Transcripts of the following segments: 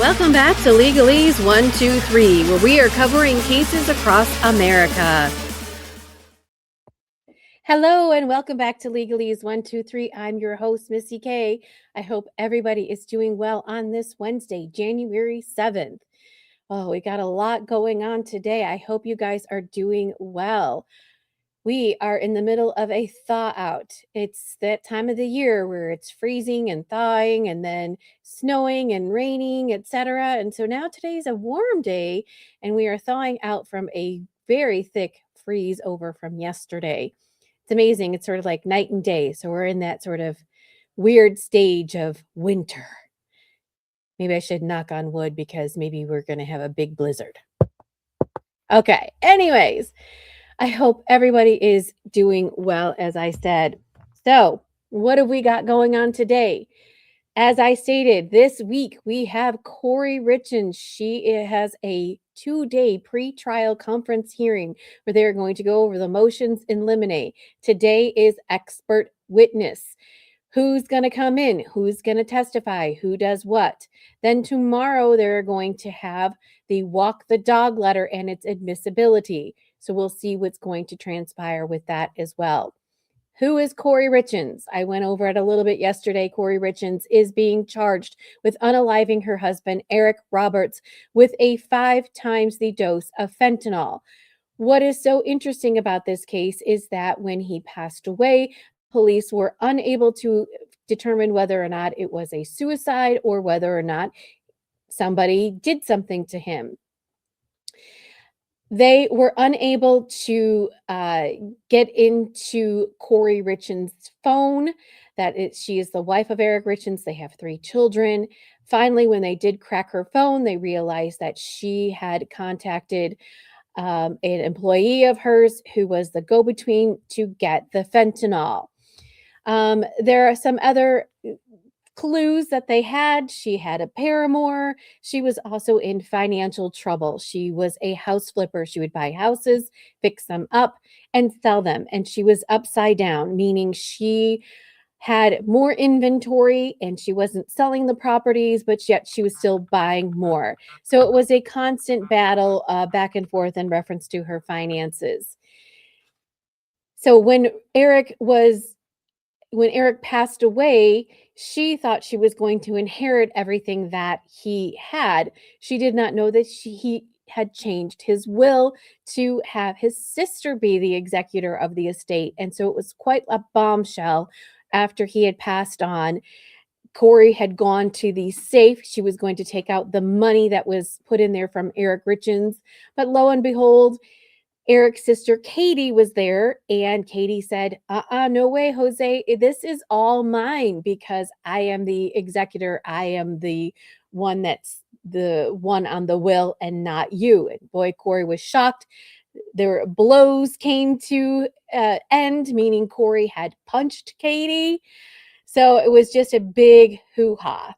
Welcome back to Legalese 123, where we are covering cases across America. Hello, and welcome back to Legalese 123. I'm your host, Missy K. I hope everybody is doing well on this Wednesday, January 7th. Oh, we got a lot going on today. I hope you guys are doing well. We are in the middle of a thaw out. It's that time of the year where it's freezing and thawing and then snowing and raining, etc. And so now today's a warm day and we are thawing out from a very thick freeze over from yesterday. It's amazing. It's sort of like night and day. So we're in that sort of weird stage of winter. Maybe I should knock on wood because maybe we're going to have a big blizzard. Okay. Anyways, I hope everybody is doing well, as I said. So, what have we got going on today? As I stated, this week we have Kouri Richins. She has a 2-day pre-trial conference hearing where they're going to go over the motions in limine. Today is expert witness. Who's going to come in? Who's going to testify? Who does what? Then tomorrow they're going to have the walk the dog letter and its admissibility. So we'll see what's going to transpire with that as well. Who is Kouri Richins? I went over it a little bit yesterday. Kouri Richins is being charged with unaliving her husband, Eric Roberts, with a 5 times the dose of fentanyl. What is so interesting about this case is that when he passed away, police were unable to determine whether or not it was a suicide or whether or not somebody did something to him. They were unable to get into Kouri Richins' phone. She is the wife of Eric Richins. They have 3 children. Finally, when they did crack her phone, they realized that she had contacted an employee of hers who was the go-between to get the fentanyl. There are some other clues that they had. She had a paramour. She was also in financial trouble. She was a house flipper. She would buy houses, fix them up, and sell them. And she was upside down, meaning she had more inventory and she wasn't selling the properties, but yet she was still buying more. So it was a constant battle back and forth in reference to her finances. So when Eric passed away, she thought she was going to inherit everything that he had. She did not know that he had changed his will to have his sister be the executor of the estate. And so it was quite a bombshell after he had passed on. Kouri had gone to the safe. She was going to take out the money that was put in there from Eric Richins. But lo and behold, Eric's sister Katie was there, and Katie said, no way, Jose, this is all mine because I am the executor. I am the one that's the one on the will and not you. And boy, Kouri was shocked. Their blows came to end, meaning Kouri had punched Katie. So it was just a big hoo-ha.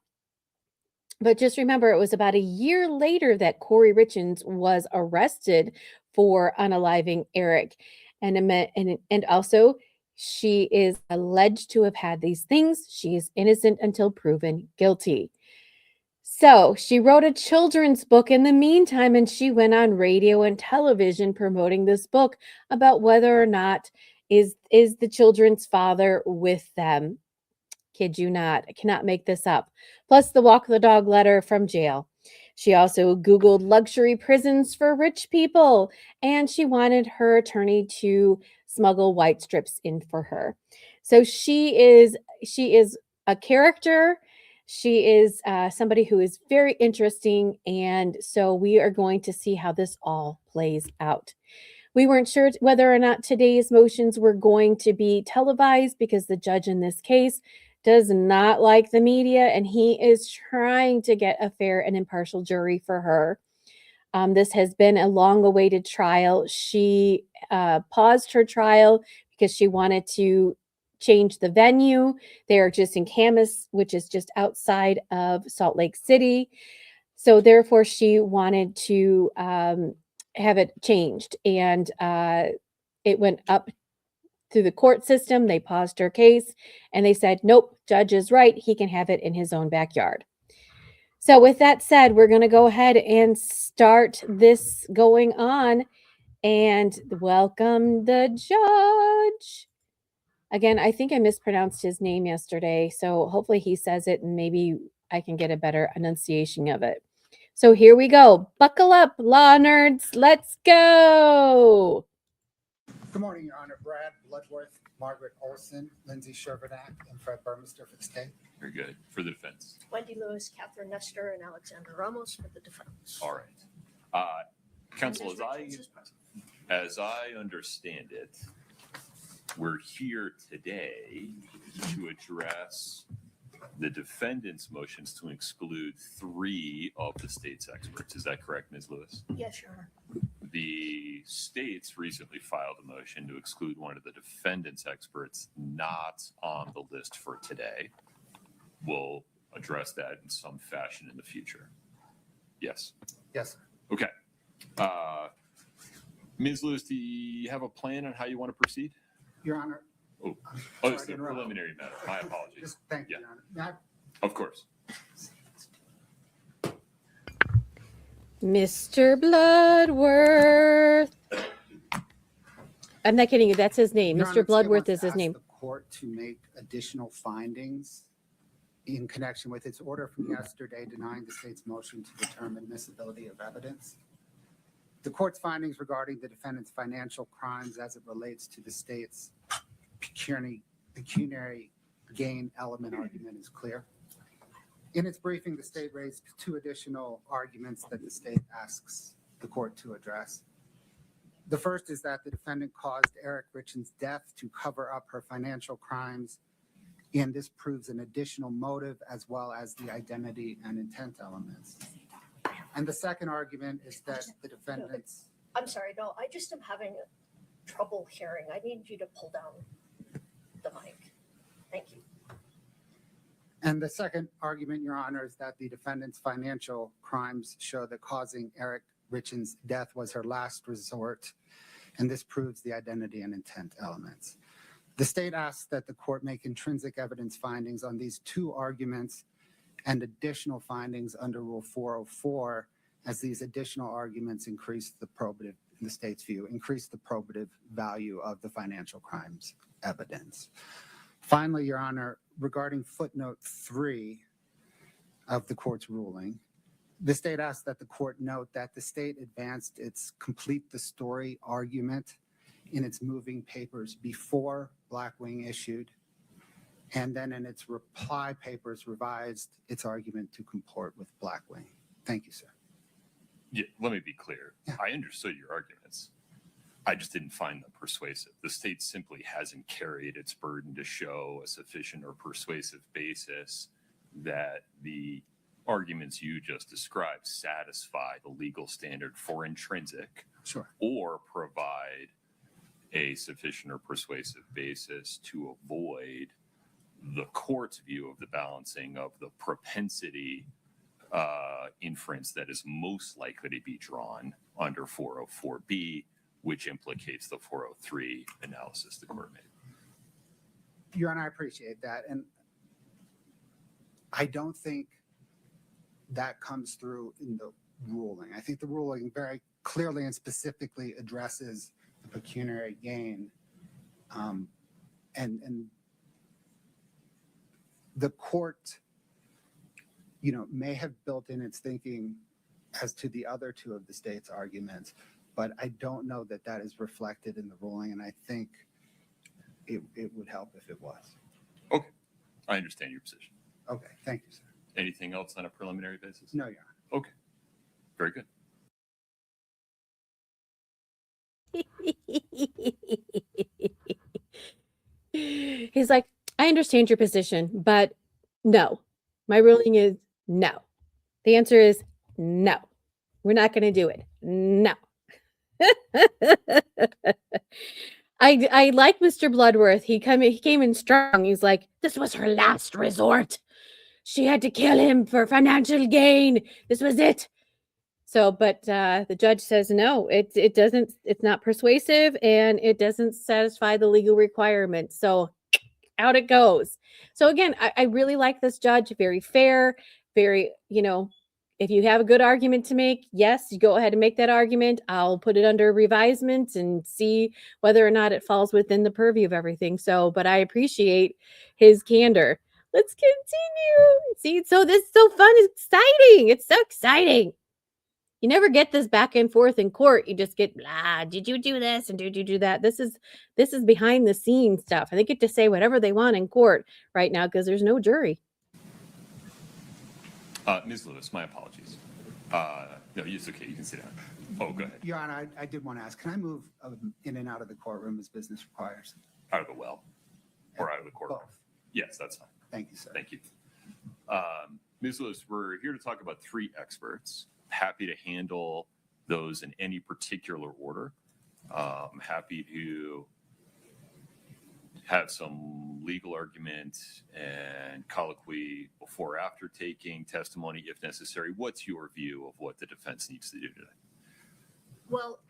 But just remember, it was about a year later that Kouri Richins was arrested for unaliving Eric. And also, she is alleged to have had these things. She is innocent until proven guilty. So she wrote a children's book in the meantime, and she went on radio and television promoting this book about whether or not is the children's father with them. Kid you not. I cannot make this up. Plus the walk the dog letter from jail. She also Googled luxury prisons for rich people, and she wanted her attorney to smuggle white strips in for her. So she is a character. She is somebody who is very interesting, and so we are going to see how this all plays out. We weren't sure whether or not today's motions were going to be televised because the judge in this case does not like the media, and he is trying to get a fair and impartial jury for her. This has been a long-awaited trial. She paused her trial because she wanted to change the venue. They are just in Camas, which is just outside of Salt Lake City. So therefore, she wanted to have it changed, and it went up through the court system. They paused her case and they said, nope, judge is right. He can have it in his own backyard. So with that said, we're going to go ahead and start this going on and welcome the judge. Again, I think I mispronounced his name yesterday, so hopefully he says it and maybe I can get a better enunciation of it. So here we go. Buckle up, law nerds. Let's go. Good morning, Your Honor. Brad Bloodworth, Margaret Olson, Lindsay Shervanack, and Fred Burmester for the state. Very good. For the defense. Wendy Lewis, Catherine Nestor, and Alexander Ramos for the defense. All right. Counsel, as I understand it, we're here today to address the defendant's motions to exclude 3 of the state's experts. Is that correct, Ms. Lewis? Yes, Your Honor. The states recently filed a motion to exclude one of the defendant's experts not on the list for today. We'll address that in some fashion in the future. Yes. Yes, sir. Okay. Ms. Lewis, do you have a plan on how you want to proceed? Your Honor. Oh, sorry it's to a interrupt. preliminary matter. My apologies. Just thank you, Yeah. Your Honor. May I- Of course. Mr. Bloodworth. I'm not kidding you. That's his name. Your Mr. Honor, the state Bloodworth wants is to his ask name. The court to make additional findings in connection with its order from yesterday denying the state's motion to determine admissibility of evidence. The court's findings regarding the defendant's financial crimes as it relates to the state's pecuniary gain element argument is clear. In its briefing, the state raised 2 additional arguments that the state asks the court to address. The first is that the defendant caused Kouri Richins' death to cover up her financial crimes, and this proves an additional motive as well as the identity and intent elements. And the second argument is that the defendant's... I'm sorry, no, I just am having trouble hearing. I need you to pull down the mic. Thank you. And the second argument, Your Honor, is that the defendant's financial crimes show that causing Kouri Richins' death was her last resort, and this proves the identity and intent elements. The state asks that the court make intrinsic evidence findings on these 2 arguments and additional findings under Rule 404, as these additional arguments increase the probative, in the state's view, increase the probative value of the financial crimes evidence. Finally, Your Honor, regarding footnote 3 of the court's ruling, the state asks that the court note that the state advanced its complete the story argument in its moving papers before Blackwing issued, and then in its reply papers revised its argument to comport with Blackwing. Thank you, sir. Yeah, let me be clear. Yeah. I understood your arguments. I just didn't find them persuasive. The state simply hasn't carried its burden to show a sufficient or persuasive basis that the arguments you just described satisfy the legal standard for intrinsic Sure. or provide a sufficient or persuasive basis to avoid the court's view of the balancing of the propensity inference that is most likely to be drawn under 404B, which implicates the 403 analysis the court made. Your Honor, I appreciate that. And I don't think that comes through in the ruling. I think the ruling very clearly and specifically addresses the pecuniary gain. And the court, may have built in its thinking as to the other 2 of the state's arguments, but I don't know that that is reflected in the ruling, and I think it would help if it was. Okay, I understand your position. Okay, thank you, sir. Anything else on a preliminary basis? No, Your Honor. Okay, very good. He's like, I understand your position, but no. My ruling is no. The answer is no. We're not going to do it. No. I like Mr. Bloodworth. He came in strong. He's like, this was her last resort. She had to kill him for financial gain. This was it. So, but the judge says no, it doesn't, it's not persuasive and it doesn't satisfy the legal requirements. So out it goes. So again, I really like this judge, very fair. very, if you have a good argument to make, yes, you go ahead and make that argument. I'll put it under revisement and see whether or not it falls within the purview of everything. So, but I appreciate his candor. Let's continue. See, so this is so fun. It's exciting. It's so exciting. You never get this back and forth in court. You just get blah. Did you do this and did you do that? This is behind the scenes stuff, and they get to say whatever they want in court right now because there's no jury. Ms. Lewis, my apologies. No, it's okay. You can sit down. Oh, go ahead. Your Honor, I did want to ask, can I move in and out of the courtroom as business requires? Out of the well or out of the courtroom? Both. Yes, that's fine. Thank you, sir. Thank you. Ms. Lewis, we're here to talk about 3 experts. Happy to handle those in any particular order. Happy to have some legal argument and colloquy before or after taking testimony if necessary. What's your view of what the defense needs to do today? Well,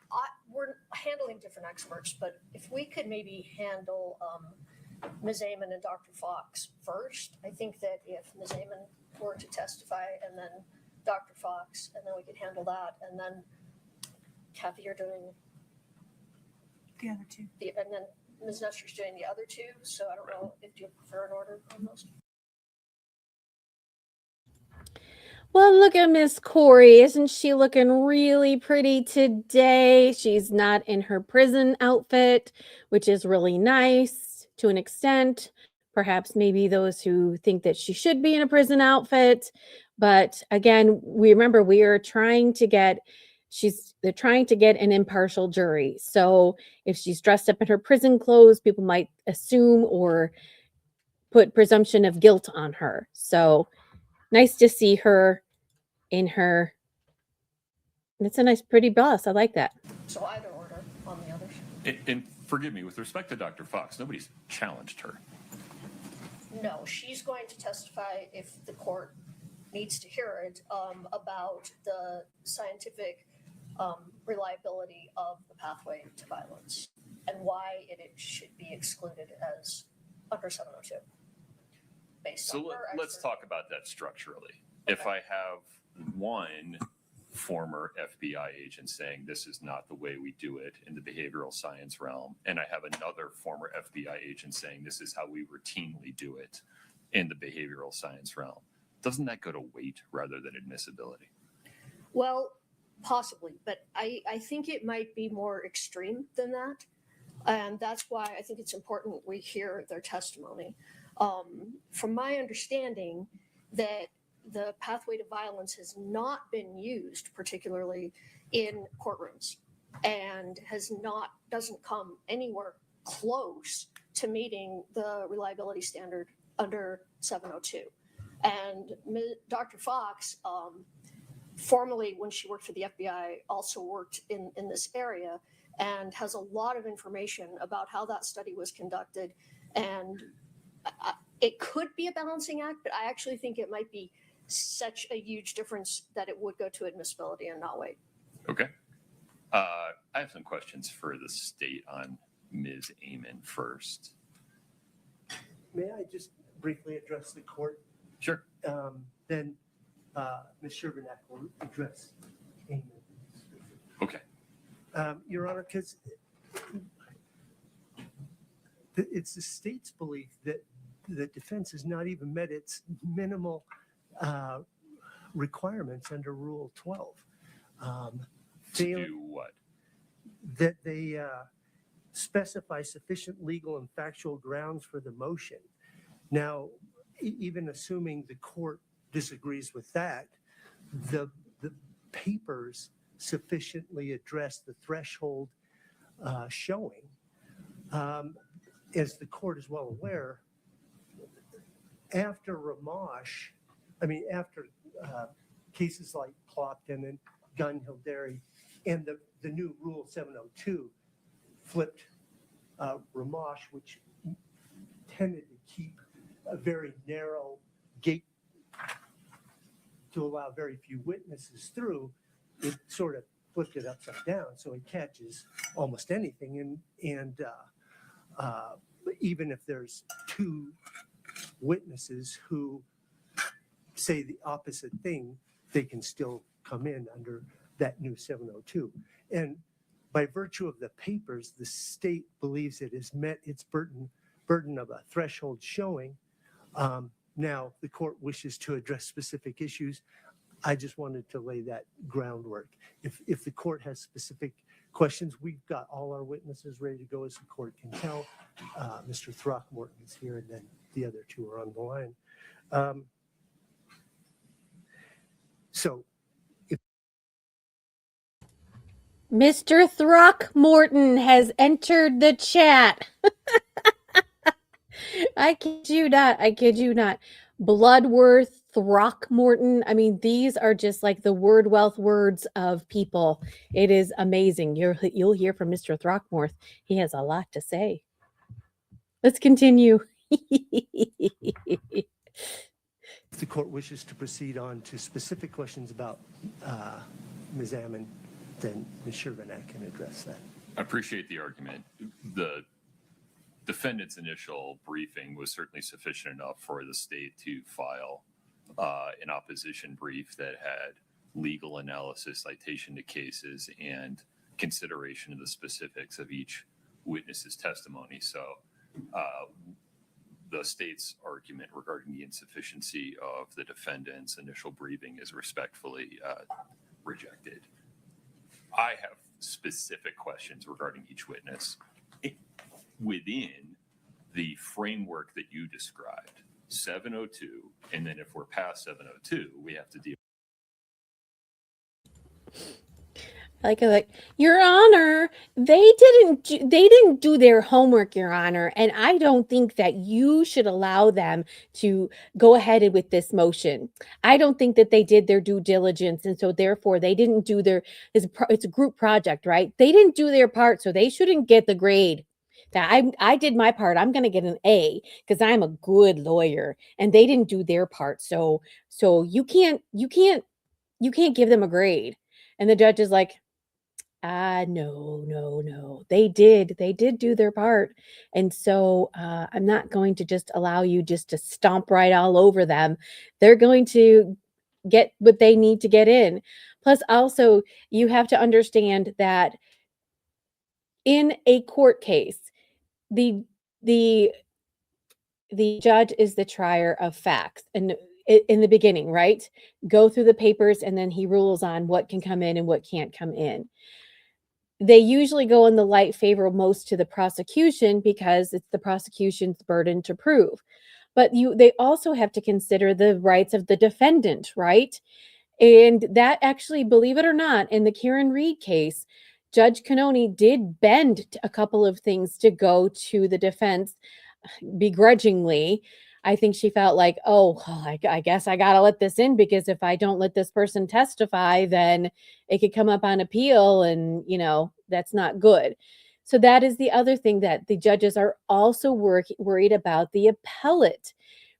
we're handling different experts, but if we could maybe handle Ms. Amon and Dr. Fox first, I think that if Ms. Amon were to testify and then Dr. Fox, and then we could handle that, and then Kathy, you're doing The other two. and then Ms. Nestor's doing the other 2, so I don't know if you prefer an order on those. Well, look at Miss Kouri. Isn't she looking really pretty today? She's not in her prison outfit, which is really nice to an extent. Perhaps maybe those who think that she should be in a prison outfit. But again, we are trying to get they're trying to get an impartial jury. So if she's dressed up in her prison clothes, people might assume or put presumption of guilt on her. So nice to see her in her. It's a nice, pretty bust. I like that. So either order on the others. And forgive me, with respect to Dr. Fox, nobody's challenged her. No, she's going to testify if the court needs to hear it about the scientific reliability of the pathway to violence and why it should be excluded as under 702. So let's talk about that structurally. Okay. If I have one former FBI agent saying this is not the way we do it in the behavioral science realm, and I have another former FBI agent saying this is how we routinely do it in the behavioral science realm, doesn't that go to weight rather than admissibility? Well, possibly, but I think it might be more extreme than that. And that's why I think it's important we hear their testimony. From my understanding, that the pathway to violence has not been used particularly in courtrooms and doesn't come anywhere close to meeting the reliability standard under 702. And Dr. Fox, formerly when she worked for the FBI, also worked in this area and has a lot of information about how that study was conducted. And it could be a balancing act, but I actually think it might be such a huge difference that it would go to admissibility and not wait. Okay. I have some questions for the state on Ms. Amon first. May I just briefly address the court? Sure. Then Ms. Sherbanek will address Amon. Okay. Your Honor, because it's the state's belief that the defense has not even met its minimal requirements under Rule 12. To do what? That they specify sufficient legal and factual grounds for the motion. Now, even assuming the court disagrees with that, the papers sufficiently address the threshold showing. As the court is well aware, after Ramash, after cases like Clopton and Gunn-Hildary and the new Rule 702 flipped Ramash, which tended to keep a very narrow gate to allow very few witnesses through, it sort of flipped it upside down, so it catches almost anything. And even if there's 2 witnesses who say the opposite thing, they can still come in under that new 702. And by virtue of the papers, the state believes it has met its burden of a threshold showing. Now, the court wishes to address specific issues. I just wanted to lay that groundwork. If the court has specific questions, we've got all our witnesses ready to go, as the court can tell. Mr. Throckmorton is here, and then the other two are on the line. So Mr. Throckmorton has entered the chat. I kid you not. I kid you not. Bloodworth, Throckmorton. I mean, these are just like the word wealth words of people. It is amazing. You'll hear from Mr. Throckmorton. He has a lot to say. Let's continue. if the court wishes to proceed on to specific questions about Ms. Ammon, then Ms. Shervinack can address that. I appreciate the argument. The defendant's initial briefing was certainly sufficient enough for the state to file an opposition brief that had legal analysis, citation to cases, and consideration of the specifics of each witness's testimony. So the state's argument regarding the insufficiency of the defendant's initial briefing is respectfully rejected. I have specific questions regarding each witness within the framework that you described, 702, and then if we're past 702, we have to deal. Like, Your Honor, they didn't do their homework, Your Honor, and I don't think that you should allow them to go ahead with this motion. I don't think that they did their due diligence, and so therefore they didn't do it's a group project, right? They didn't do their part, so they shouldn't get the grade. That I did my part. I'm going to get an A because I'm a good lawyer, and they didn't do their part. So you can't give them a grade. And the judge is like, no. They did do their part. And so I'm not going to just allow you just to stomp right all over them. They're going to get what they need to get in. Plus, also, you have to understand that in a court case, the judge is the trier of facts. And in the beginning, right? Go through the papers, and then he rules on what can come in and what can't come in. They usually go in the light favor most to the prosecution because it's the prosecution's burden to prove. But they also have to consider the rights of the defendant, right? And that actually, believe it or not, in the Karen Reed case, Judge Cannoni did bend a couple of things to go to the defense begrudgingly. I think she felt like, I guess I got to let this in because if I don't let this person testify, then it could come up on appeal and, that's not good. So that is the other thing that the judges are also worried about, the appellate.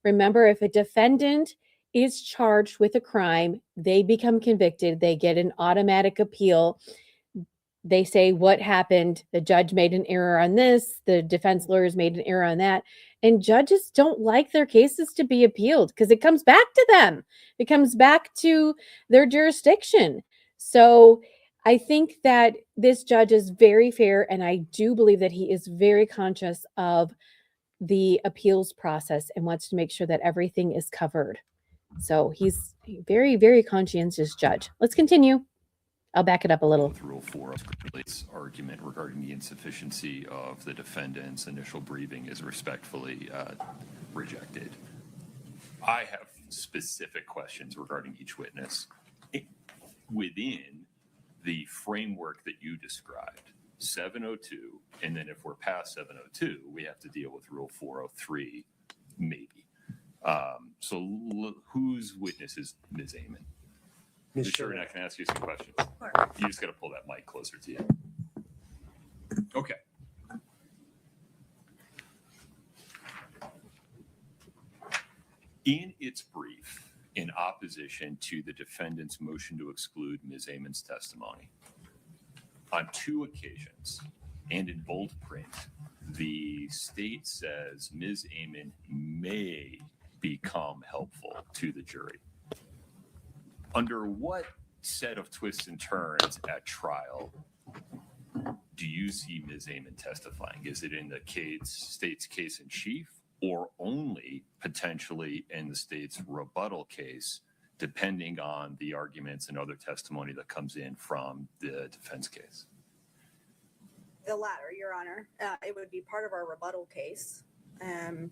Remember, if a defendant is charged with a crime, they become convicted, they get an automatic appeal. They say what happened. The judge made an error on this. The defense lawyers made an error on that. And judges don't like their cases to be appealed because it comes back to them. It comes back to their jurisdiction. So I think that this judge is very fair, and I do believe that he is very conscious of the appeals process and wants to make sure that everything is covered. So he's a very, very conscientious judge. Let's continue. I'll back it up a little. With Rule 4, its argument regarding the insufficiency of the defendant's initial briefing is respectfully rejected. I have specific questions regarding each witness within the framework that you described, 702, and then if we're past 702, we have to deal with Rule 403, maybe. So whose witness is Ms. Amon? Ms. Sure, and I can ask you some questions. Sure. You just got to pull that mic closer to you. Okay. In its brief, in opposition to the defendant's motion to exclude Ms. Amon's testimony, on 2 occasions and in bold print, the state says Ms. Amon may become helpful to the jury. Under what set of twists and turns at trial do you see Ms. Amon testifying? Is it in the state's case in chief, or only potentially in the state's rebuttal case, depending on the arguments and other testimony that comes in from the defense case? The latter, Your Honor. It would be part of our rebuttal case,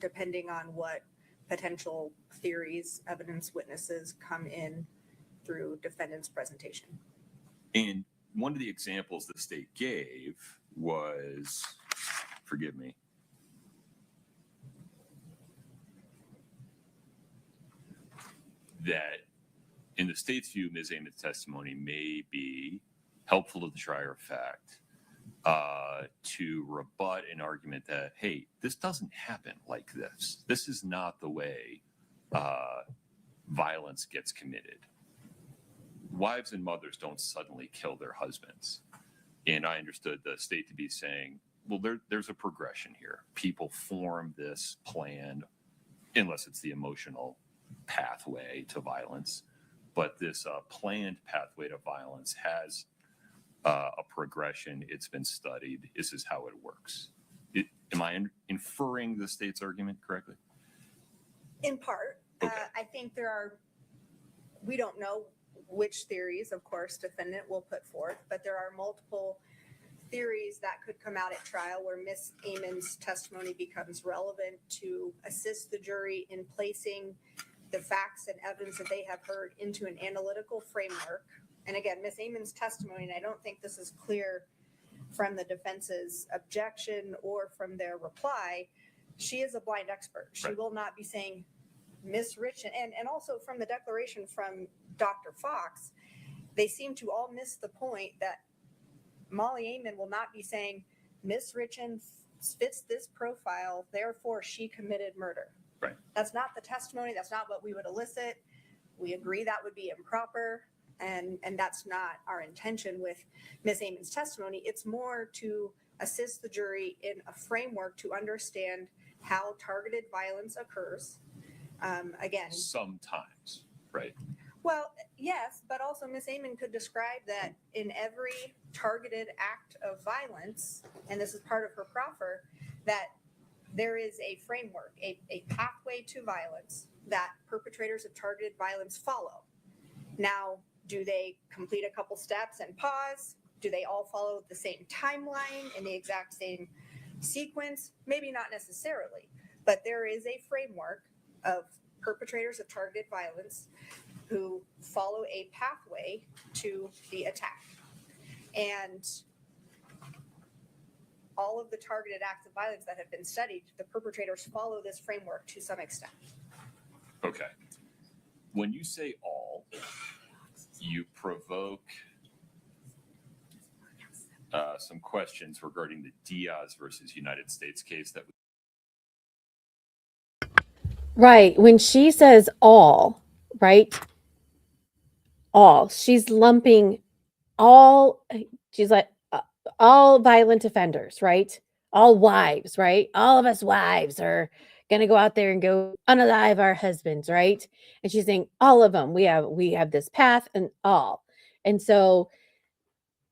depending on what potential theories, evidence, witnesses come in through defendant's presentation. And one of the examples the state gave was, forgive me, that in the state's view, Ms. Amon's testimony may be helpful to the trier of fact to rebut an argument that, hey, this doesn't happen like this. This is not the way violence gets committed. Wives and mothers don't suddenly kill their husbands. And I understood the state to be saying, well, there's a progression here. People form this plan, unless it's the emotional pathway to violence. But this planned pathway to violence has a progression. It's been studied. This is how it works. Am I inferring the state's argument correctly? In part, Okay. I think we don't know which theories, of course, defendant will put forth, but there are multiple theories that could come out at trial where Ms. Amon's testimony becomes relevant to assist the jury in placing the facts and evidence that they have heard into an analytical framework. And again, Ms. Amon's testimony, and I don't think this is clear from the defense's objection or from their reply, she is a blind expert. She Right. will not be saying Ms. Richins, and also from the declaration from Dr. Fox, they seem to all miss the point that Molly Amon will not be saying Ms. Richins fits this profile, therefore she committed murder. Right. That's not the testimony. That's not what we would elicit. We agree that would be improper, and that's not our intention with Ms. Amon's testimony. It's more to assist the jury in a framework to understand how targeted violence occurs. Again, Sometimes, right? well, yes, but also Ms. Amon could describe that in every targeted act of violence, and this is part of her proffer, that there is a framework, a pathway to violence that perpetrators of targeted violence follow. Now, do they complete a couple steps and pause? Do they all follow the same timeline in the exact same sequence? Maybe not necessarily, but there is a framework of perpetrators of targeted violence who follow a pathway to the attack. And all of the targeted acts of violence that have been studied, the perpetrators follow this framework to some extent. Okay. When you say all, you provoke some questions regarding the Diaz versus United States case that Right. When she says all, right? All, she's lumping all, she's like, all violent offenders, right? All wives, right? All of us wives are going to go out there and go unalive our husbands, right? And she's saying all of them. We have this path and all. And so,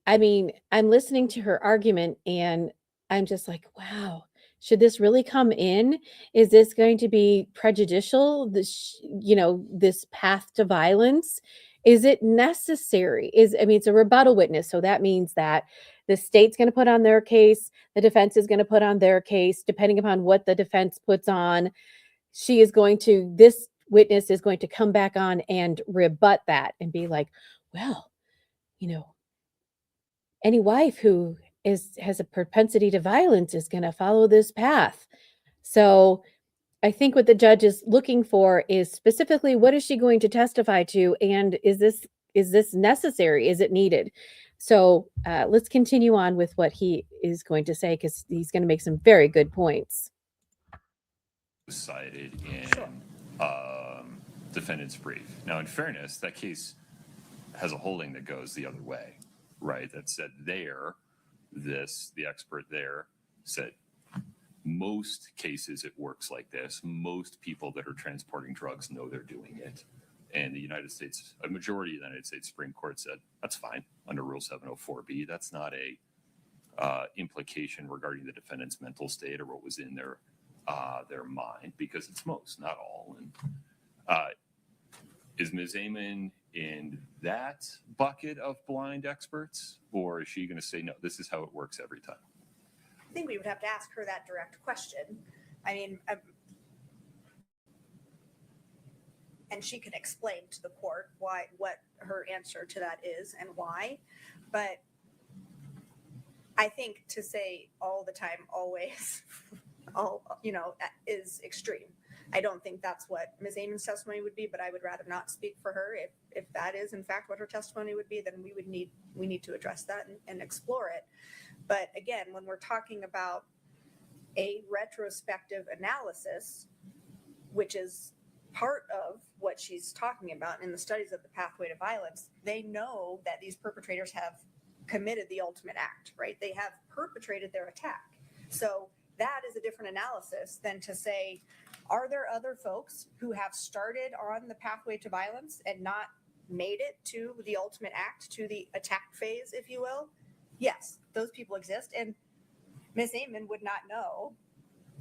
I mean, I'm listening to her argument and I'm just like, wow, should this really come in? Is this going to be prejudicial? This path to violence? Is it necessary? It's a rebuttal witness. So that means that the state's going to put on their case, the defense is going to put on their case, depending upon what the defense puts on. This witness is going to come back on and rebut that and be like, well, any wife who has a propensity to violence is going to follow this path. So I think what the judge is looking for is specifically what is she going to testify to, and is this necessary? Is it needed? So let's continue on with what he is going to say, because he's going to make some very good points. was cited in Sure. Defendant's brief. Now, in fairness, that case has a holding that goes the other way, right? That said the expert there said, most cases it works like this. Most people that are transporting drugs know they're doing it. And a majority of the United States Supreme Court said, that's fine under Rule 704B. That's not a implication regarding the defendant's mental state or what was in their mind, because it's most, not all. And is Ms. Amon in that bucket of blind experts, or is she going to say, no, this is how it works every time? I think we would have to ask her that direct question. I mean, and she can explain to the court what her answer to that is and why. But I think to say all the time, always, is extreme. I don't think that's what Ms. Amon's testimony would be, but I would rather not speak for her. If that is in fact what her testimony would be, then we need to address that and explore it. But again, when we're talking about a retrospective analysis, which is part of what she's talking about in the studies of the pathway to violence, they know that these perpetrators have committed the ultimate act, right? They have perpetrated their attack. So that is a different analysis than to say, are there other folks who have started on the pathway to violence and not made it to the ultimate act, to the attack phase, if you will? Yes, those people exist. And Ms. Amon would not know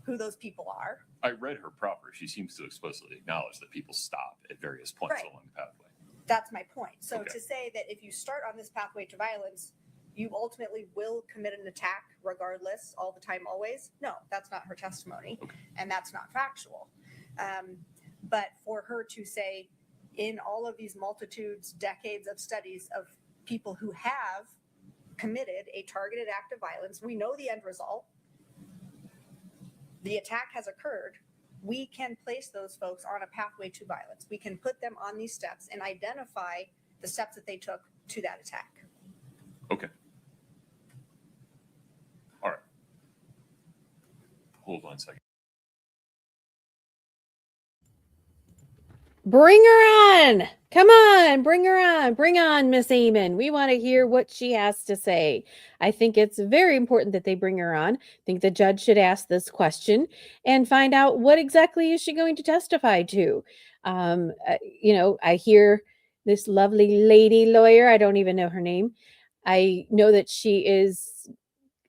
who those people are. I read her proper. She seems to explicitly acknowledge that people stop at various points Right. along the pathway. That's my point. So Okay. to say that if you start on this pathway to violence, you ultimately will commit an attack regardless, all the time, always. No, that's not her testimony. Okay. And that's not factual. But for her to say in all of these multitudes, decades of studies of people who have committed a targeted act of violence, we know the end result. The attack has occurred. We can place those folks on a pathway to violence. We can put them on these steps and identify the steps that they took to that attack. Okay. All right. Hold on a second. Bring her on. Come on, bring her on. Bring on Miss Amon. We want to hear what she has to say. I think it's very important that they bring her on. I think the judge should ask this question and find out what exactly is she going to testify to. I hear this lovely lady lawyer. I don't even know her name. I know that she is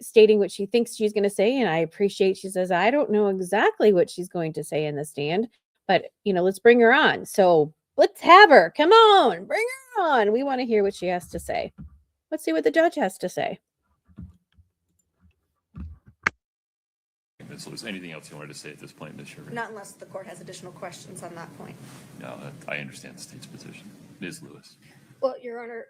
stating what she thinks she's going to say, and I appreciate she says, I don't know exactly what she's going to say in the stand. But, let's bring her on. So let's have her. Come on, bring her on. We want to hear what she has to say. Let's see what the judge has to say. Ms. Lewis, anything else you wanted to say at this point, Ms. Sugar? Not unless the court has additional questions on that point. No, I understand the state's position. Ms. Lewis. Well, Your Honor,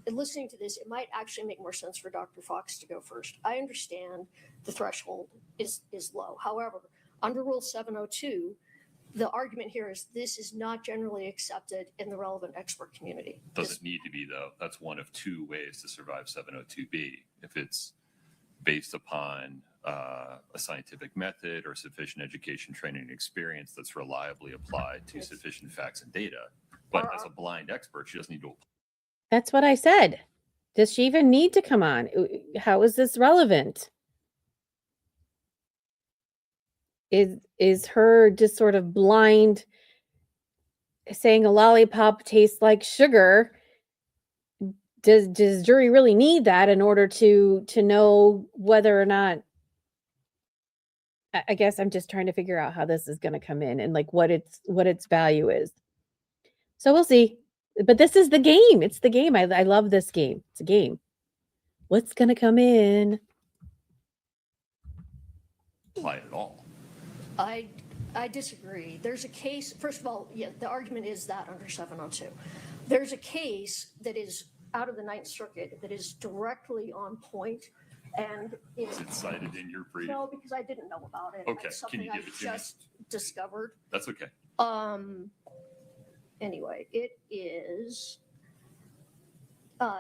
listening to this, it might actually make more sense for Dr. Fox to go first. I understand the threshold is low. However, under Rule 702, the argument here is this is not generally accepted in the relevant expert community. Doesn't need to be, though. That's one of two ways to survive 702B. If it's based upon a scientific method or sufficient education, training, and experience that's reliably applied to sufficient facts and data. But as a blind expert, she doesn't need to apply. That's what I said. Does she even need to come on? How is this relevant? Is her just sort of blind saying a lollipop tastes like sugar? Does jury really need that in order to know whether or not? I guess I'm just trying to figure out how this is going to come in and like what its value is. So we'll see. But this is the game. It's the game. I love this game. It's a game. What's going to come in? Apply it at all. I disagree. There's a case, first of all, yeah, the argument is that under 702. There's a case that is out of the Ninth Circuit that is directly on point, and Is it cited in your brief? no, because I didn't know about it. Okay, It's can something you I give it to me? just discovered. That's okay. Anyway, it is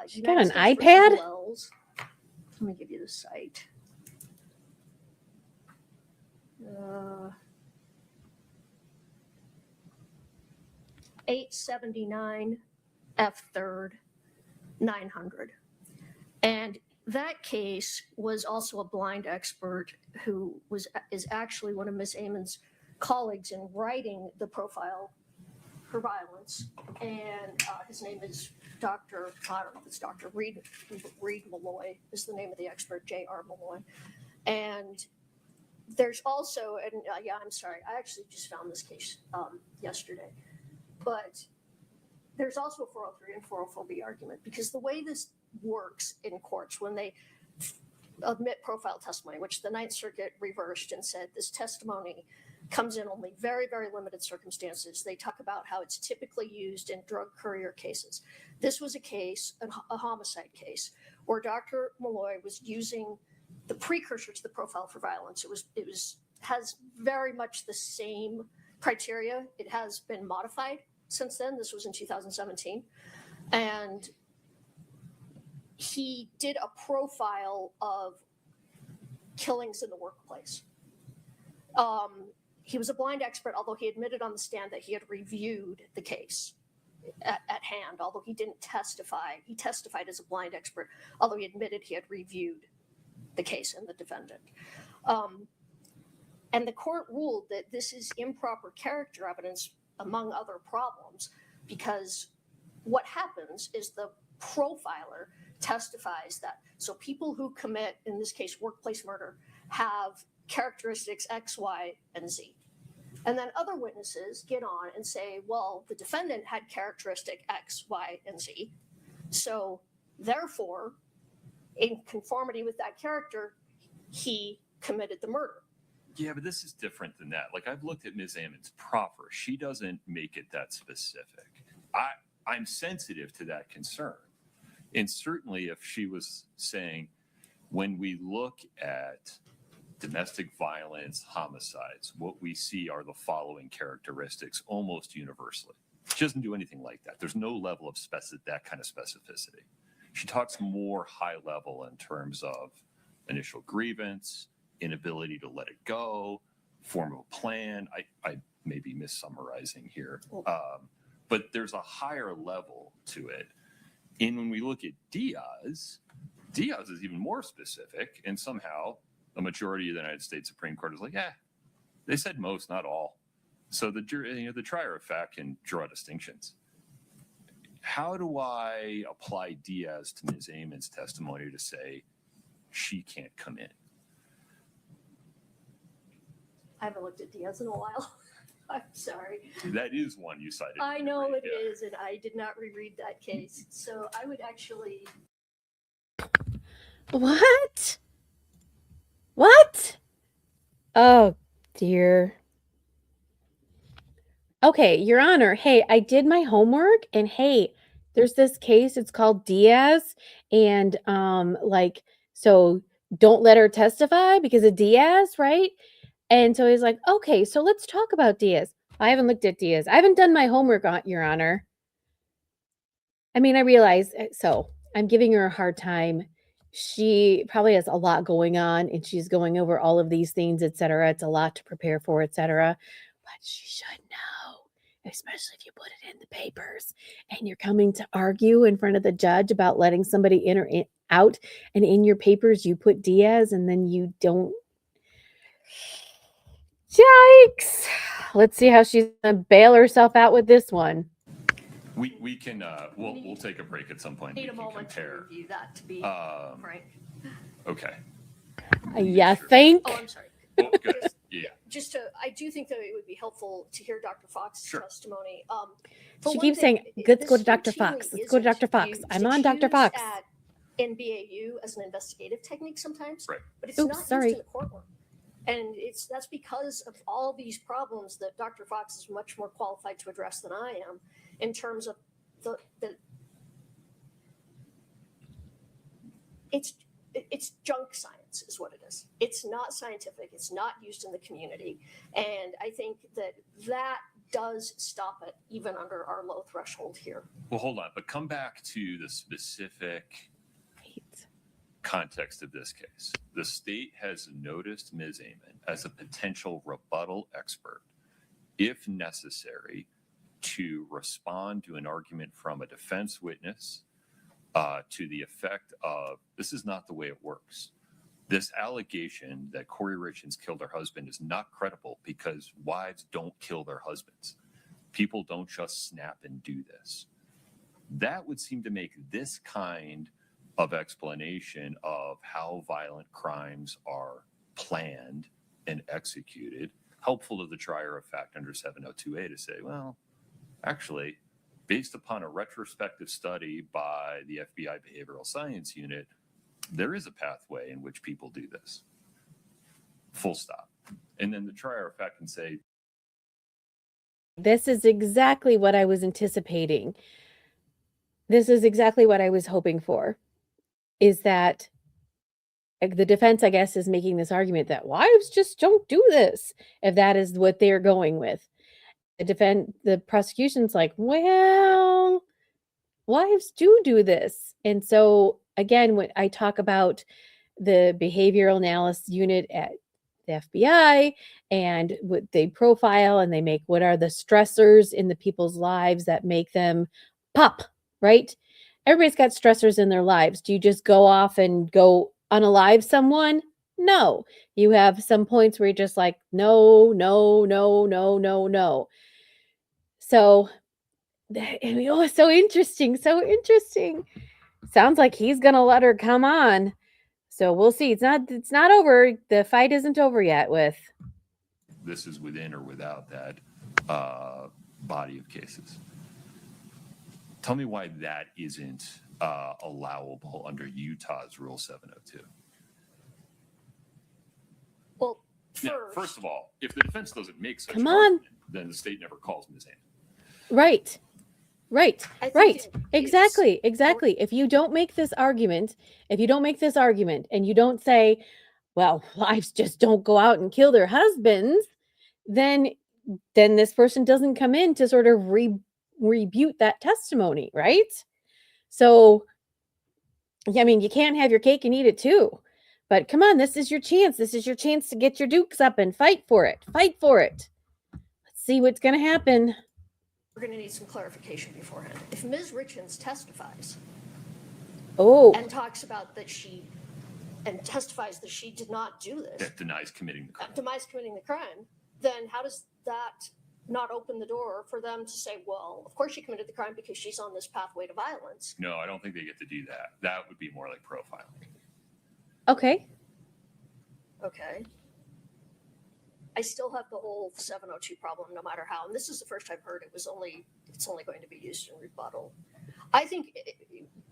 She got an United States versus iPad? Wells. Let me give you the site. 879 F3rd 900. And that case was also a blind expert who is actually one of Miss Amon's colleagues in writing the profile her violence, and his name is Dr. I don't know if it's Dr. Reed Malloy is the name of the expert, J.R. Malloy. And there's also, and yeah, I'm sorry, I actually just found this case yesterday, but there's also a 403 and 404B argument, because the way this works in courts when they admit profile testimony, which the Ninth Circuit reversed and said this testimony comes in only very, very limited circumstances. They talk about how it's typically used in drug courier cases. This was a case, a homicide case, where Dr. Malloy was using the precursor to the profile for violence. It has very much the same criteria. It has been modified since then. This was in 2017. And he did a profile of killings in the workplace. He was a blind expert, although he admitted on the stand that he had reviewed the case at hand, although he didn't testify. He testified as a blind expert, although he admitted he had reviewed the case and the defendant. And the court ruled that this is improper character evidence, among other problems, because what happens is the profiler testifies that, so people who commit, in this case, workplace murder, have characteristics X, Y, and Z. And then other witnesses get on and say, well, the defendant had characteristic X, Y, and Z. So therefore, in conformity with that character, he committed the murder. Yeah, but this is different than that. Like, I've looked at Ms. Ammon's proffer. She doesn't make it that specific. I'm sensitive to that concern. And certainly if she was saying, when we look at domestic violence, homicides, what we see are the following characteristics almost universally. She doesn't do anything like that. There's no level of that kind of specificity. She talks more high level in terms of initial grievance, inability to let it go, form of a plan. I may be missummarizing here, but there's a higher level to it. And when we look at Diaz is even more specific, and somehow a majority of the United States Supreme Court is like, they said most, not all. So the trier of fact can draw distinctions. How do I apply Diaz to Ms. Ammon's testimony to say she can't come in? I haven't looked at Diaz in a while. I'm sorry. That is one you cited. I know it is, and I did not reread that case. So I would actually. What? What? Oh, dear. Okay, Your Honor. Hey, I did my homework, and hey, there's this case. It's called Diaz, and so don't let her testify because of Diaz, right? And so he's like, okay, so let's talk about Diaz. I haven't looked at Diaz. I haven't done my homework on Your Honor. I mean, I realize, so I'm giving her a hard time. She probably has a lot going on and she's going over all of these things, etc. It's a lot to prepare for, etc. But she should know, especially if you put it in the papers and you're coming to argue in front of the judge about letting somebody in or out, and in your papers you put Diaz and then you don't. Yikes. Let's see how she's going to bail herself out with this one. We can we'll take a break at some point. Need We a can moment compare. to review that, to be frank. Okay. You think? Oh, I'm sorry. Well, good. Yeah. I do think that it would be helpful to hear Dr. Fox's Sure. testimony. She keeps saying, let's go to Dr. Fox. Let's go to Dr. Fox. I'm on Dr. Fox. At NBAU as an investigative technique sometimes, Right. but it's Oops, not sorry. used in the courtroom. And that's because of all these problems that Dr. Fox is much more qualified to address than I am in terms of it's junk science is what it is. It's not scientific. It's not used in the community. And I think that does stop it even under our low threshold here. Well, hold on, but come back to the specific context of this case. The state has noticed Ms. Ammon as a potential rebuttal expert, if necessary, to respond to an argument from a defense witness to the effect of, this is not the way it works. This allegation that Kouri Richins killed her husband is not credible because wives don't kill their husbands. People don't just snap and do this. That would seem to make this kind of explanation of how violent crimes are planned and executed helpful to the trier of fact under 702A to say, well, actually, based upon a retrospective study by the FBI Behavioral Science Unit, there is a pathway in which people do this. Full stop. And then the trier of fact can say, this is exactly what I was anticipating. This is exactly what I was hoping for, is that the defense, I guess, is making this argument that wives just don't do this, if that is what they're going with. The prosecution's like, well, wives do this. And so again, when I talk about the behavioral analysis unit at the FBI and what they profile and they make, what are the stressors in the people's lives that make them pop, right? Everybody's got stressors in their lives. Do you just go off and go unalive someone? No. You have some points where you're just like, no, no, no, no, no, no. So, so interesting, so interesting. Sounds like he's gonna let her come on. So we'll see. It's not over. The fight isn't over yet with. this is within or without that body of cases. Tell me why that isn't allowable under Utah's Rule 702. Well, Now, first of all, if the defense doesn't make such Come an on. argument, then the state never calls Ms. Hammond. Right. I think Right. it's Exactly. If you don't make this argument, and you don't say, well, wives just don't go out and kill their husbands, then this person doesn't come in to sort of rebut that testimony, right? So, I mean, you can't have your cake and eat it too. But come on, this is your chance. This is your chance to get your dukes up and fight for it. Fight for it. Let's see what's going to happen. we're going to need some clarification beforehand. If Ms. Richins testifies Oh, and talks about that and testifies that she did not do this, That denies committing the crime. denies committing the crime, then how does that not open the door for them to say, well, of course she committed the crime because she's on this pathway to violence? No, I don't think they get to do that. That would be more like profiling. okay. Okay. I still have the whole 702 problem, no matter how. And this is the first I've heard it's only going to be used in rebuttal. I think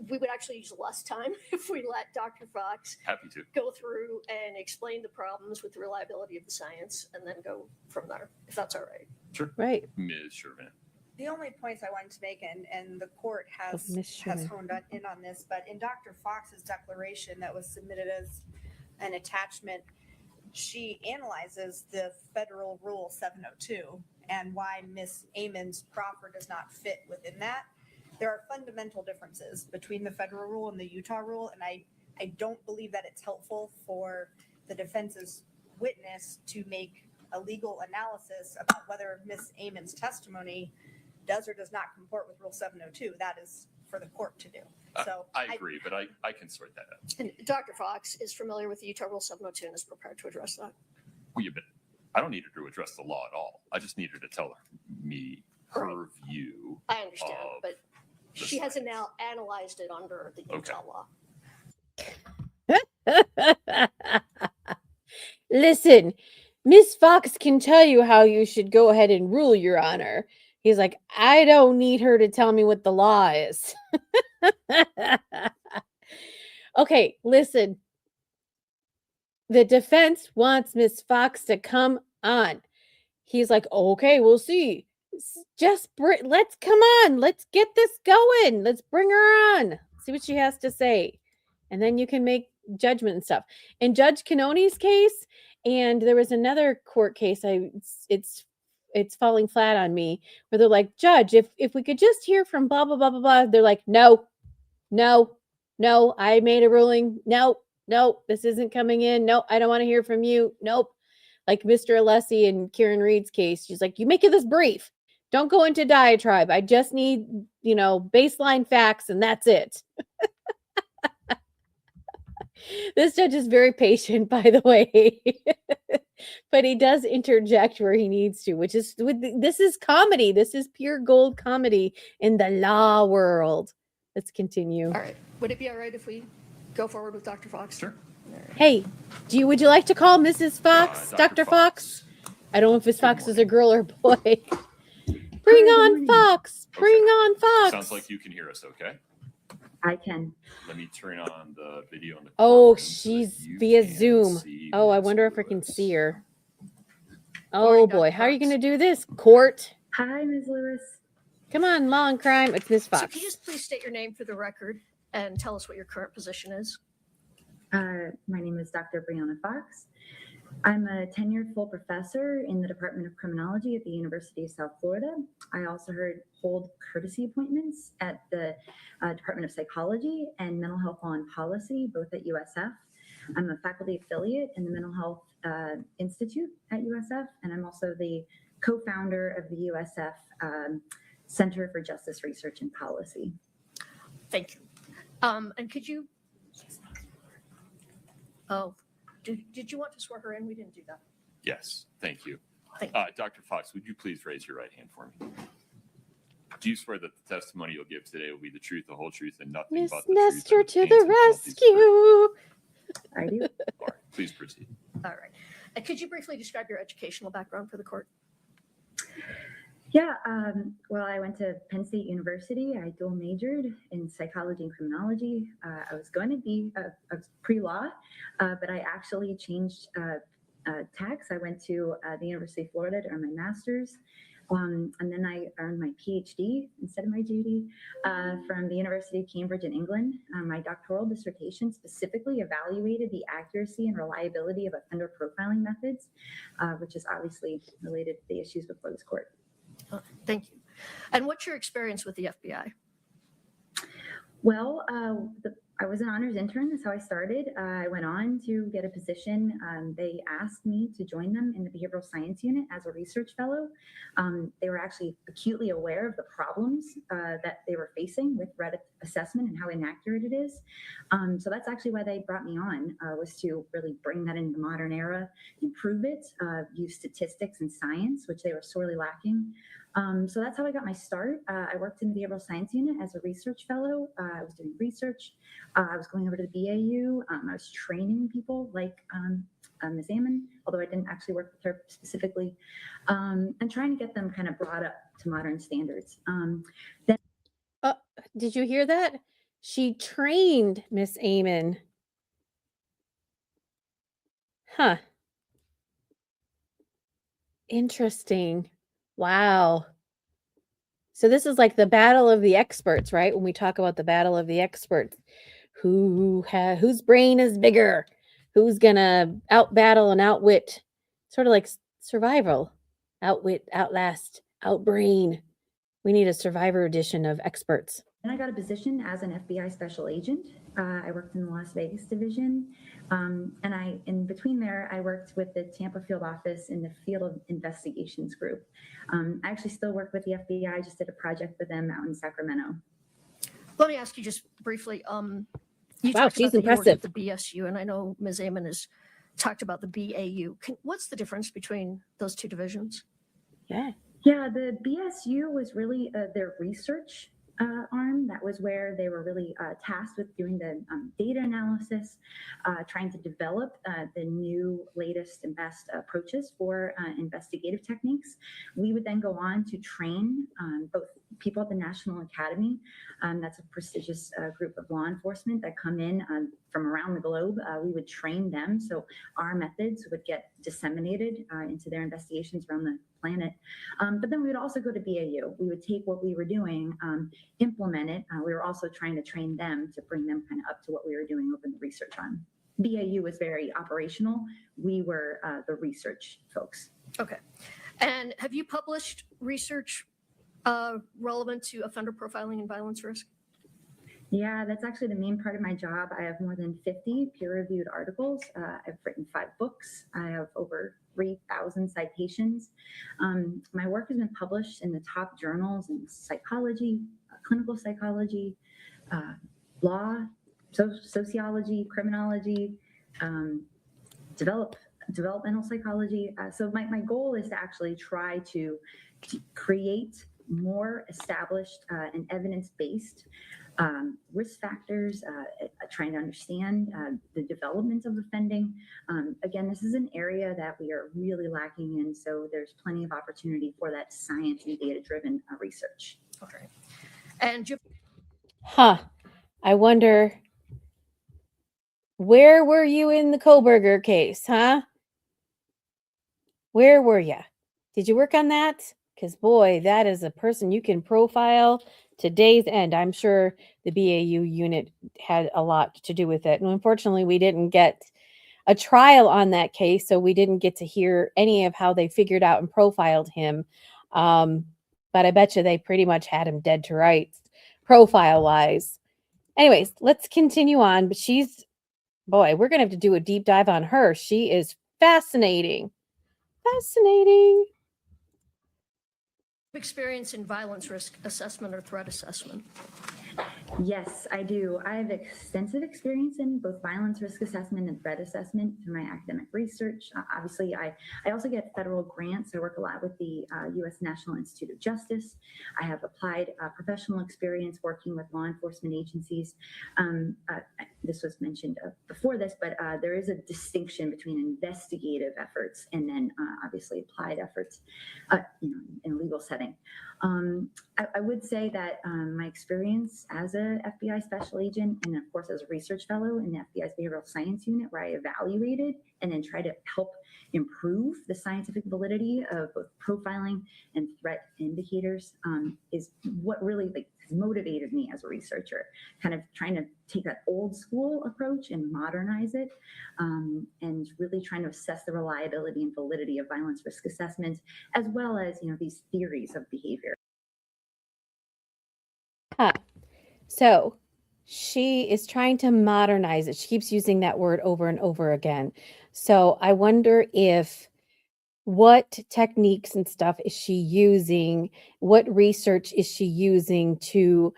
we would actually use less time if we let Dr. Fox Happy to. go through and explain the problems with the reliability of the science and then go from there, if that's all right. Sure. Right. Ms. Sherman. The only points I wanted to make, and the court has Miss Sherman. honed in on this, but in Dr. Fox's declaration that was submitted as an attachment, she analyzes the federal rule 702 and why Miss Amon's proffer does not fit within that. There are fundamental differences between the federal rule and the Utah rule, and I don't believe that it's helpful for the defense's witness to make a legal analysis about whether Miss Amon's testimony does or does not comport with Rule 702. That is for the court to do. So I agree, but I can sort that out. And Dr. Fox is familiar with the Utah Rule 702 and is prepared to address that. Well, but I don't need her to address the law at all. I just need her to tell me her view. I understand, of but the she hasn't science. now analyzed it under the Utah Okay. law. Listen, Miss Fox can tell you how you should go ahead and rule, Your Honor. He's like, I don't need her to tell me what the law is. Okay, listen. The defense wants Miss Fox to come on. He's like, okay, we'll see. Let's come on. Let's get this going. Let's bring her on. See what she has to say. And then you can make judgment and stuff. In Judge Cannoni's case, and there was another court case, it's falling flat on me, where they're like, Judge, if we could just hear from blah, blah, blah, blah, blah. They're like, no, I made a ruling. No, this isn't coming in. No, I don't want to hear from you. Nope. Like Mr. Alessi and Kieran Reed's case, she's like, you make it this brief. Don't go into diatribe. I just need, baseline facts and that's it. This judge is very patient, by the way. but he does interject where he needs to, which is this is comedy. This is pure gold comedy in the law world. Let's continue. All right. Would it be all right if we go forward with Dr. Fox? Sure. Hey, would you like to call Mrs. Fox, Dr. Fox? I don't know if Miss Fox is a girl or boy. Bring on Fox. Bring on Fox. Sounds like you can hear us okay. I can. Let me turn on the video on the Oh, courtroom so that she's you via can Zoom. see Oh, I Ms. wonder if I can Lewis. see her. Morning, Oh boy, Dr. how are you Fox. going to do this? Court. Hi, Ms. Lewis. Come on, law and crime. It's Miss So Fox. can you just please state your name for the record and tell us what your current position is? My name is Dr. Brianna Fox. I'm a tenured full professor in the Department of Criminology at the University of South Florida. I also hold courtesy appointments at the Department of Psychology and Mental Health Law and Policy, both at USF. I'm a faculty affiliate in the Mental Health Institute at USF, and I'm also the co-founder of the USF Center for Justice Research and Policy. Thank you. And could you? Oh, did you want to swear her in? We didn't do that. Yes, thank you. Thank Dr. Fox, would you please raise your right hand for me? Do you swear that the testimony you'll give today will be the truth, the whole truth, and nothing Miss but the truth? Nestor and to pains the and penalties of perjury? rescue. I do. All right, please proceed. All right. And could you briefly describe your educational background for the court? Yeah, well, I went to Penn State University. I dual majored in psychology and criminology. I was going to be a pre-law, but I actually changed tax. I went to the University of Florida to earn my master's. And then I earned my PhD instead of my JD from the University of Cambridge in England. My doctoral dissertation specifically evaluated the accuracy and reliability of offender profiling methods, which is obviously related to the issues before this court. Thank you. And what's your experience with the FBI? Well, I was an honors intern. That's how I started. I went on to get a position. They asked me to join them in the behavioral science unit as a research fellow. They were actually acutely aware of the problems that they were facing with threat assessment and how inaccurate it is. So that's actually why they brought me on, was to really bring that into the modern era, improve it, use statistics and science, which they were sorely lacking. So that's how I got my start. I worked in the behavioral science unit as a research fellow. I was doing research. I was going over to the BAU. I was training people like Ms. Ammon, although I didn't actually work with her specifically, and trying to get them kind of brought up to modern standards. Did you hear that? She trained Miss Ammon. Huh. Interesting. Wow. So this is like the battle of the experts, right? When we talk about the battle of the experts, whose brain is bigger? Who's gonna outbattle and outwit? Sort of like survival. Outwit, outlast, outbrain. We need a survivor edition of experts. Then I got a position as an FBI special agent. I worked in the Las Vegas division. And in between there, I worked with the Tampa field office in the field of investigations group. I actually still work with the FBI. I just did a project with them out in Sacramento. Let me ask you just briefly. You Wow, talked she's about that you worked impressive. with the BSU, and I know Ms. Ammon has talked about the BAU. What's the difference between those two divisions? Yeah. Yeah, the BSU was really their research arm. That was where they were really tasked with doing the data analysis, trying to develop the new, latest, and best approaches for investigative techniques. We would then go on to train both people at the National Academy. That's a prestigious group of law enforcement that come in from around the globe. We would train them, so our methods would get disseminated into their investigations around the planet. But then we would also go to BAU. We would take what we were doing, implement it. We were also trying to train them to bring them kind of up to what we were doing over in the research arm. BAU was very operational. We were the research folks. Okay. And have you published research relevant to offender profiling and violence risk? Yeah, that's actually the main part of my job. I have more than 50 peer-reviewed articles. I've written 5 books. I have over 3,000 citations. My work has been published in the top journals in psychology, clinical psychology, law, sociology, criminology, developed developmental psychology. So my goal is to actually try to create more established and evidence-based risk factors, trying to understand the development of offending. Again, this is an area that we are really lacking in, so there's plenty of opportunity for that science and data-driven research. Okay. And you, Huh. I wonder, where were you in the Koberger case, huh? Where were you? Did you work on that? Because, boy, that is a person you can profile to day's end. I'm sure the BAU unit had a lot to do with it. And unfortunately, we didn't get a trial on that case, so we didn't get to hear any of how they figured out and profiled him. But I bet you they pretty much had him dead to rights, profile-wise. Anyways, let's continue on. But boy, we're going to have to do a deep dive on her. She is fascinating. Fascinating. experience in violence risk assessment or threat assessment? Yes, I do. I have extensive experience in both violence risk assessment and threat assessment through my academic research. Obviously, I also get federal grants. I work a lot with the U.S. National Institute of Justice. I have applied professional experience working with law enforcement agencies. This was mentioned before this, but there is a distinction between investigative efforts and then obviously applied efforts in a legal setting. I would say that my experience as a FBI special agent and of course as a research fellow in the FBI's behavioral science unit, where I evaluated and then try to help improve the scientific validity of both profiling and threat indicators, is what really has motivated me as a researcher, kind of trying to take that old school approach and modernize it, and really trying to assess the reliability and validity of violence risk assessment, as well as these theories of behavior. Huh. So she is trying to modernize it. She keeps using that word over and over again. So I wonder what techniques and stuff is she using? What research is she using to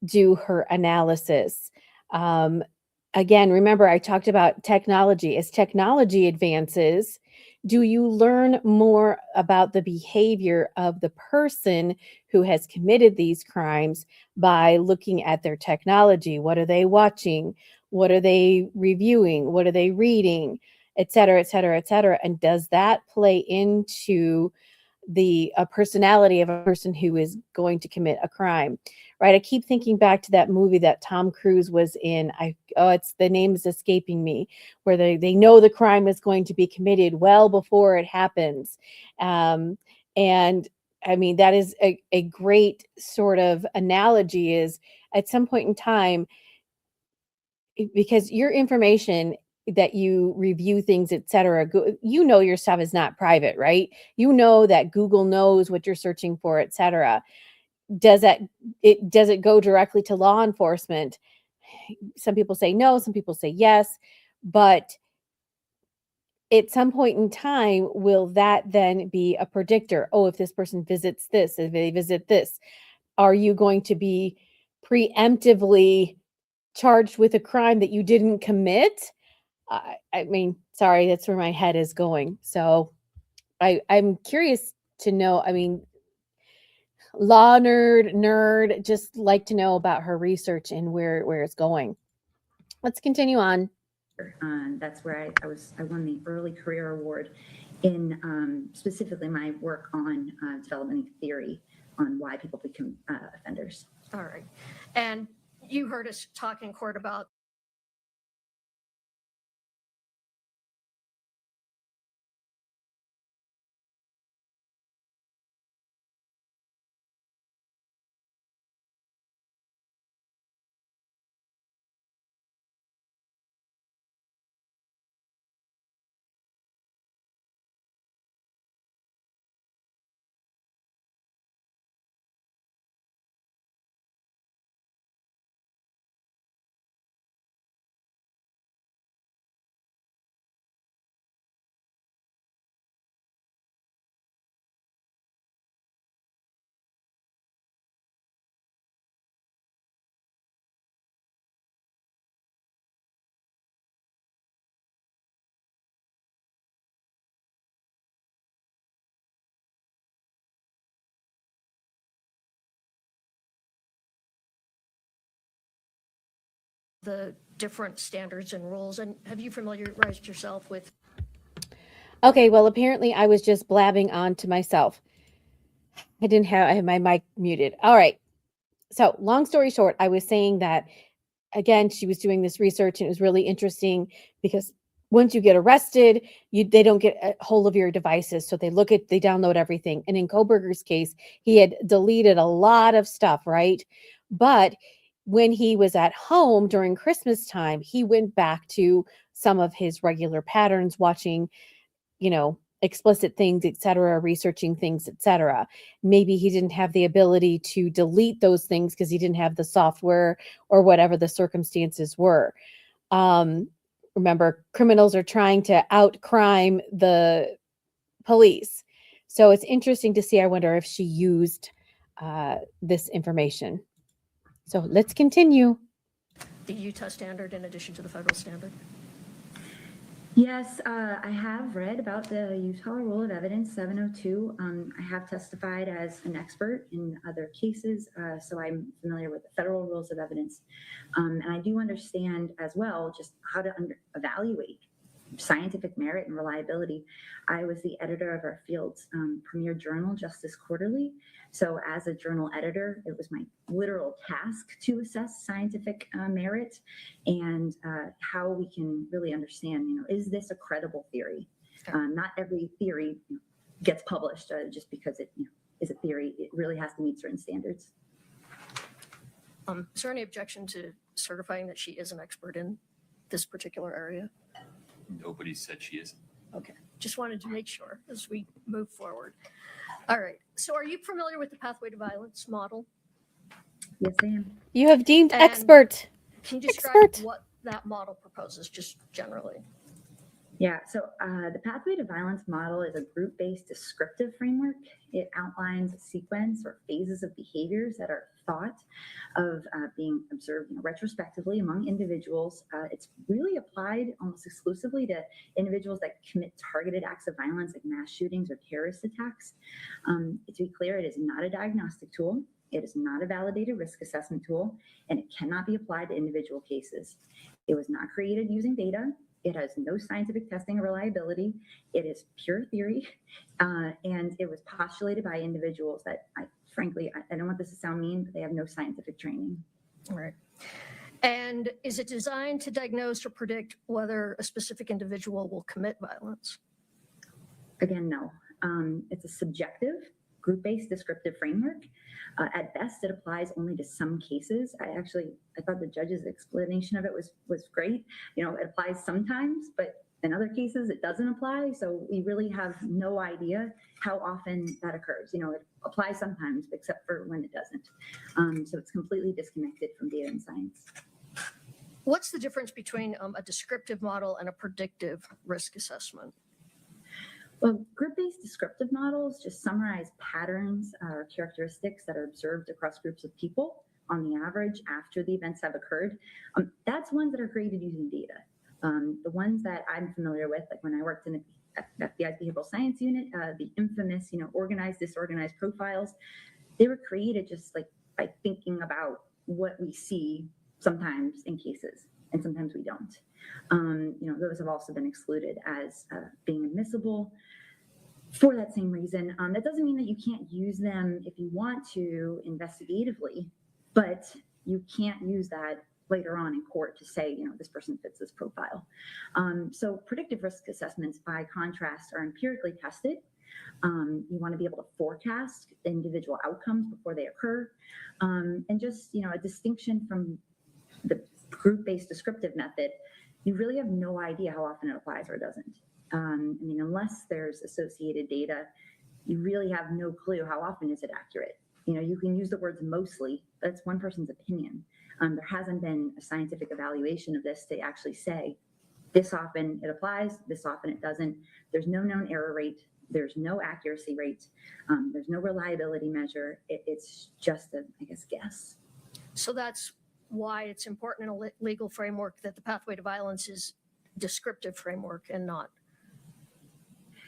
do her analysis? Again, remember I talked about technology. As technology advances, do you learn more about the behavior of the person who has committed these crimes by looking at their technology? What are they watching? What are they reviewing? What are they reading? Et cetera, et cetera, et cetera. And does that play into the personality of a person who is going to commit a crime, right? I keep thinking back to that movie that Tom Cruise was in. It's the name is escaping me, where they know the crime is going to be committed well before it happens. And I mean, that is a great sort of analogy, is at some point in time, because your information that you review things, et cetera, your stuff is not private, right? You know that Google knows what you're searching for, et cetera. Does it go directly to law enforcement? Some people say no, some people say yes, but at some point in time, will that then be a predictor? Oh, if this person visits this, if they visit this, are you going to be preemptively charged with a crime that you didn't commit? I mean, sorry, that's where my head is going. So I'm curious to know. I mean, law nerd, just like to know about her research and where it's going. Let's continue on. That's where I won the early career award in specifically my work on developing theory on why people become offenders. All right. And you heard us talk in court about the different standards and rules, and have you familiarized yourself with? Okay, well, apparently I was just blabbing on to myself. I had my mic muted. All right. So, long story short, I was saying that again, she was doing this research and it was really interesting because once you get arrested, they don't get a hold of your devices. So they download everything. And in Koberger's case, he had deleted a lot of stuff, right? But when he was at home during Christmas time, he went back to some of his regular patterns, watching, explicit things, etc., researching things, etc. Maybe he didn't have the ability to delete those things because he didn't have the software or whatever the circumstances were. Remember, criminals are trying to out-crime the police. So it's interesting to see. I wonder if she used this information. So let's continue. The Utah standard in addition to the federal standard? Yes, I have read about the Utah Rule of Evidence 702. I have testified as an expert in other cases, so I'm familiar with the federal rules of evidence. And I do understand as well just how to evaluate scientific merit and reliability. I was the editor of our field's premier journal, Justice Quarterly. So as a journal editor, it was my literal task to assess scientific merit and how we can really understand, is this a credible theory? Not every theory gets published just because it is a theory. It really has to meet certain standards. Is there any objection to certifying that she is an expert in this particular area? Nobody said she isn't. Okay, just wanted to make sure as we move forward. All right, so are you familiar with the pathway to violence model? Yes, I am. You have deemed And expert. Can you describe Expert. what that model proposes, just generally? Yeah, so the Pathway to Violence model is a group-based descriptive framework. It outlines a sequence or phases of behaviors that are thought of being observed retrospectively among individuals. It's really applied almost exclusively to individuals that commit targeted acts of violence like mass shootings or terrorist attacks. To be clear, it is not a diagnostic tool. It is not a validated risk assessment tool, and it cannot be applied to individual cases. It was not created using data. It has no scientific testing or reliability. It is pure theory, and it was postulated by individuals that, frankly, I don't want this to sound mean, but they have no scientific training. All right. And is it designed to diagnose or predict whether a specific individual will commit violence? Again, no. It's a subjective, group-based descriptive framework. At best, it applies only to some cases. I thought the judge's explanation of it was great. It applies sometimes, but in other cases, it doesn't apply. So we really have no idea how often that occurs. It applies sometimes, except for when it doesn't. So it's completely disconnected from data and science. What's the difference between a descriptive model and a predictive risk assessment? Well, group-based descriptive models just summarize patterns or characteristics that are observed across groups of people on the average after the events have occurred. That's ones that are created using data. The ones that I'm familiar with, like when I worked in the FBI's behavioral science unit, the infamous, organized, disorganized profiles, they were created just like by thinking about what we see sometimes in cases, and sometimes we don't. Those have also been excluded as being admissible for that same reason. That doesn't mean that you can't use them if you want to investigatively, but you can't use that later on in court to say, this person fits this profile. So predictive risk assessments, by contrast, are empirically tested. You want to be able to forecast individual outcomes before they occur. And just, a distinction from the group-based descriptive method, you really have no idea how often it applies or doesn't. Unless there's associated data, you really have no clue how often is it accurate. You can use the words mostly, but it's one person's opinion. There hasn't been a scientific evaluation of this to actually say this often it applies, this often it doesn't. There's no known error rate. There's no accuracy rate. There's no reliability measure. It's just a, guess. So that's why it's important in a legal framework that the pathway to violence is descriptive framework and not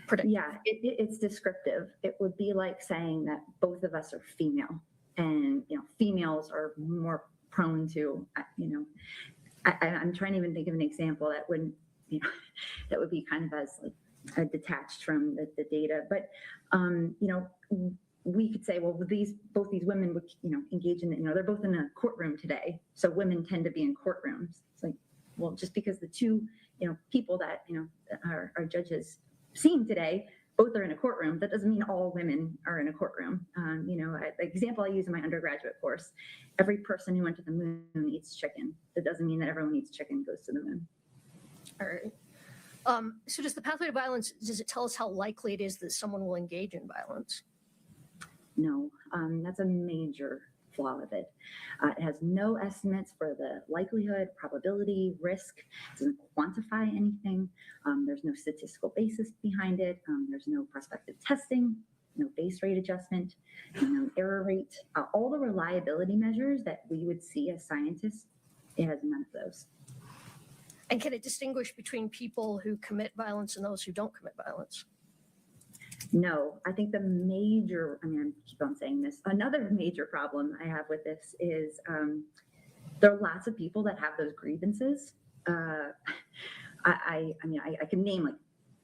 predictive. Yeah, it's descriptive. It would be like saying that both of us are female, and females are more prone to I'm trying to even think of an example that wouldn't, that would be kind of as like detached from the data. But, we could say, well, both these women would, engage in, they're both in a courtroom today. So women tend to be in courtrooms. It's like, well, just because the two, people that, our judges seeing today, both are in a courtroom, that doesn't mean all women are in a courtroom. The example I use in my undergraduate course, every person who went to the moon eats chicken. That doesn't mean that everyone eats chicken goes to the moon. All right. So does the pathway to violence, does it tell us how likely it is that someone will engage in violence? No, that's a major flaw of it. It has no estimates for the likelihood, probability, risk. It doesn't quantify anything. There's no statistical basis behind it. There's no prospective testing, no base rate adjustment, no error rate. All the reliability measures that we would see as scientists, it has none of those. And can it distinguish between people who commit violence and those who don't commit violence? No, I think the major, I keep on saying this, another major problem I have with this is there are lots of people that have those grievances. I can name like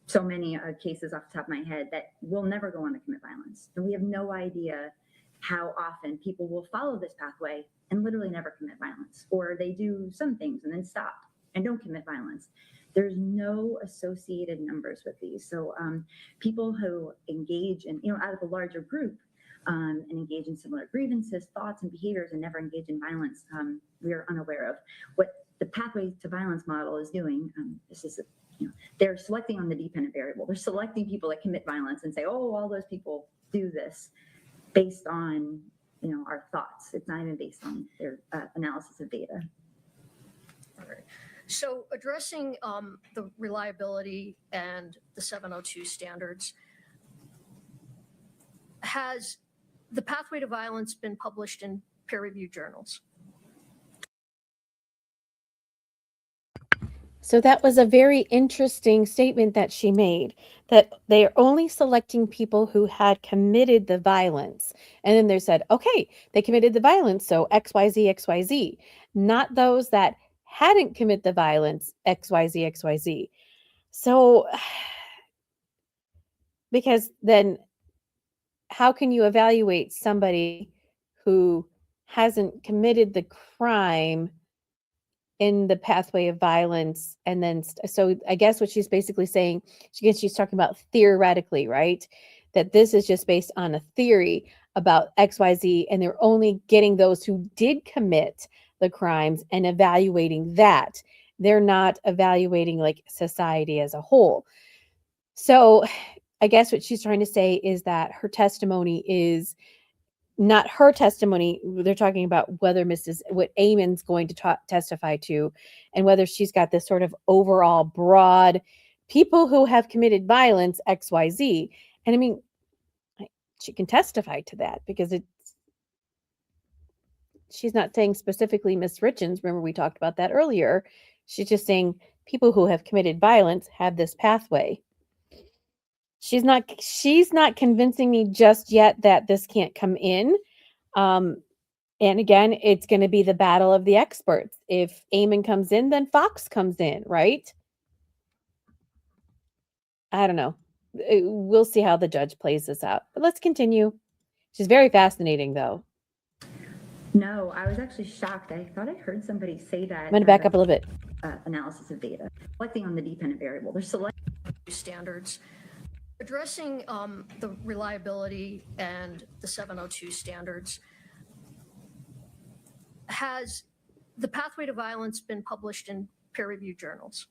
so many cases off the top of my head that will never go on to commit violence. And we have no idea how often people will follow this pathway and literally never commit violence, or they do some things and then stop and don't commit violence. There's no associated numbers with these. So people who engage in, out of a larger group and engage in similar grievances, thoughts, and behaviors and never engage in violence, we are unaware of. What the pathway to violence model is doing, this is, they're selecting on the dependent variable. They're selecting people that commit violence and say, oh, all those people do this based on, our thoughts. It's not even based on their analysis of data. All right. So addressing the reliability and the 702 standards, has the pathway to violence been published in peer-reviewed journals? So that was a very interesting statement that she made, that they are only selecting people who had committed the violence. And then they said, okay, they committed the violence, so XYZ, XYZ, not those that hadn't committed the violence, XYZ, XYZ. So, because then how can you evaluate somebody who hasn't committed the crime in the pathway of violence? And then, so I guess what she's basically saying, she's talking about theoretically, right? That this is just based on a theory about XYZ, and they're only getting those who did commit the crimes and evaluating that. They're not evaluating like society as a whole. So I guess what she's trying to say is that her testimony is not her testimony. They're talking about whether what Eamon's going to testify to, and whether she's got this sort of overall broad people who have committed violence, XYZ. And she can testify to that because she's not saying specifically Miss Richins. Remember, we talked about that earlier. She's just saying people who have committed violence have this pathway. She's not convincing me just yet that this can't come in. And again, it's going to be the battle of the experts. If Eamon comes in, then Fox comes in, right? I don't know. We'll see how the judge plays this out. But let's continue. She's very fascinating, though. No, I was actually shocked. I thought I heard somebody say that. I'm going to back up a little bit. Analysis of data, selecting on the dependent variable. They're selecting standards. Addressing the reliability and the 702 standards, has the pathway to violence been published in peer-reviewed journals?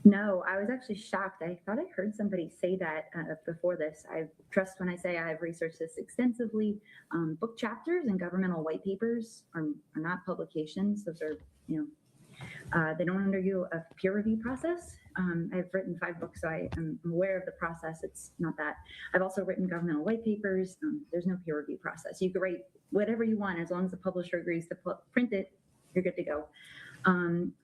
No, I was actually shocked. I thought I heard somebody say that before this. I trust when I say I've researched this extensively. Book chapters and governmental white papers are not publications. Those are, they don't undergo a peer review process. I've written 5 books, so I am aware of the process. It's not that. I've also written governmental white papers. There's no peer review process. You can write whatever you want as long as the publisher agrees to print it, you're good to go.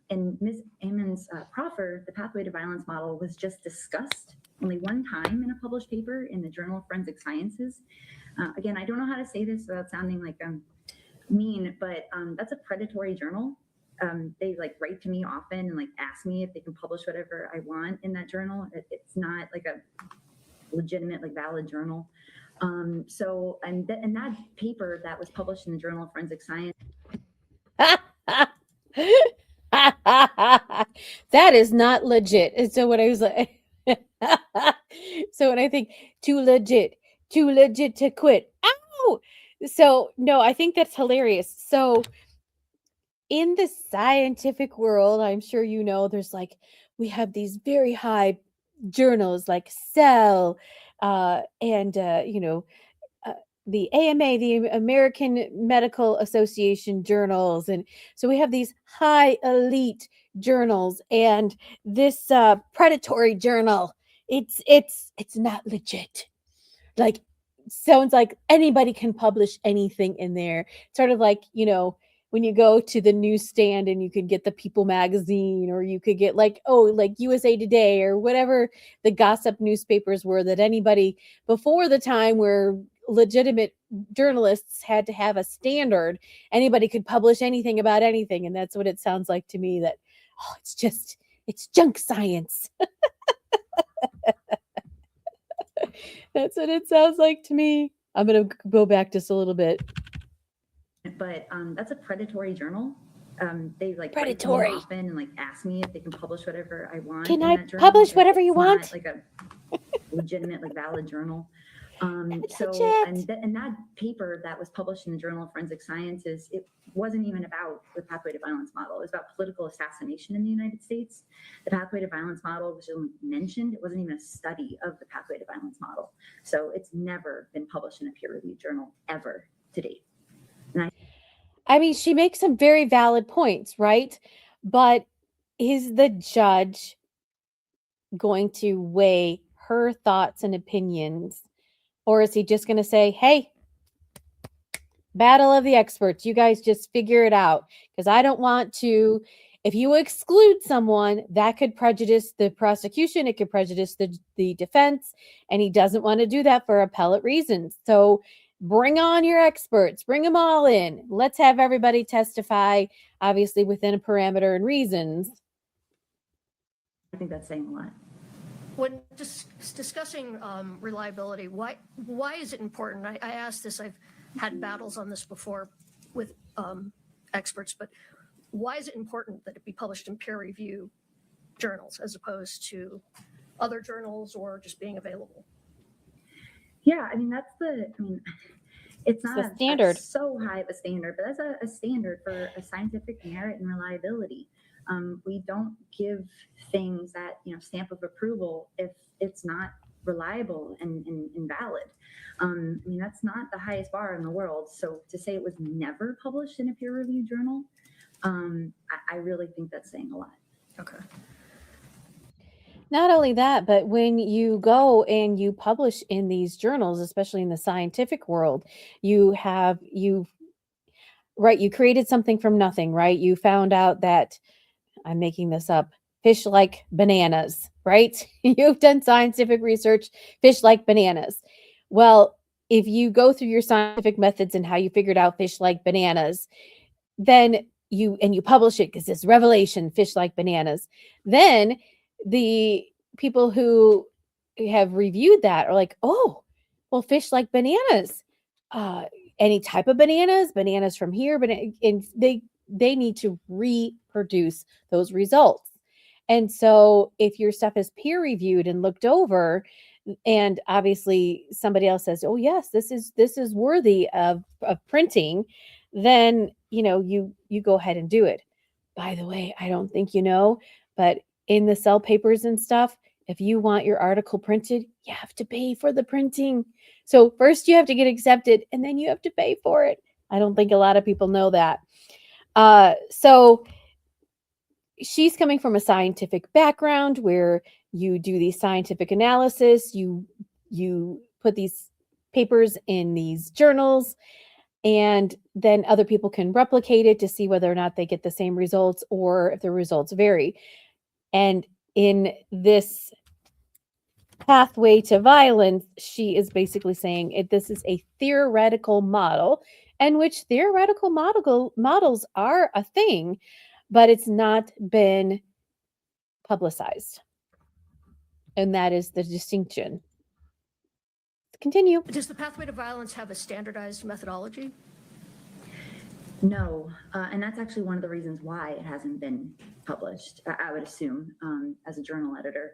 In Ms. Eamon's proffer, the pathway to violence model was just discussed only one time in a published paper in the Journal of Forensic Sciences. Again, I don't know how to say this without sounding like I'm mean, but that's a predatory journal. they like write to me often and like ask me if they can publish whatever I want in that journal. It's not like a legitimate, like valid journal. So, and that paper that was published in the Journal of Forensic Science. That is not legit. And so when I was like, so when I think too legit to quit. Ow! So no, I think that's hilarious. So in the scientific world, I'm sure you know, there's like, we have these very high journals like Cell, and, uh, the AMA, the American Medical Association journals. And so we have these high elite journals, and this predatory journal, it's not legit. Like, sounds like anybody can publish anything in there. Sort of like, when you go to the newsstand and you could get the People magazine, or you could get like, oh, like USA Today or whatever the gossip newspapers were, that anybody before the time where legitimate journalists had to have a standard, anybody could publish anything about anything. And that's what it sounds like to me, that, oh, it's junk science. That's what it sounds like to me. I'm going to go back just a little bit. But that's a predatory journal. They like Predatory. write to me often and like ask me if they can publish whatever I want. Can in I that journal. publish whatever you It's want? not like a legitimate, like valid journal. That's So, legit. and that paper that was published in the Journal of Forensic Sciences, it wasn't even about the pathway to violence model. It was about political assassination in the United States. The pathway to violence model was only mentioned. It wasn't even a study of the pathway to violence model. So it's never been published in a peer-reviewed journal ever to date. I mean, she makes some very valid points, right? But is the judge going to weigh her thoughts and opinions? Or is he just going to say, hey, battle of the experts, you guys just figure it out? Because I don't want to, if you exclude someone, that could prejudice the prosecution, it could prejudice the defense, and he doesn't want to do that for appellate reasons. So bring on your experts, bring them all in. Let's have everybody testify, obviously within a parameter and reasons. I think that's saying a lot. When discussing reliability, why is it important? I asked this, I've had battles on this before with experts, but why is it important that it be published in peer review journals as opposed to other journals or just being available? Yeah, I mean, it's not the standard. so high of a standard, but that's a standard for a scientific merit and reliability. We don't give things that, stamp of approval if it's not reliable and valid. I mean, that's not the highest bar in the world. So to say it was never published in a peer-reviewed journal, I really think that's saying a lot. Okay. Not only that, but when you go and you publish in these journals, especially in the scientific world, you created something from nothing, right? You found out that, I'm making this up, fish like bananas, right? You've done scientific research, fish like bananas. Well, if you go through your scientific methods and how you figured out fish like bananas, then you publish it because it's revelation, fish like bananas. Then the people who have reviewed that are like, oh, well, fish like bananas. Any type of bananas from here, but they need to reproduce those results. And so if your stuff is peer reviewed and looked over, and obviously somebody else says, oh yes, this is worthy of printing, then you go ahead and do it. By the way, I don't think but in the Cell papers and stuff, if you want your article printed, you have to pay for the printing. So first you have to get accepted, and then you have to pay for it. I don't think a lot of people know that. So she's coming from a scientific background where you do these scientific analysis, you put these papers in these journals, and then other people can replicate it to see whether or not they get the same results or if the results vary. And in this pathway to violence, she is basically saying this is a theoretical model, and which theoretical models are a thing, but it's not been publicized. And that is the distinction. Continue. Does the pathway to violence have a standardized methodology? No, and that's actually one of the reasons why it hasn't been published, I would assume, as a journal editor.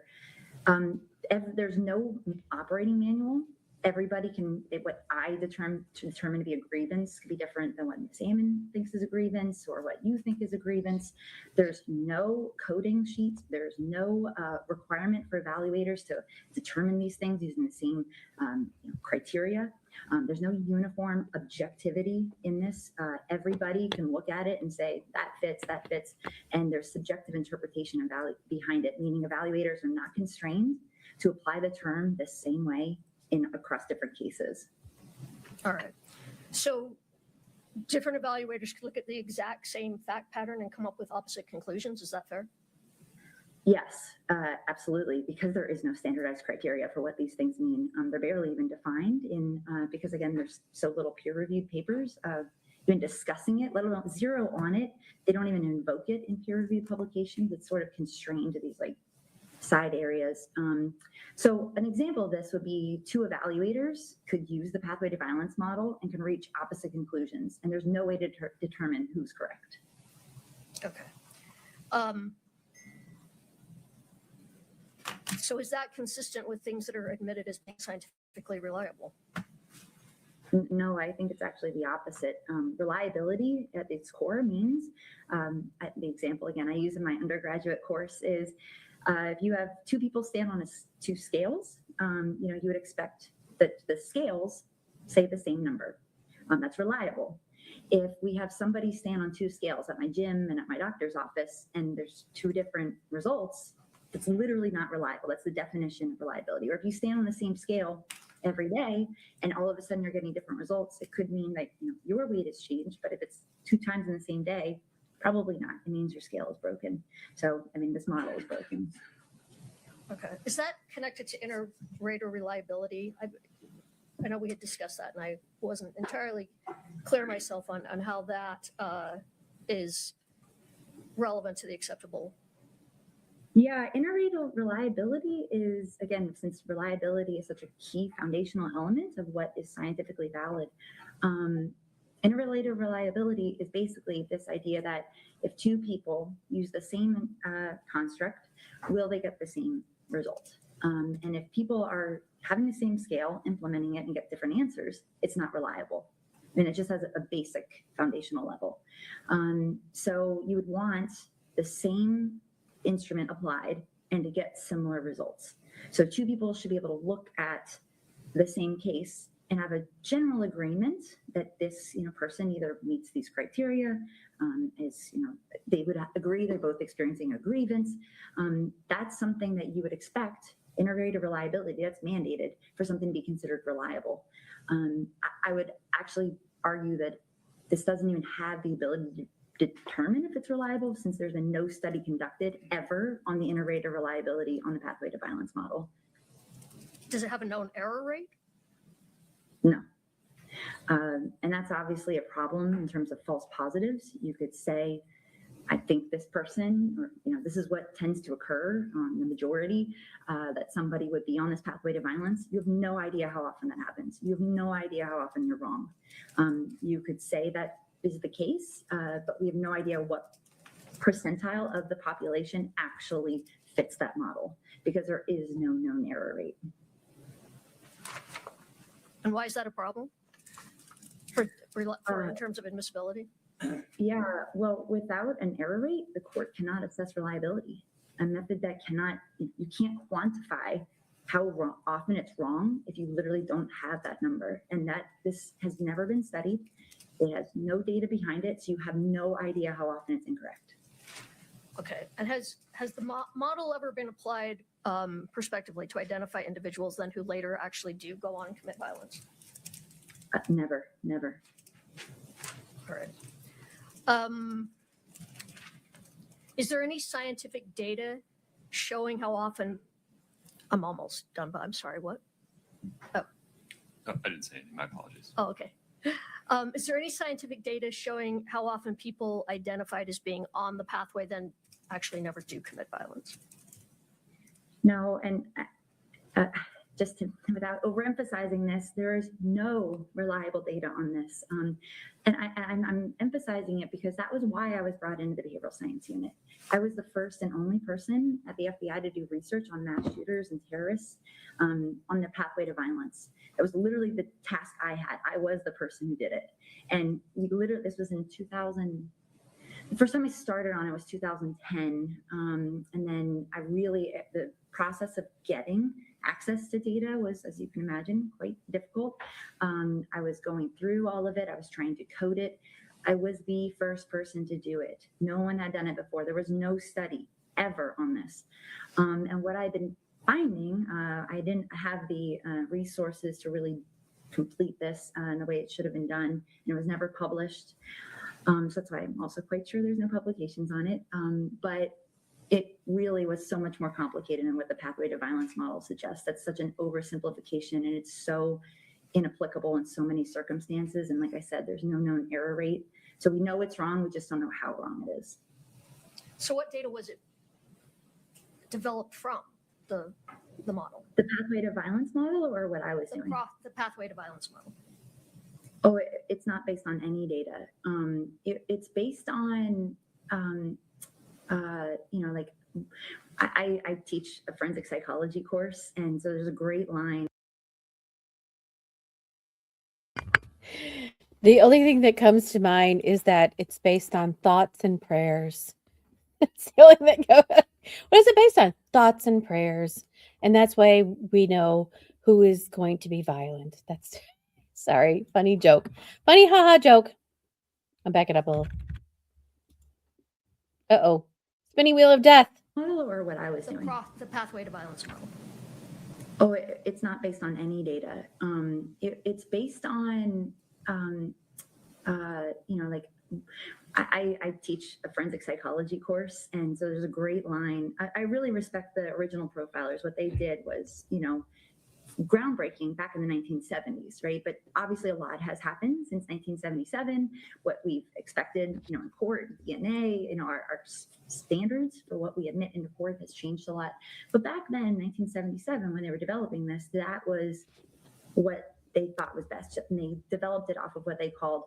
There's no operating manual. Everybody can, what I determine to be a grievance could be different than what Ms. Amon thinks is a grievance or what you think is a grievance. There's no coding sheets. There's no requirement for evaluators to determine these things using the same criteria. There's no uniform objectivity in this. Everybody can look at it and say, that fits, and there's subjective interpretation and value behind it, meaning evaluators are not constrained to apply the term the same way across different cases. All right. So different evaluators could look at the exact same fact pattern and come up with opposite conclusions. Is that fair? Yes, absolutely, because there is no standardized criteria for what these things mean. They're barely even defined because again, there's so little peer-reviewed papers even discussing it, let alone zero on it. They don't even invoke it in peer-reviewed publications. It's sort of constrained to these like side areas. So an example of this would be two evaluators could use the pathway to violence model and can reach opposite conclusions, and there's no way to determine who's correct. Okay. So is that consistent with things that are admitted as being scientifically reliable? No, I think it's actually the opposite. Reliability at its core means, the example again I use in my undergraduate course is, if you have two people stand on two scales, you would expect that the scales say the same number. That's reliable. If we have somebody stand on two scales at my gym and at my doctor's office, and there's two different results, it's literally not reliable. That's the definition of reliability. Or if you stand on the same scale every day and all of a sudden you're getting different results, it could mean that your weight has changed, but if it's 2 times in the same day, probably not. It means your scale is broken. So, this model is broken. Okay. Is that connected to inter-rater reliability? I know we had discussed that, and I wasn't entirely clear myself on how that is relevant to the acceptable. Yeah, inter-rater reliability is, again, since reliability is such a key foundational element of what is scientifically valid, inter-rater reliability is basically this idea that if two people use the same construct, will they get the same result? And if people are having the same scale, implementing it and get different answers, it's not reliable. It just has a basic foundational level. So you would want the same instrument applied and to get similar results. So two people should be able to look at the same case and have a general agreement that this person either meets these criteria, they would agree they're both experiencing a grievance. That's something that you would expect inter-rater reliability, that's mandated for something to be considered reliable. I would actually argue that this doesn't even have the ability to determine if it's reliable, since there's been no study conducted ever on the inter-rater reliability on the pathway to violence model. Does it have a known error rate? No. And that's obviously a problem in terms of false positives. You could say, I think this person, or this is what tends to occur on the majority, that somebody would be on this pathway to violence. You have no idea how often that happens. You have no idea how often you're wrong. You could say that is the case, but we have no idea what percentile of the population actually fits that model, because there is no known error rate. And why is that a problem for in terms of admissibility? Yeah, well, without an error rate, the court cannot assess reliability. A method that you can't quantify how often it's wrong if you literally don't have that number. And this has never been studied. It has no data behind it, so you have no idea how often it's incorrect. Okay, and has the model ever been applied prospectively to identify individuals then who later actually do go on and commit violence? Never. All right. Is there any scientific data showing how often? I'm almost done, but I'm sorry, what? Oh, I didn't say anything. My apologies. Oh, okay. Is there any scientific data showing how often people identified as being on the pathway then actually never do commit violence? No, and just to, without overemphasizing this, there is no reliable data on this. And I'm emphasizing it because that was why I was brought into the behavioral science unit. I was the first and only person at the FBI to do research on mass shooters and terrorists on the pathway to violence. That was literally the task I had. I was the person who did it. And you literally, this was in 2000. The first time I started on it was 2010. And then the process of getting access to data was, as you can imagine, quite difficult. I was going through all of it. I was trying to code it. I was the first person to do it. No one had done it before. There was no study ever on this. And what I've been finding, I didn't have the resources to really complete this in the way it should have been done. And it was never published. So that's why I'm also quite sure there's no publications on it. But it really was so much more complicated than what the pathway to violence model suggests. That's such an oversimplification, and it's so inapplicable in so many circumstances. And like I said, there's no known error rate. So we know it's wrong, we just don't know how wrong it is. So what data was it developed from, the model? The pathway to violence model, or what I was doing? The pathway to violence model. Oh, it's not based on any data. It's based on, like I teach a forensic psychology course, and so there's a great line. The only thing that comes to mind is that it's based on thoughts and prayers. It's the only thing that goes. What is it based on? Thoughts and prayers. And that's why we know who is going to be violent. That's sorry, funny joke. Funny haha joke. I'll back it up a little. Uh-oh. Spinning wheel of death. Model, or what I was doing? The pathway to violence model. Oh, it's not based on any data. It's based on, like I teach a forensic psychology course, and so there's a great line. I really respect the original profilers. What they did was, groundbreaking back in the 1970s, right? But obviously a lot has happened since 1977. What we've expected, in court, DNA, our standards for what we admit into court has changed a lot. But back then, 1977, when they were developing this, that was what they thought was best. And they developed it off of what they called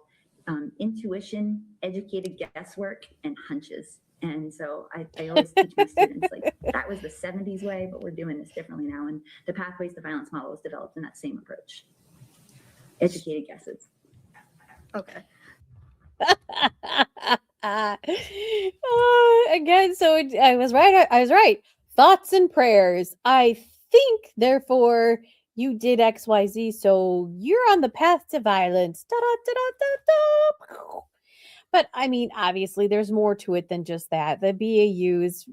intuition, educated guesswork, and hunches. And so I always teach my students, like, that was the 70s way, but we're doing this differently now. And the pathways to violence model was developed in that same approach. Educated guesses. Okay. Again, so I was right. I was right. Thoughts and prayers. I think, therefore, you did XYZ, so you're on the path to violence. Da-da-da-da-da-da. But I mean, obviously, there's more to it than just that. The BAU is,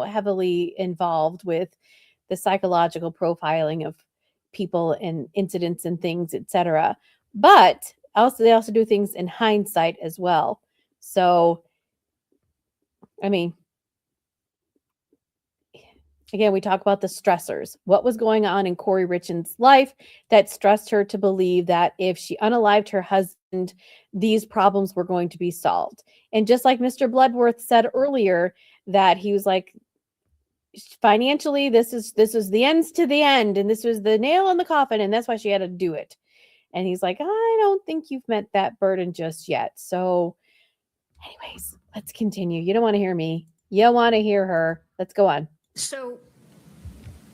heavily involved with the psychological profiling of people and incidents and things, etc. But they also do things in hindsight as well. So, I mean, again, we talk about the stressors. What was going on in Kouri Richins' life that stressed her to believe that if she unalived her husband, these problems were going to be solved? And just like Mr. Bloodworth said earlier, that he was like, financially, this is the ends to the end, and this was the nail in the coffin, and that's why she had to do it. And he's like, I don't think you've met that burden just yet. So, anyways, let's continue. You don't want to hear me. You want to hear her. Let's go on. So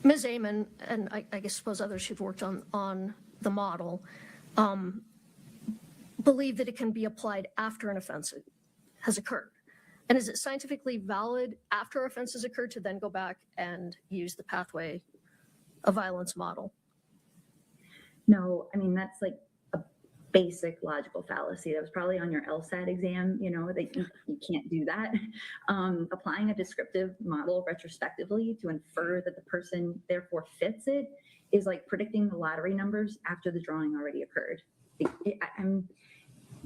Ms. Amon, and I suppose others who've worked on the model, believe that it can be applied after an offense has occurred. And is it scientifically valid after offense has occurred to then go back and use the pathway of violence model? No, I mean, that's like a basic logical fallacy. That was probably on your LSAT exam, that you can't do that. Applying a descriptive model retrospectively to infer that the person therefore fits it is like predicting the lottery numbers after the drawing already occurred.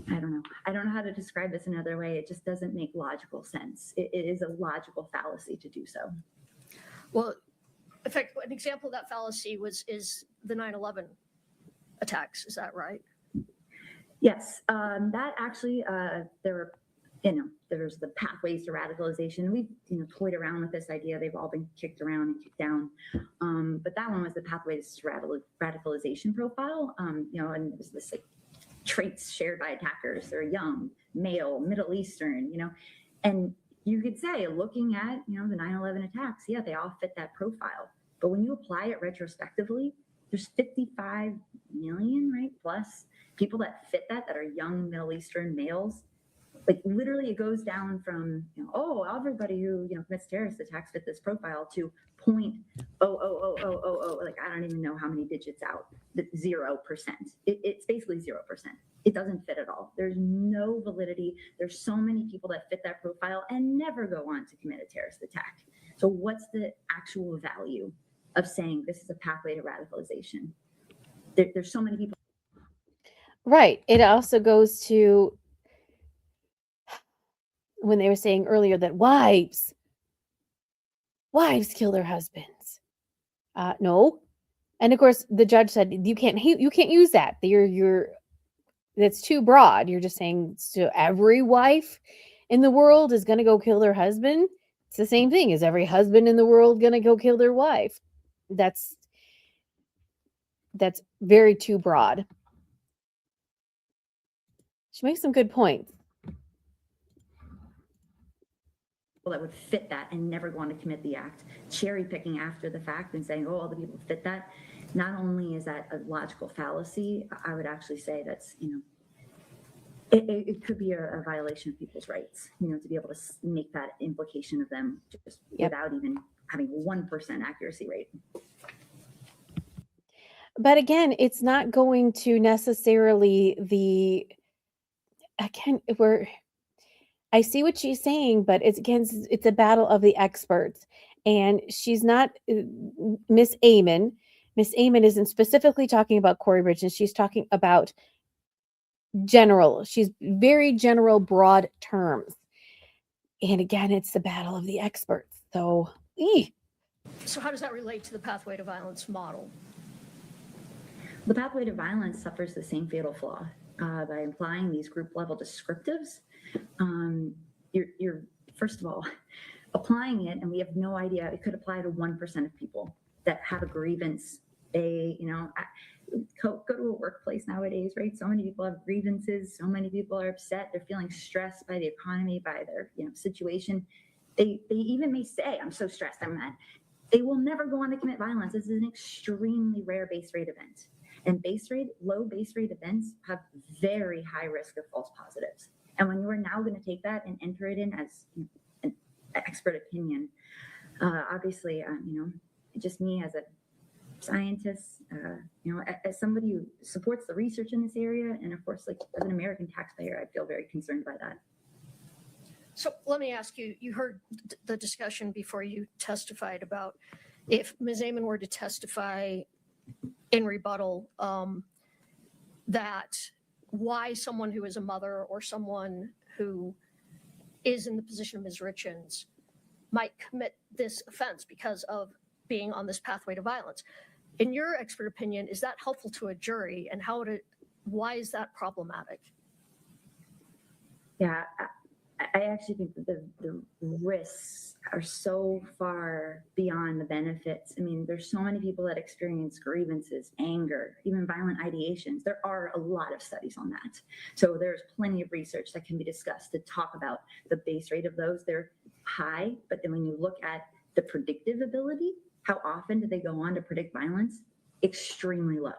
I don't know. I don't know how to describe this another way. It just doesn't make logical sense. It is a logical fallacy to do so. Well, in fact, an example of that fallacy is the 9/11 attacks. Is that right? Yes, that actually, there were, there's the pathways to radicalization. We've, toyed around with this idea. They've all been kicked around and kicked down. But that one was the pathways to radicalization profile. And it was this like traits shared by attackers. They're young, male, Middle Eastern, and you could say looking at, the 9/11 attacks, yeah, they all fit that profile. But when you apply it retrospectively, there's 55 million, right, plus people that fit that are young Middle Eastern males. Like literally it goes down from, everybody who, commits terrorist attacks fit this profile to 0.00000, like I don't even know how many digits out, 0%. It's basically 0%. It doesn't fit at all. There's no validity. There's so many people that fit that profile and never go on to commit a terrorist attack. So what's the actual value of saying this is a pathway to radicalization? There's so many people. Right. It also goes to when they were saying earlier that wives kill their husbands. No. And of course the judge said you can't use that. That's too broad. You're just saying so every wife in the world is going to go kill their husband. It's the same thing. Is every husband in the world going to go kill their wife? That's very too broad. She makes some good points. That would fit that and never go on to commit the act, cherry picking after the fact and saying, all the people fit that. Not only is that a logical fallacy, I would actually say that's, it could be a violation of people's rights, to be able to make that implication of them just without even having 1% accuracy rate. But again, it's not going to necessarily I see what she's saying, but it's a battle of the experts. And she's not Miss Amon. Miss Amon isn't specifically talking about Kouri Richins. She's talking about general. She's very general, broad terms. And again, it's the battle of the experts. So, So how does that relate to the pathway to violence model? The pathway to violence suffers the same fatal flaw by implying these group level descriptives. You're first of all applying it, and we have no idea. It could apply to 1% of people that have a grievance. They, go to a workplace nowadays, right? So many people have grievances. So many people are upset. They're feeling stressed by the economy, by their situation. They even may say, "I'm so stressed, I'm mad." They will never go on to commit violence. This is an extremely rare base rate event. And low base rate events have very high risk of false positives. And when you are now going to take that and enter it in as an expert opinion, obviously, just me as a scientist, as somebody who supports the research in this area, and of course, like as an American taxpayer, I feel very concerned by that. So let me ask you, you heard the discussion before you testified about if Ms. Amon were to testify in rebuttal, that why someone who is a mother or someone who is in the position of Ms. Richins might commit this offense because of being on this pathway to violence. In your expert opinion, is that helpful to a jury, and why is that problematic? Yeah, I actually think that the risks are so far beyond the benefits. I mean, there's so many people that experience grievances, anger, even violent ideations. There are a lot of studies on that. So there's plenty of research that can be discussed to talk about the base rate of those. They're high, but then when you look at the predictive ability, how often do they go on to predict violence? Extremely low.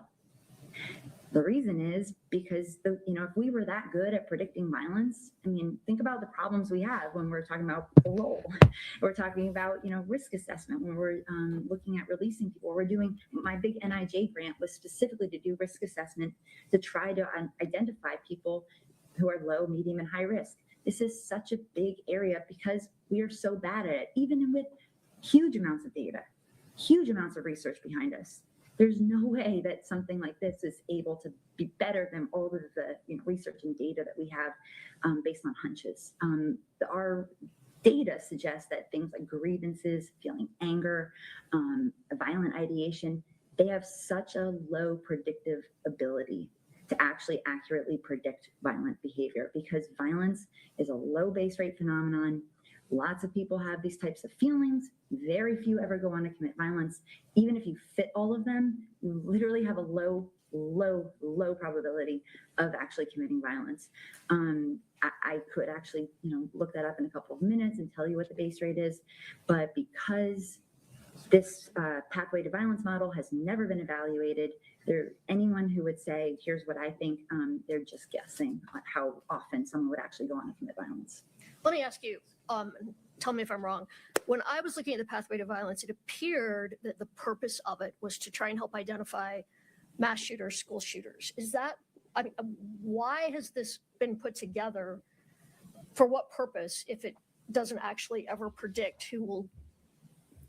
The reason is because, if we were that good at predicting violence, I mean, think about the problems we have when we're talking about parole. We're talking about, risk assessment, when we're looking at releasing people. We're doing, my big NIJ grant was specifically to do risk assessment to try to identify people who are low, medium, and high risk. This is such a big area because we are so bad at it, even with huge amounts of data, huge amounts of research behind us. There's no way that something like this is able to be better than all of the research and data that we have based on hunches. Our data suggests that things like grievances, feeling anger, violent ideation, they have such a low predictive ability to actually accurately predict violent behavior, because violence is a low base rate phenomenon. Lots of people have these types of feelings. Very few ever go on to commit violence. Even if you fit all of them, you literally have a low probability of actually committing violence. I could actually, look that up in a couple of minutes and tell you what the base rate is, but because this pathway to violence model has never been evaluated, anyone who would say, here's what I think, they're just guessing on how often someone would actually go on to commit violence. Let me ask you, tell me if I'm wrong. When I was looking at the pathway to violence, it appeared that the purpose of it was to try and help identify mass shooters, school shooters. Why has this been put together? For what purpose, if it doesn't actually ever predict who will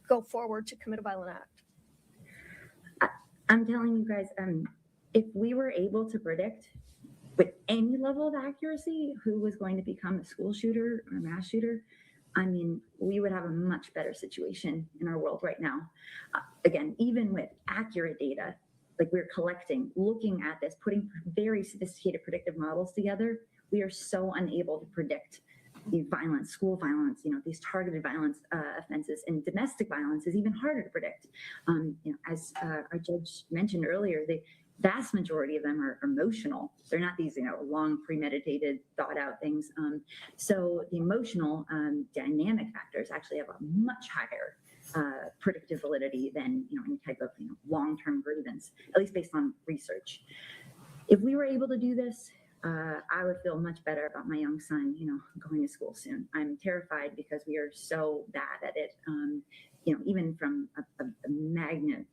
go forward to commit a violent act? I'm telling you guys, if we were able to predict with any level of accuracy who was going to become a school shooter or a mass shooter, we would have a much better situation in our world right now. Again, even with accurate data, like we're collecting, looking at this, putting very sophisticated predictive models together, we are so unable to predict the violence, school violence, these targeted violence offenses, and domestic violence is even harder to predict. As our judge mentioned earlier, the vast majority of them are emotional. They're not these, long premeditated, thought out things. So the emotional dynamic factors actually have a much higher predictive validity than any type of long-term grievance, at least based on research. If we were able to do this, I would feel much better about my young son, going to school soon. I'm terrified because we are so bad at it. Even from a magnet,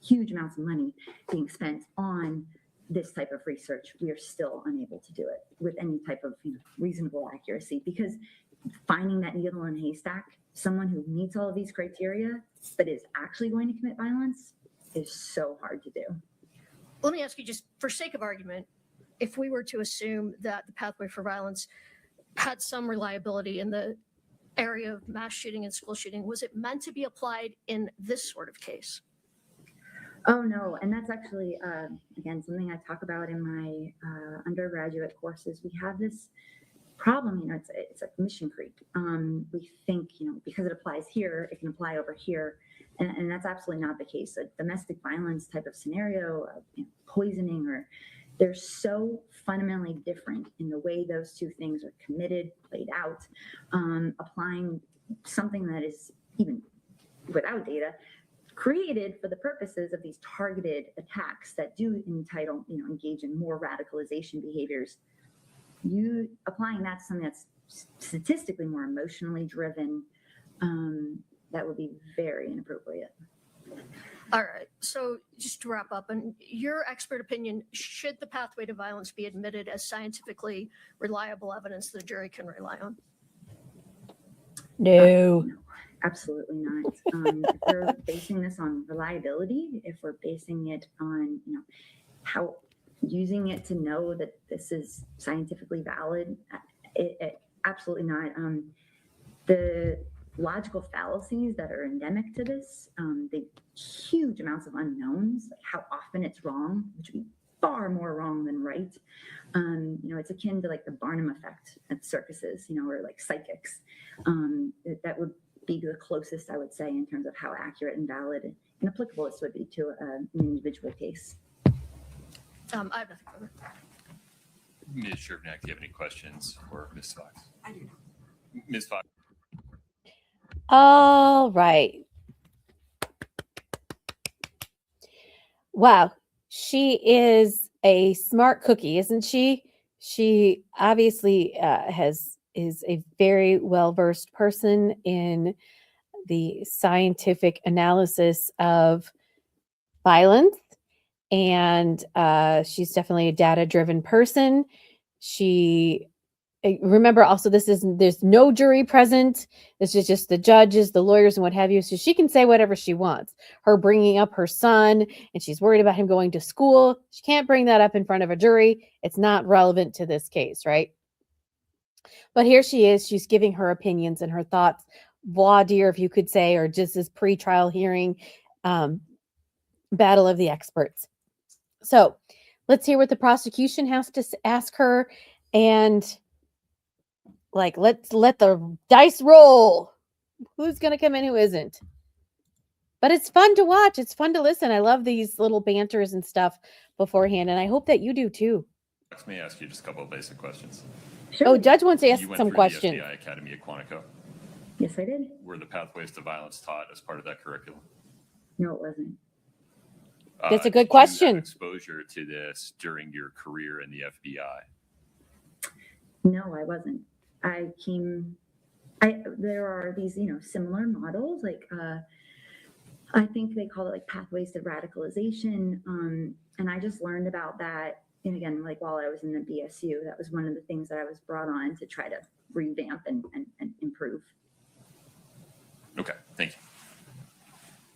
huge amounts of money being spent on this type of research, we are still unable to do it with any type of reasonable accuracy, because finding that needle in a haystack, someone who meets all of these criteria but is actually going to commit violence, is so hard to do. Let me ask you, just for sake of argument, if we were to assume that the pathway for violence had some reliability in the area of mass shooting and school shooting, was it meant to be applied in this sort of case? Oh no, and that's actually, again, something I talk about in my undergraduate courses. We have this problem, it's like mission creep. We think, because it applies here, it can apply over here. And that's absolutely not the case. A domestic violence type of scenario, poisoning, they're so fundamentally different in the way those two things are committed, played out. Applying something that is, even without data, created for the purposes of these targeted attacks that do engage in more radicalization behaviors. You applying that to something that's statistically more emotionally driven, that would be very inappropriate. All right. So just to wrap up, in your expert opinion, should the pathway to violence be admitted as scientifically reliable evidence the jury can rely on? No. No, absolutely not. If we're basing this on reliability, if we're basing it on, how using it to know that this is scientifically valid, it absolutely not. The logical fallacies that are endemic to this, the huge amounts of unknowns, like how often it's wrong, which would be far more wrong than right. It's akin to like the Barnum effect at circuses, or like psychics. That would be the closest I would say in terms of how accurate and valid and applicable this would be to an individual case. I have nothing further. Ms. Shervnak, do you have any questions for Ms. Fox? I do. Ms. Fox? All right. Wow. She is a smart cookie, isn't she? She obviously is a very well-versed person in the scientific analysis of violence. And she's definitely a data-driven person. Remember also, there's no jury present. This is just the judges, the lawyers, and what have you. So she can say whatever she wants. Her bringing up her son, and she's worried about him going to school. She can't bring that up in front of a jury. It's not relevant to this case, right? But here she is. She's giving her opinions and her thoughts. Voir dire, if you could say, or just this pre-trial hearing, battle of the experts. So let's hear what the prosecution has to ask her, and like let's let the dice roll. Who's going to come in, who isn't? But it's fun to watch. It's fun to listen. I love these little banters and stuff beforehand, and I hope that you do too. Let me ask you just a couple of basic questions. Sure. Oh, Judge wants to ask You went some through questions. the FBI Academy at Quantico. Yes, I did. Were the pathways to violence taught as part of that curriculum? No, it wasn't. That's a Did good you have question. exposure to this during your career in the FBI? No, I wasn't. There are these, similar models, like, I think they call it like pathways to radicalization. And I just learned about that. And again, like while I was in the BSU, that was one of the things that I was brought on to try to revamp and improve. Okay, thank you.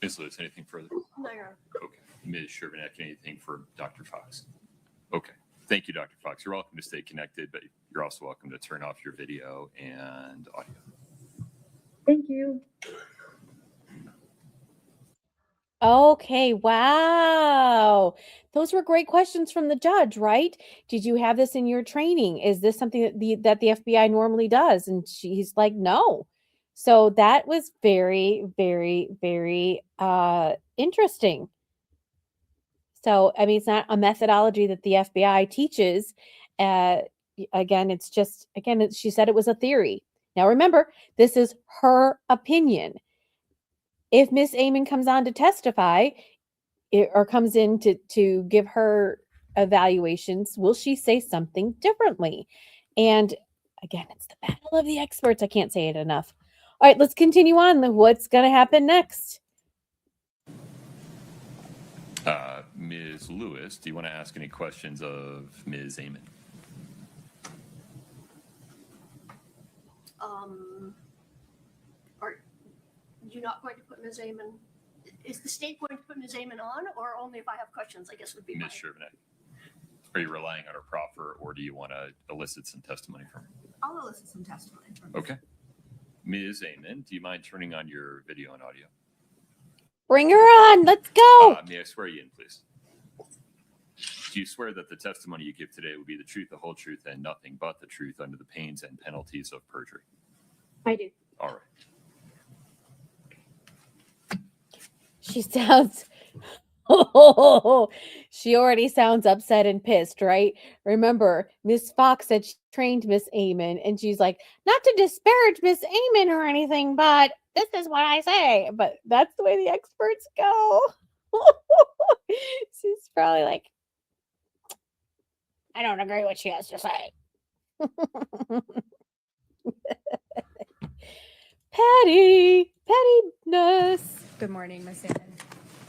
Ms. Lewis, anything further? No, Your Honor. Okay. Ms. Shervanek, anything for Dr. Fox? Okay. Thank you, Dr. Fox. You're welcome to stay connected, but you're also welcome to turn off your video and audio. Thank you. Okay, wow. Those were great questions from the judge, right? Did you have this in your training? Is this something that the FBI normally does? And she's like, no. So that was very, very, very interesting. So, I mean, it's not a methodology that the FBI teaches. Again, it's just, she said it was a theory. Now, remember, this is her opinion. If Miss Amon comes on to testify or comes in to give her evaluations, will she say something differently? And again, it's the battle of the experts. I can't say it enough. All right, let's continue on. What's going to happen next? Ms. Lewis, do you want to ask any questions of Ms. Amon? Are you not going to put Ms. Amon? Is the state going to put Ms. Amon on, or only if I have questions? I guess would be Ms. Shervanek, are you relying on her proffer, or do you want to elicit some testimony from her? I'll elicit some testimony from her. Okay. Ms. Amon, do you mind turning on your video and audio? Bring her on. Let's go. May I swear you in, please? Do you swear that the testimony you give today will be the truth, the whole truth, and nothing but the truth under the pains and penalties of perjury? I do. All right. She sounds, oh, she already sounds upset and pissed, right? Remember, Miss Fox said she trained Miss Amon, and she's like, not to disparage Miss Amon or anything, but this is what I say. But that's the way the experts go. She's probably like, I don't agree with what she has to say. Pettiness. Good morning, Ms. Amon.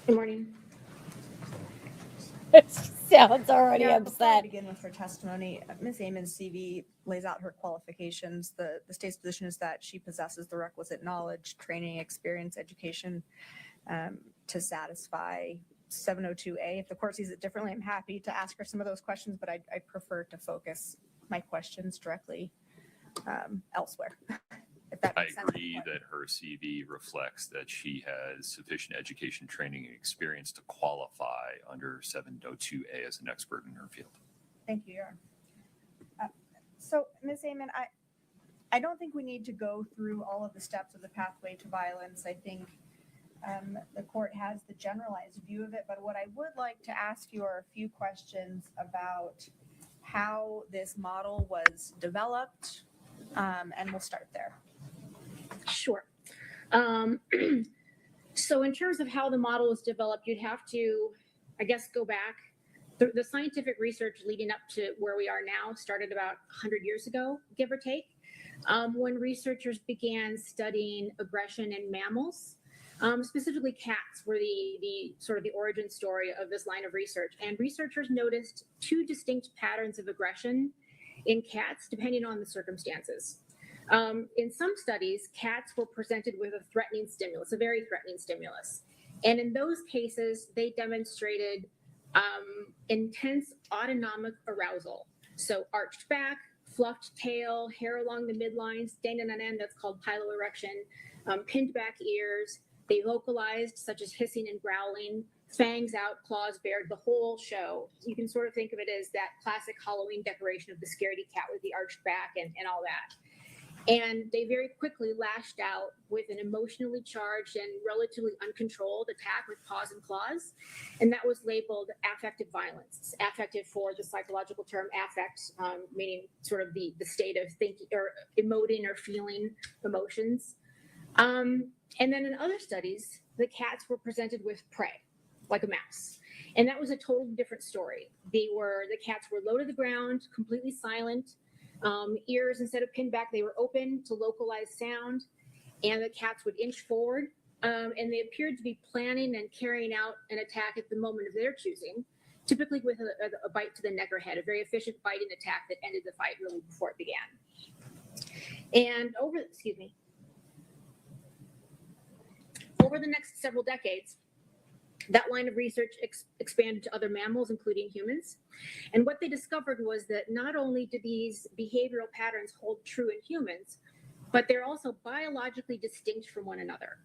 Good morning. Sounds already Yeah, before I upset. begin with her testimony, Ms. Amon's CV lays out her qualifications. The state's position is that she possesses the requisite knowledge, training, experience, education to satisfy 702A. If the court sees it differently, I'm happy to ask her some of those questions, but I prefer to focus my questions directly elsewhere. If that I makes sense. agree that her CV reflects that she has sufficient education, training, and experience to qualify under 702A as an expert in her field. Thank you, Your Honor. So, Ms. Amon, I don't think we need to go through all of the steps of the pathway to violence. I think the court has the generalized view of it, but what I would like to ask you are a few questions about how this model was developed, and we'll start there. Sure. So in terms of how the model was developed, you'd have to, I guess, go back. The scientific research leading up to where we are now started about 100 years ago, give or take, when researchers began studying aggression in mammals. Specifically cats were the sort of the origin story of this line of research. And researchers noticed two distinct patterns of aggression in cats depending on the circumstances. In some studies, cats were presented with a threatening stimulus, a very threatening stimulus. And in those cases, they demonstrated intense autonomic arousal. So arched back, fluffed tail, hair along the midline, standing on end, that's called piloerection, pinned back ears. They vocalized, such as hissing and growling, fangs out, claws bared, the whole show. You can sort of think of it as that classic Halloween decoration of the scaredy cat with the arched back and all that. And they very quickly lashed out with an emotionally charged and relatively uncontrolled attack with paws and claws. And that was labeled affective violence. Affective for the psychological term affect, meaning sort of the state of thinking or emoting or feeling emotions. And then in other studies, the cats were presented with prey, like a mouse. And that was a totally different story. The cats were low to the ground, completely silent. Ears, instead of pinned back, they were open to localized sound, and the cats would inch forward, and they appeared to be planning and carrying out an attack at the moment of their choosing, typically with a bite to the neck or head, a very efficient biting attack that ended the fight really before it began. And over the next several decades, that line of research expanded to other mammals, including humans. And what they discovered was that not only do these behavioral patterns hold true in humans, but they're also biologically distinct from one another.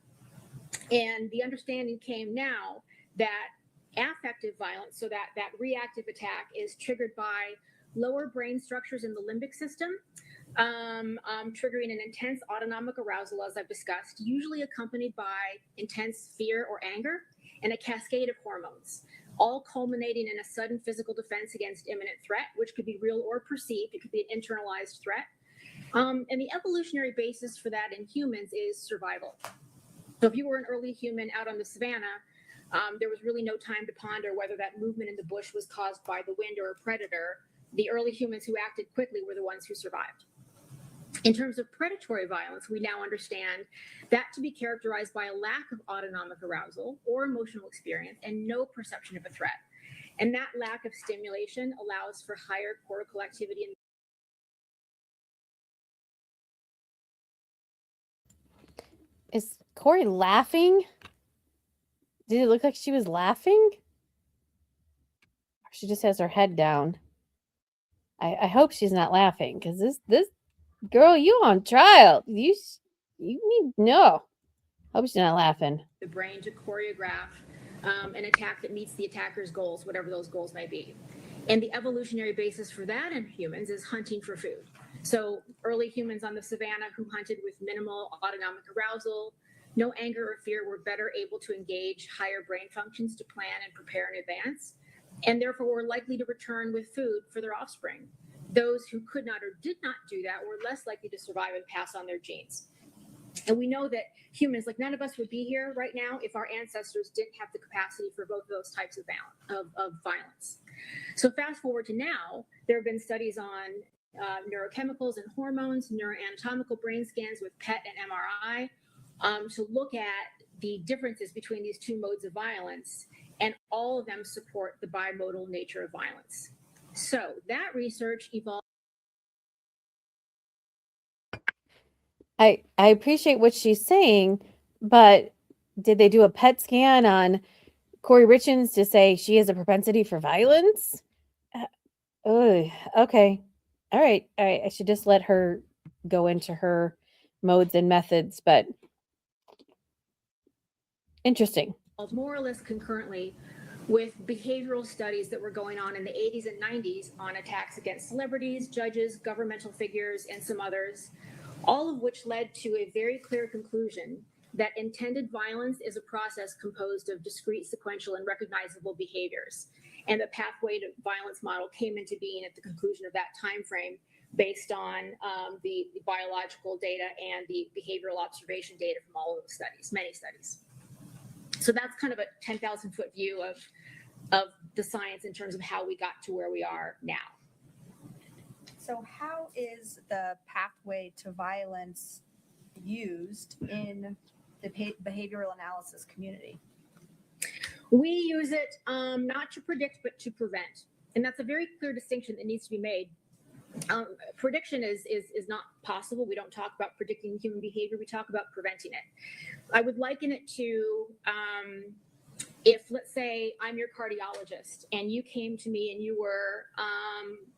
And the understanding came now that affective violence, so that reactive attack, is triggered by lower brain structures in the limbic system, triggering an intense autonomic arousal, as I've discussed, usually accompanied by intense fear or anger, and a cascade of hormones, all culminating in a sudden physical defense against imminent threat, which could be real or perceived. It could be an internalized threat. And the evolutionary basis for that in humans is survival. So if you were an early human out on the savannah, there was really no time to ponder whether that movement in the bush was caused by the wind or a predator. The early humans who acted quickly were the ones who survived. In terms of predatory violence, we now understand that to be characterized by a lack of autonomic arousal or emotional experience and no perception of a threat. And that lack of stimulation allows for higher cortical activity. Is Kouri laughing? Did it look like she was laughing? Or she just has her head down. I hope she's not laughing, because this girl, you on trial. You need no. Hope she's not laughing. The brain to choreograph an attack that meets the attacker's goals, whatever those goals may be. And the evolutionary basis for that in humans is hunting for food. So early humans on the savannah who hunted with minimal autonomic arousal, no anger or fear, were better able to engage higher brain functions to plan and prepare in advance, and therefore were likely to return with food for their offspring. Those who could not or did not do that were less likely to survive and pass on their genes. And we know that humans, like none of us would be here right now if our ancestors didn't have the capacity for both of those types of violence. So fast forward to now, there have been studies on neurochemicals and hormones, neuroanatomical brain scans with PET and MRI to look at the differences between these two modes of violence, and all of them support the bimodal nature of violence. So that research evolved. I appreciate what she's saying, but did they do a PET scan on Kouri Richins to say she has a propensity for violence? Okay. All right. I should just let her go into her modes and methods, but interesting. More or less concurrently with behavioral studies that were going on in the 80s and 90s on attacks against celebrities, judges, governmental figures, and some others, all of which led to a very clear conclusion that intended violence is a process composed of discrete, sequential, and recognizable behaviors. And the pathway to violence model came into being at the conclusion of that time frame based on the biological data and the behavioral observation data from all of the studies, many studies. So that's kind of a 10,000 foot view of the science in terms of how we got to where we are now. So how is the pathway to violence used in the behavioral analysis community? We use it not to predict, but to prevent. And that's a very clear distinction that needs to be made. Prediction is not possible. We don't talk about predicting human behavior. We talk about preventing it. I would liken it to if, let's say, I'm your cardiologist and you came to me and you were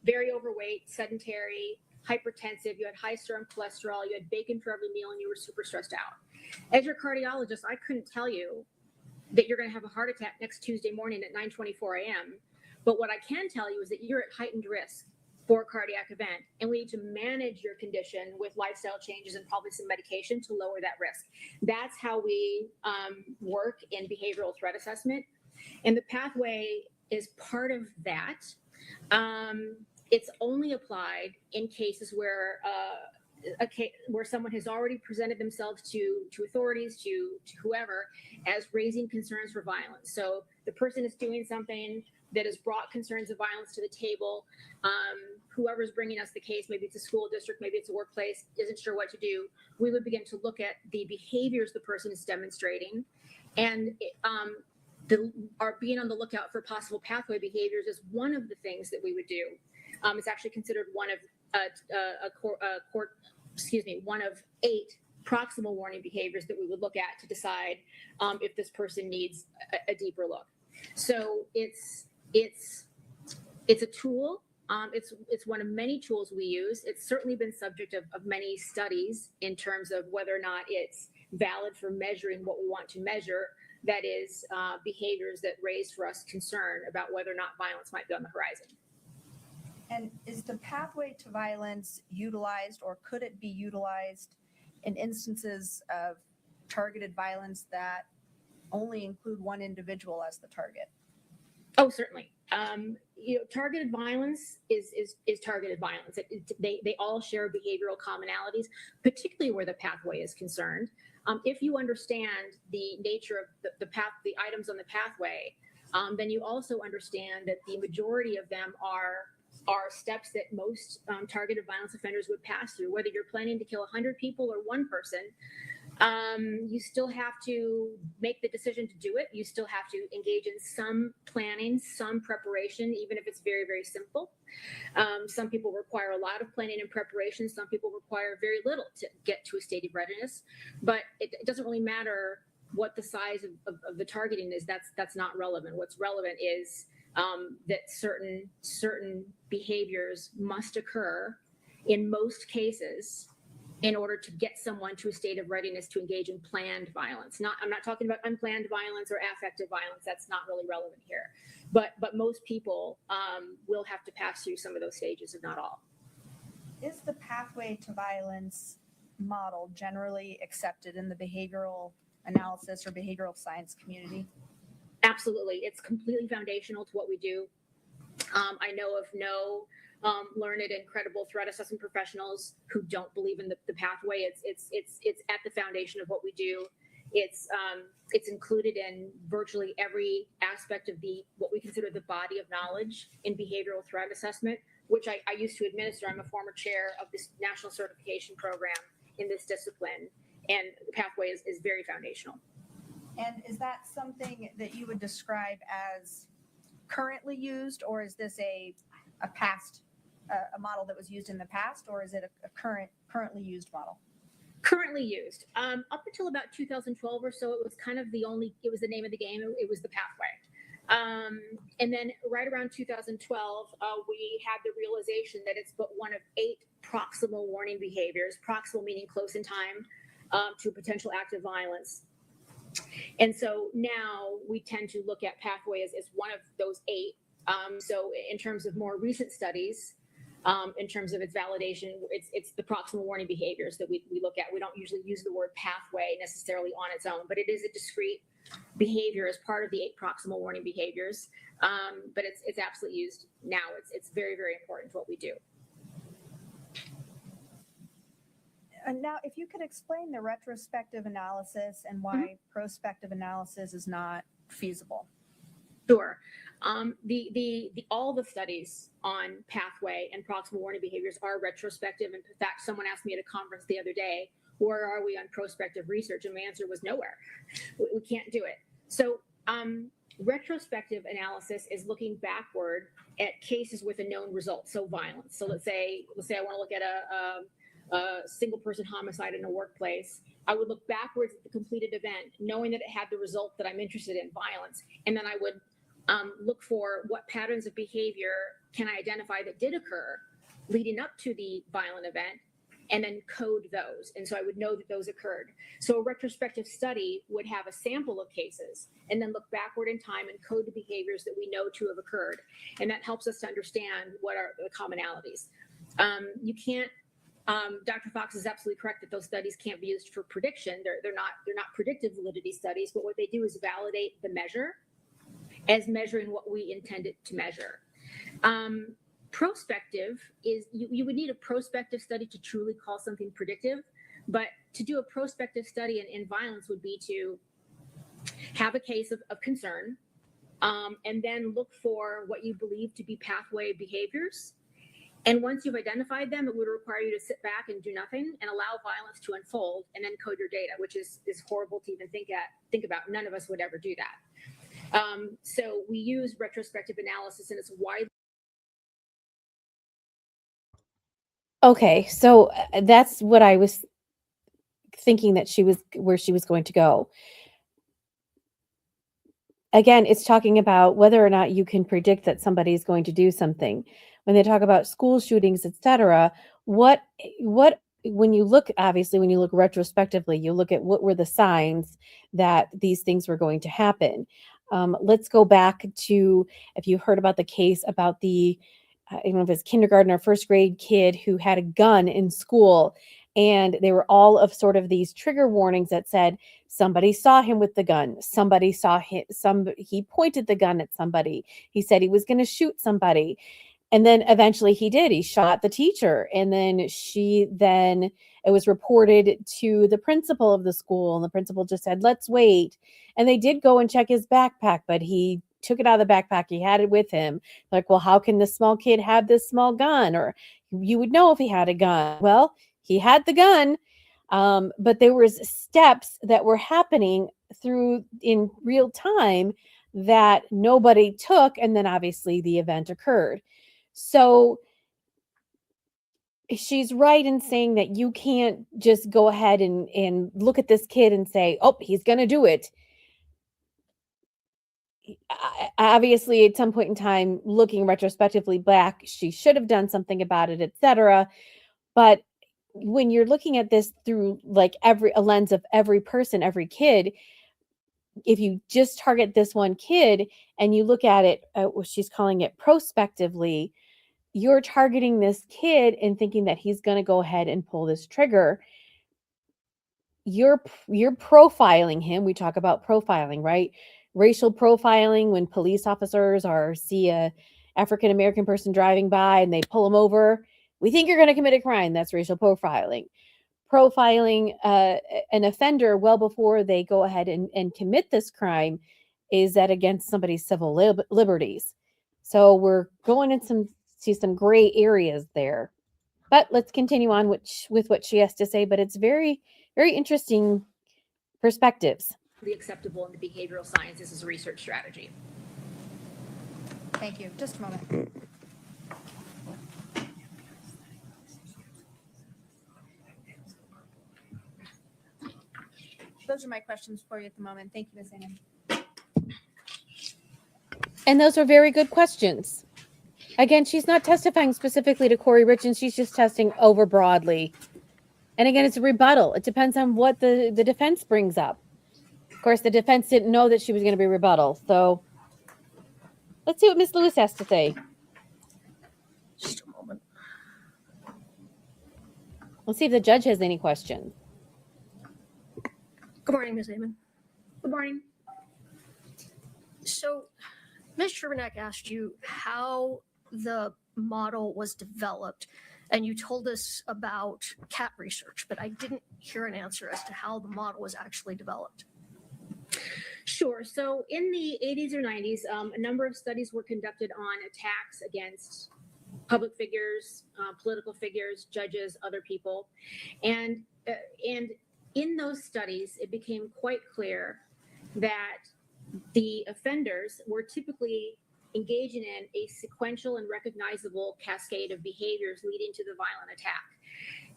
very overweight, sedentary, hypertensive, you had high serum cholesterol, you had bacon for every meal, and you were super stressed out. As your cardiologist, I couldn't tell you that you're going to have a heart attack next Tuesday morning at 9:24 a.m. But what I can tell you is that you're at heightened risk for a cardiac event, and we need to manage your condition with lifestyle changes and probably some medication to lower that risk. That's how we work in behavioral threat assessment, and the pathway is part of that. It's only applied in cases where where someone has already presented themselves to authorities, to whoever, as raising concerns for violence. So the person is doing something that has brought concerns of violence to the table. Whoever's bringing us the case, maybe it's a school district, maybe it's a workplace, isn't sure what to do. We would begin to look at the behaviors the person is demonstrating, and our being on the lookout for possible pathway behaviors is one of the things that we would do. It's actually considered one of one of 8 proximal warning behaviors that we would look at to decide if this person needs a deeper look. So it's a tool. It's one of many tools we use. It's certainly been subject of many studies in terms of whether or not it's valid for measuring what we want to measure. That is behaviors that raise for us concern about whether or not violence might be on the horizon. And is the pathway to violence utilized, or could it be utilized in instances of targeted violence that only include one individual as the target? Oh, certainly. Targeted violence is targeted violence. They all share behavioral commonalities, particularly where the pathway is concerned. If you understand the nature of the items on the pathway, then you also understand that the majority of them are steps that most targeted violence offenders would pass through. Whether you're planning to kill 100 people or one person, you still have to make the decision to do it. You still have to engage in some planning, some preparation, even if it's very, very simple. Some people require a lot of planning and preparation. Some people require very little to get to a state of readiness. But it doesn't really matter what the size of the targeting is. That's not relevant. What's relevant is that certain behaviors must occur in most cases in order to get someone to a state of readiness to engage in planned violence. I'm not talking about unplanned violence or affective violence. That's not really relevant here. But most people will have to pass through some of those stages, if not all. Is the pathway to violence model generally accepted in the behavioral analysis or behavioral science community? Absolutely. It's completely foundational to what we do. I know of no learned and credible threat assessment professionals who don't believe in the pathway. It's at the foundation of what we do. It's included in virtually every aspect of what we consider the body of knowledge in behavioral threat assessment, which I used to administer. I'm a former chair of this national certification program in this discipline, and the pathway is very foundational. And is that something that you would describe as currently used, or is this a past a model that was used in the past, or is it a currently used model? Currently used. Up until about 2012 or so, it was kind of it was the name of the game. It was the pathway. And then right around 2012, we had the realization that it's but one of 8 proximal warning behaviors, proximal meaning close in time to potential act of violence. And so now we tend to look at pathway as one of those 8. So in terms of more recent studies, in terms of its validation, it's the proximal warning behaviors that we look at. We don't usually use the word pathway necessarily on its own, but it is a discrete behavior as part of the 8 proximal warning behaviors. But it's absolutely used now. It's very, very important to what we do. And now, if you could explain the retrospective analysis and why prospective analysis is not feasible. Sure. All the studies on pathway and proximal warning behaviors are retrospective. And in fact, someone asked me at a conference the other day, where are we on prospective research? And my answer was nowhere. We can't do it. So retrospective analysis is looking backward at cases with a known result. So violence. So let's say I want to look at a single person homicide in a workplace. I would look backwards at the completed event, knowing that it had the result that I'm interested in, violence. And then I would look for what patterns of behavior can I identify that did occur leading up to the violent event, and then code those. And so I would know that those occurred. So a retrospective study would have a sample of cases and then look backward in time and code the behaviors that we know to have occurred. And that helps us to understand what are the commonalities. You can't, Dr. Fox is absolutely correct that those studies can't be used for prediction. They're not predictive validity studies, but what they do is validate the measure as measuring what we intended to measure. Prospective is, you would need a prospective study to truly call something predictive, but to do a prospective study in violence would be to have a case of concern, and then look for what you believe to be pathway behaviors. And once you've identified them, it would require you to sit back and do nothing and allow violence to unfold and then code your data, which is horrible to even think about. None of us would ever do that. So we use retrospective analysis, and it's widely. Okay, so that's what I was thinking that where she was going to go. Again, it's talking about whether or not you can predict that somebody is going to do something. When they talk about school shootings, etc., what when you look retrospectively, you look at what were the signs that these things were going to happen. Let's go back to, if you heard about the case about the I don't know if it's kindergarten or first grade kid who had a gun in school, and they were all of sort of these trigger warnings that said somebody saw him with the gun, somebody saw him, he pointed the gun at somebody, he said he was going to shoot somebody, and then eventually he did. He shot the teacher, and then it was reported to the principal of the school, and the principal just said, let's wait. And they did go and check his backpack, but he took it out of the backpack. He had it with him. Like, well, how can this small kid have this small gun? Or you would know if he had a gun. Well, he had the gun, but there was steps that were happening through in real time that nobody took, and then obviously the event occurred. So she's right in saying that you can't just go ahead and look at this kid and say, oh, he's going to do it. Obviously, at some point in time, looking retrospectively back, she should have done something about it, etc. But when you're looking at this through like a lens of every person, every kid, if you just target this one kid and you look at it, she's calling it prospectively, you're targeting this kid and thinking that he's going to go ahead and pull this trigger. You're profiling him. We talk about profiling, right? Racial profiling, when police officers see a African American person driving by and they pull him over, we think you're going to commit a crime. That's racial profiling. Profiling an offender well before they go ahead and commit this crime, is that against somebody's civil liberties. So we're going into some gray areas there. But let's continue on with what she has to say. But it's very, very interesting perspectives. Acceptable in the behavioral sciences as a research strategy. Thank you. Just a moment. Those are my questions for you at the moment. Thank you, Ms. Amen. And those are very good questions. Again, she's not testifying specifically to Kouri Richins. She's just testing over broadly. And again, it's a rebuttal. It depends on what the defense brings up. Of course, the defense didn't know that she was going to be rebuttal. So let's see what Ms. Lewis has to say. Just a moment. Let's see if the judge has any questions. Good morning, Ms. Amon. Good morning. So, Ms. Shermanek asked you how the model was developed, and you told us about cat research, but I didn't hear an answer as to how the model was actually developed. Sure. So in the 80s or 90s, a number of studies were conducted on attacks against public figures, political figures, judges, other people. And in those studies, it became quite clear that the offenders were typically engaging in a sequential and recognizable cascade of behaviors leading to the violent attack.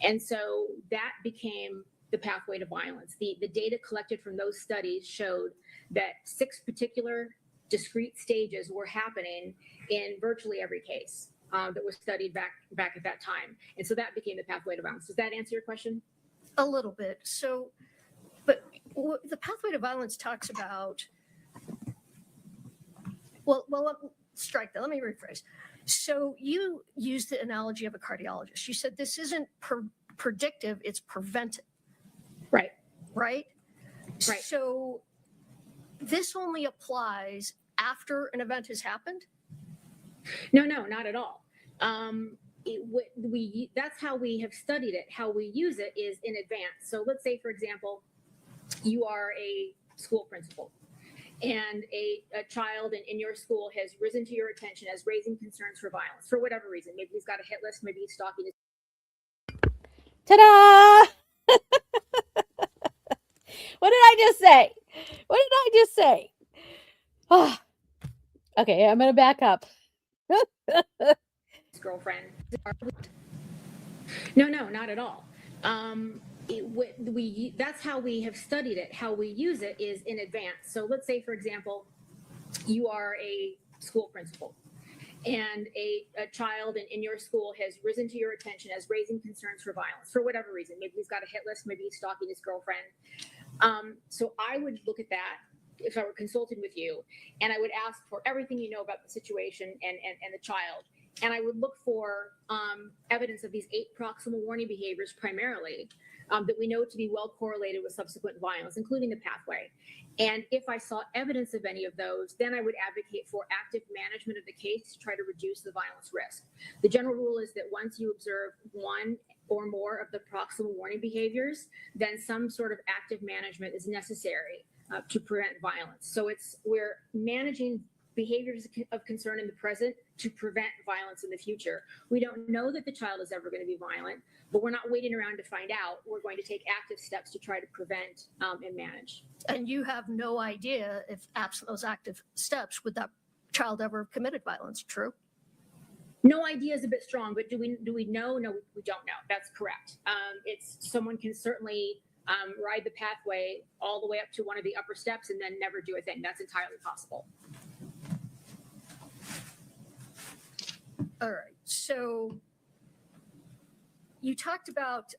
And so that became the pathway to violence. The data collected from those studies showed that 6 particular discrete stages were happening in virtually every case. that was studied back at that time. And so that became the pathway to violence. Does that answer your question? A little bit. So, but the pathway to violence talks about, strike that. Let me rephrase. So you used the analogy of a cardiologist. You said this isn't predictive, it's preventive. Right. Right? Right. So this only applies after an event has happened? No, not at all. That's how we have studied it. How we use it is in advance. So let's say, for example, you are a school principal and a child in your school has risen to your attention as raising concerns for violence for whatever reason. Maybe he's got a hit list, maybe he's stalking his. Ta-da! What did I just say? What did I just say? Oh, okay, I'm going to back up. Girlfriend. No, not at all. That's how we have studied it. How we use it is in advance. So let's say, for example, you are a school principal and a child in your school has risen to your attention as raising concerns for violence for whatever reason. Maybe he's got a hit list, maybe he's stalking his girlfriend. So I would look at that if I were consulting with you, and I would ask for everything you know about the situation and the child. And I would look for evidence of these 8 proximal warning behaviors primarily that we know to be well correlated with subsequent violence, including the pathway. And if I saw evidence of any of those, then I would advocate for active management of the case to try to reduce the violence risk. The general rule is that once you observe one or more of the proximal warning behaviors, then some sort of active management is necessary to prevent violence. So we're managing behaviors of concern in the present to prevent violence in the future. We don't know that the child is ever going to be violent, but we're not waiting around to find out. We're going to take active steps to try to prevent and manage. And you have no idea if absent those active steps, would that child ever have committed violence, true? No idea is a bit strong, but do we know? No, we don't know. That's correct. Someone can certainly ride the pathway all the way up to one of the upper steps and then never do a thing. That's entirely possible. All right. So you talked about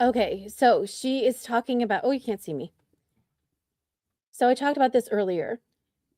Okay, so she is talking about, oh, you can't see me. So I talked about this earlier.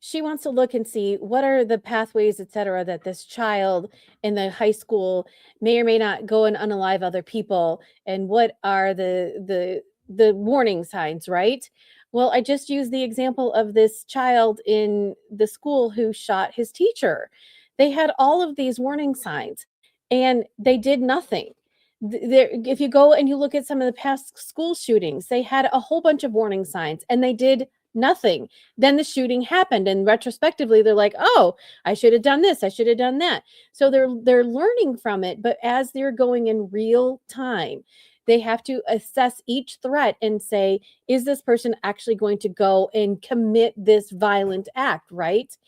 She wants to look and see what are the pathways, et cetera, that this child in the high school may or may not go and unalive other people, and what are the warning signs, right? Well, I just used the example of this child in the school who shot his teacher. They had all of these warning signs, and they did nothing. If you go and you look at some of the past school shootings, they had a whole bunch of warning signs, and they did nothing. Then the shooting happened, and retrospectively they're like, oh, I should have done this, I should have done that. So they're learning from it, but as they're going in real time, they have to assess each threat and say, is this person actually going to go and commit this violent act, right?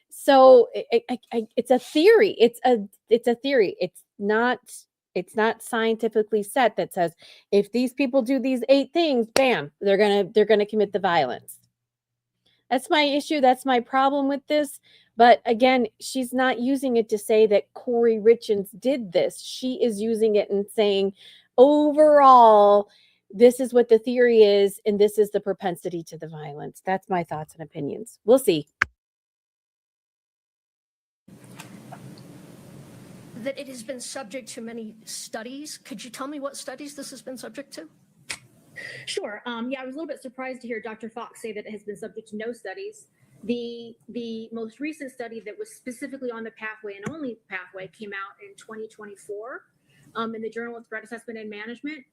So it's a theory. It's a theory. It's not scientifically set that says if these people do these 8 things, bam, they're gonna commit the violence. That's my issue. That's my problem with this. But again, she's not using it to say that Kouri Richins did this. She is using it and saying, overall, this is what the theory is, and this is the propensity to the violence. That's my thoughts and opinions. We'll see. that it has been subject to many studies. Could you tell me what studies this has been subject to? Sure. Yeah, I was a little bit surprised to hear Dr. Fox say that it has been subject to no studies. The most recent study that was specifically on the pathway and only pathway came out in 2024 in the Journal of Threat Assessment and Management.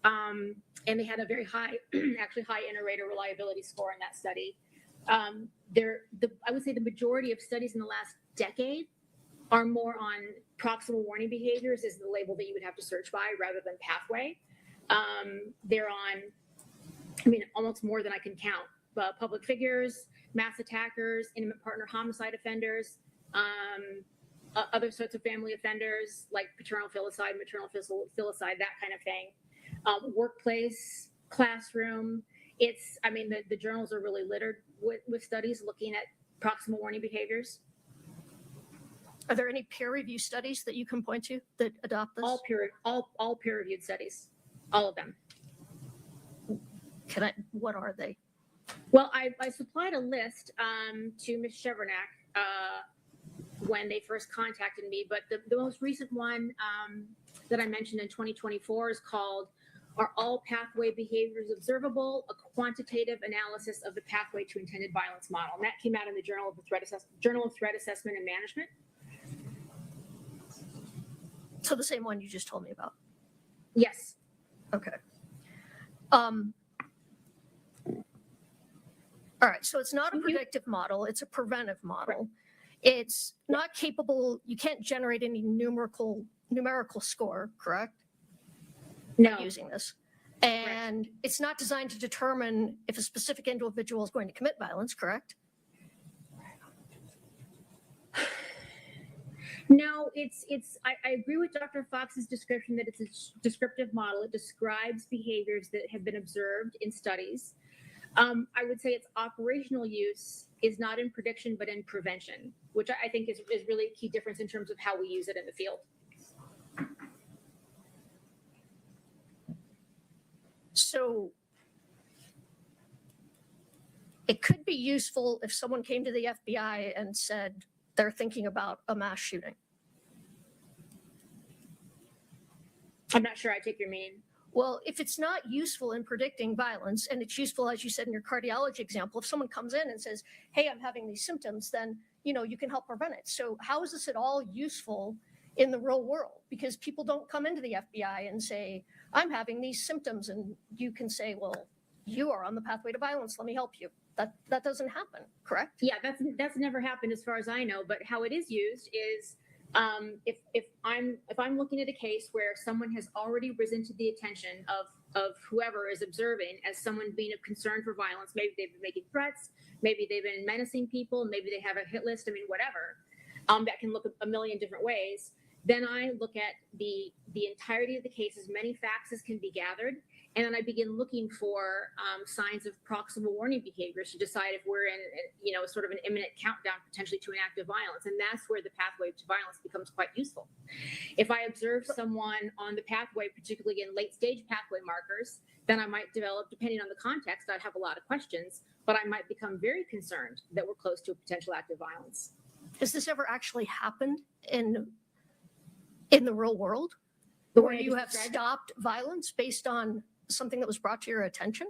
And they had a very high, actually high inter-rater reliability score in that study. I would say the majority of studies in the last decade are more on proximal warning behaviors is the label that you would have to search by rather than pathway. They're on, almost more than I can count. Public figures, mass attackers, intimate partner homicide offenders, other sorts of family offenders like paternal filicide, maternal filicide, that kind of thing. Workplace, classroom. The journals are really littered with studies looking at proximal warning behaviors. Are there any peer review studies that you can point to that adopt this? All peer reviewed studies, all of them. What are they? Well, I supplied a list to Ms. Chevernak when they first contacted me, but the most recent one that I mentioned in 2024 is called "Are All Pathway Behaviors Observable? A Quantitative Analysis of the Pathway to Intended Violence Model." And that came out in the Journal of Threat Assessment and Management. So the same one you just told me about. Yes. Okay. All right, so it's not a predictive model, it's a preventive model. It's not capable, you can't generate any numerical score, correct? No. Using this. And it's not designed to determine if a specific individual is going to commit violence, correct? No, I agree with Dr. Fox's description that it's a descriptive model. It describes behaviors that have been observed in studies. I would say its operational use is not in prediction, but in prevention, which I think is really a key difference in terms of how we use it in the field. So it could be useful if someone came to the FBI and said they're thinking about a mass shooting. I'm not sure I take your meaning. Well, if it's not useful in predicting violence, and it's useful, as you said in your cardiology example, if someone comes in and says, hey, I'm having these symptoms, then, you can help prevent it. So how is this at all useful in the real world? Because people don't come into the FBI and say, I'm having these symptoms. And you can say, well, you are on the pathway to violence. Let me help you. That doesn't happen, correct? Yeah, that's never happened as far as I know. But how it is used is if I'm looking at a case where someone has already risen to the attention of whoever is observing as someone being of concern for violence, maybe they've been making threats, maybe they've been menacing people, maybe they have a hit list, whatever, that can look a million different ways. Then I look at the entirety of the case, as many facts as can be gathered, and then I begin looking for signs of proximal warning behaviors to decide if we're in, sort of an imminent countdown potentially to an act of violence. And that's where the pathway to violence becomes quite useful. If I observe someone on the pathway, particularly in late stage pathway markers, then I might develop, depending on the context, I'd have a lot of questions, but I might become very concerned that we're close to a potential act of violence. Has this ever actually happened in the real world? Where you have stopped violence based on something that was brought to your attention?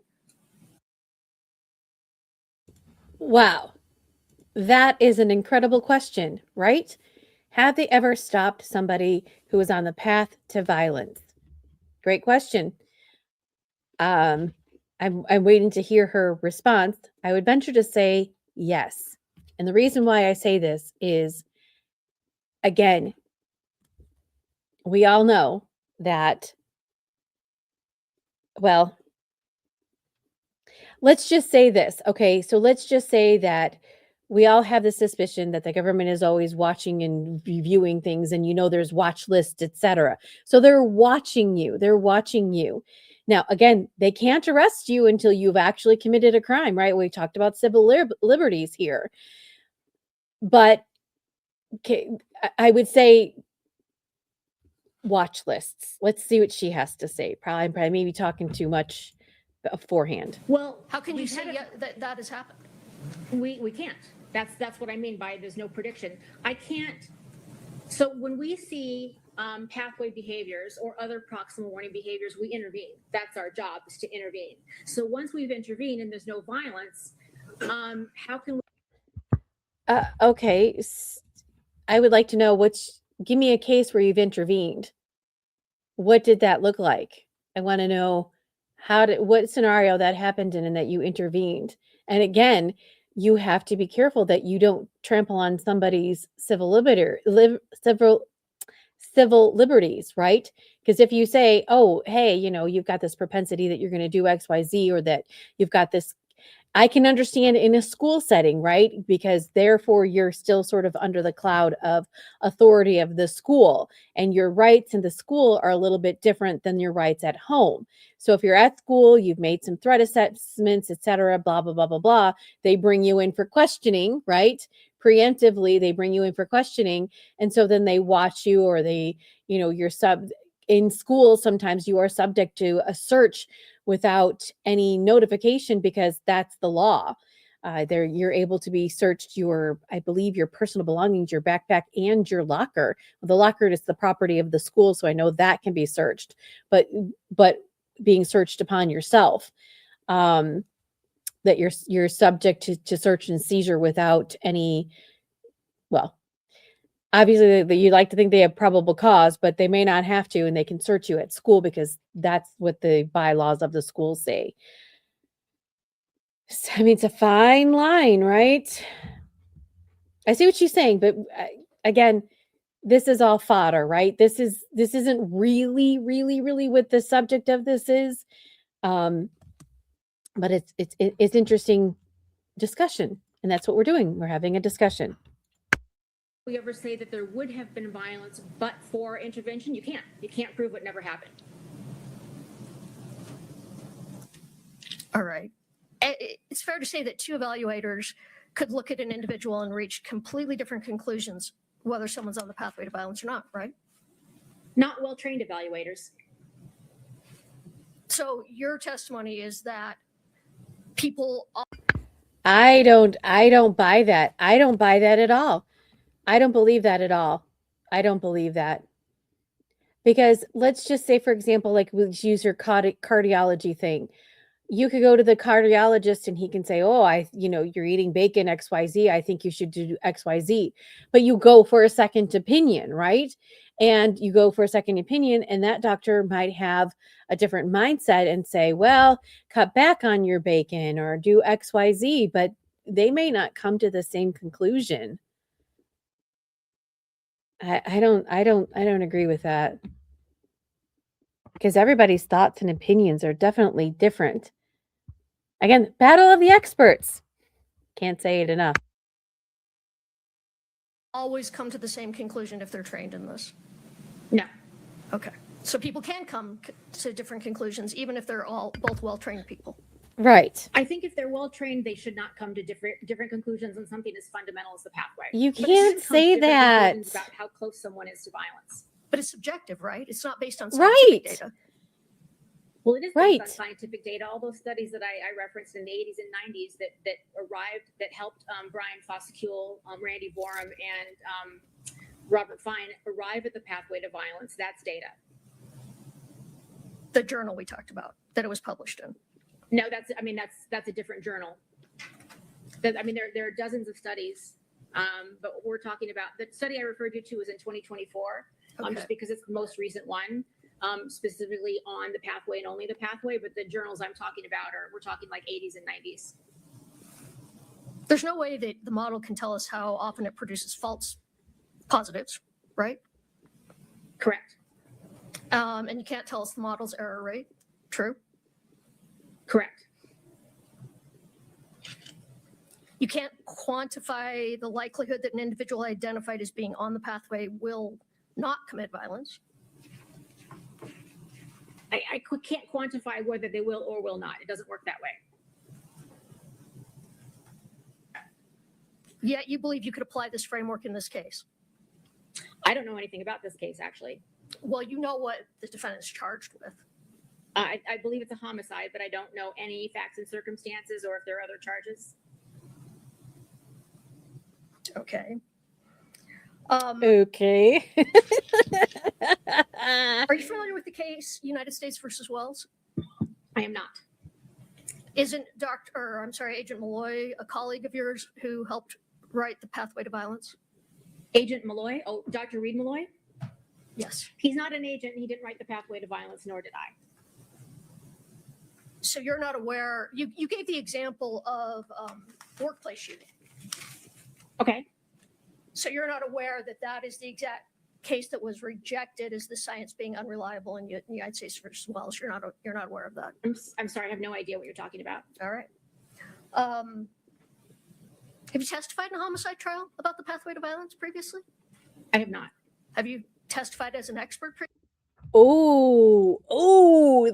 Wow. That is an incredible question, right? Have they ever stopped somebody who was on the path to violence? Great question. I'm waiting to hear her response. I would venture to say yes. And the reason why I say this is, again, we all know that, well, let's just say this. Okay, so let's just say that we all have the suspicion that the government is always watching and reviewing things, and there's watch lists, etc. So they're watching you. They're watching you. Now, again, they can't arrest you until you've actually committed a crime, right? We talked about civil liberties here. But I would say watch lists. Let's see what she has to say. Probably maybe talking too much beforehand. Well, how can you say that has happened? We can't. That's what I mean by there's no prediction. I can't. So when we see pathway behaviors or other proximal warning behaviors, we intervene. That's our job, is to intervene. So once we've intervened and there's no violence, how can we? Okay. I would like to know give me a case where you've intervened. What did that look like? I want to know what scenario that happened in and that you intervened. And again, you have to be careful that you don't trample on somebody's civil liberties, right? Because if you say, oh, hey, you've got this propensity that you're going to do X, Y, Z, or that you've got this, I can understand in a school setting, right? Because therefore you're still sort of under the cloud of authority of the school, and your rights in the school are a little bit different than your rights at home. So if you're at school, you've made some threat assessments, et cetera, blah, blah, blah, blah, blah. They bring you in for questioning, right? preemptively, they bring you in for questioning. And so then they watch you, or they, you're in school. Sometimes you are subject to a search without any notification, because that's the law. You're able to be searched I believe your personal belongings, your backpack, and your locker. Well, the locker is the property of the school, so I know that can be searched, but being searched upon yourself, that you're subject to search and seizure without any, well, obviously you'd like to think they have probable cause, but they may not have to, and they can search you at school because that's what the bylaws of the school say. I mean, it's a fine line, right? I see what she's saying, but again, this is all fodder, right? This isn't really what the subject of this is. But it's interesting discussion, and that's what we're doing. We're having a discussion. We ever say that there would have been violence but for intervention? You can't prove what never happened. All right. It's fair to say that two evaluators could look at an individual and reach completely different conclusions, whether someone's on the pathway to violence or not, right? Not well-trained evaluators. So your testimony is that people. I don't buy that. I don't buy that at all. I don't believe that at all. I don't believe that. Because let's just say, for example, like let's use your cardiology thing. You could go to the cardiologist and he can say, oh, you're eating bacon, XYZ. I think you should do XYZ. But you go for a second opinion, right? And you go for a second opinion, and that doctor might have a different mindset and say, well, cut back on your bacon or do XYZ, but they may not come to the same conclusion. I don't agree with that. Because everybody's thoughts and opinions are definitely different. Again, battle of the experts. Can't say it enough. Always come to the same conclusion if they're trained in this? No. Okay. So people can come to different conclusions, even if they're both well-trained people. Right. I think if they're well-trained, they should not come to different conclusions on something as fundamental as the pathway. You can't say that. About how close someone is to violence. But it's subjective, right? It's not based on scientific data. Well, it is based on scientific data. All those studies that I referenced in the 80s and 90s that helped Brian Foskule, Randy Borum, and Robert Fine arrive at the pathway to violence. That's data. The journal we talked about that it was published in. No, that's a different journal. There are dozens of studies, but we're talking about the study I referred you to was in 2024, just because it's the most recent one. Specifically on the pathway and only the pathway, but the journals I'm talking about we're talking like 80s and 90s. There's no way that the model can tell us how often it produces false positives, right? Correct. And you can't tell us the model's error rate. True? Correct. You can't quantify the likelihood that an individual identified as being on the pathway will not commit violence. I can't quantify whether they will or will not. It doesn't work that way. Yet you believe you could apply this framework in this case? I don't know anything about this case, actually. Well, you know what the defendant's charged with. I believe it's a homicide, but I don't know any facts and circumstances or if there are other charges. Okay. Okay. Are you familiar with the case United States versus Wells? I am not. Isn't Agent Malloy a colleague of yours who helped write The Pathway to Violence? Agent Malloy? Oh, Dr. Reed Malloy? Yes. He's not an agent. He didn't write The Pathway to Violence, nor did I. So you're not aware, you gave the example of workplace shooting. Okay. So you're not aware that that is the exact case that was rejected as the science being unreliable in the United States versus Wells. You're not aware of that. I'm sorry, I have no idea what you're talking about. All right. Have you testified in a homicide trial about the pathway to violence previously? I have not. Have you testified as an expert? Oh,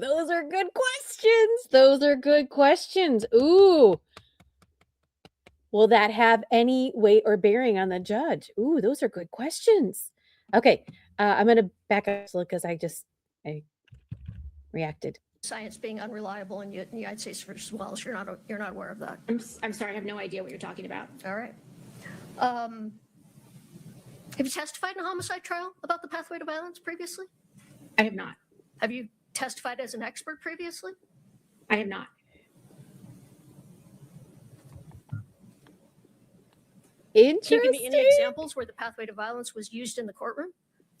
those are good questions. Those are good questions. Ooh. Will that have any weight or bearing on the judge? Ooh, those are good questions. Okay, I'm going to back up because I reacted. Science being unreliable in the United States versus Wells. You're not aware of that. I'm sorry, I have no idea what you're talking about. All right. Have you testified in a homicide trial about the pathway to violence previously? I have not. Have you testified as an expert previously? I have not. Interesting. Can you give me any examples where the pathway to violence was used in the courtroom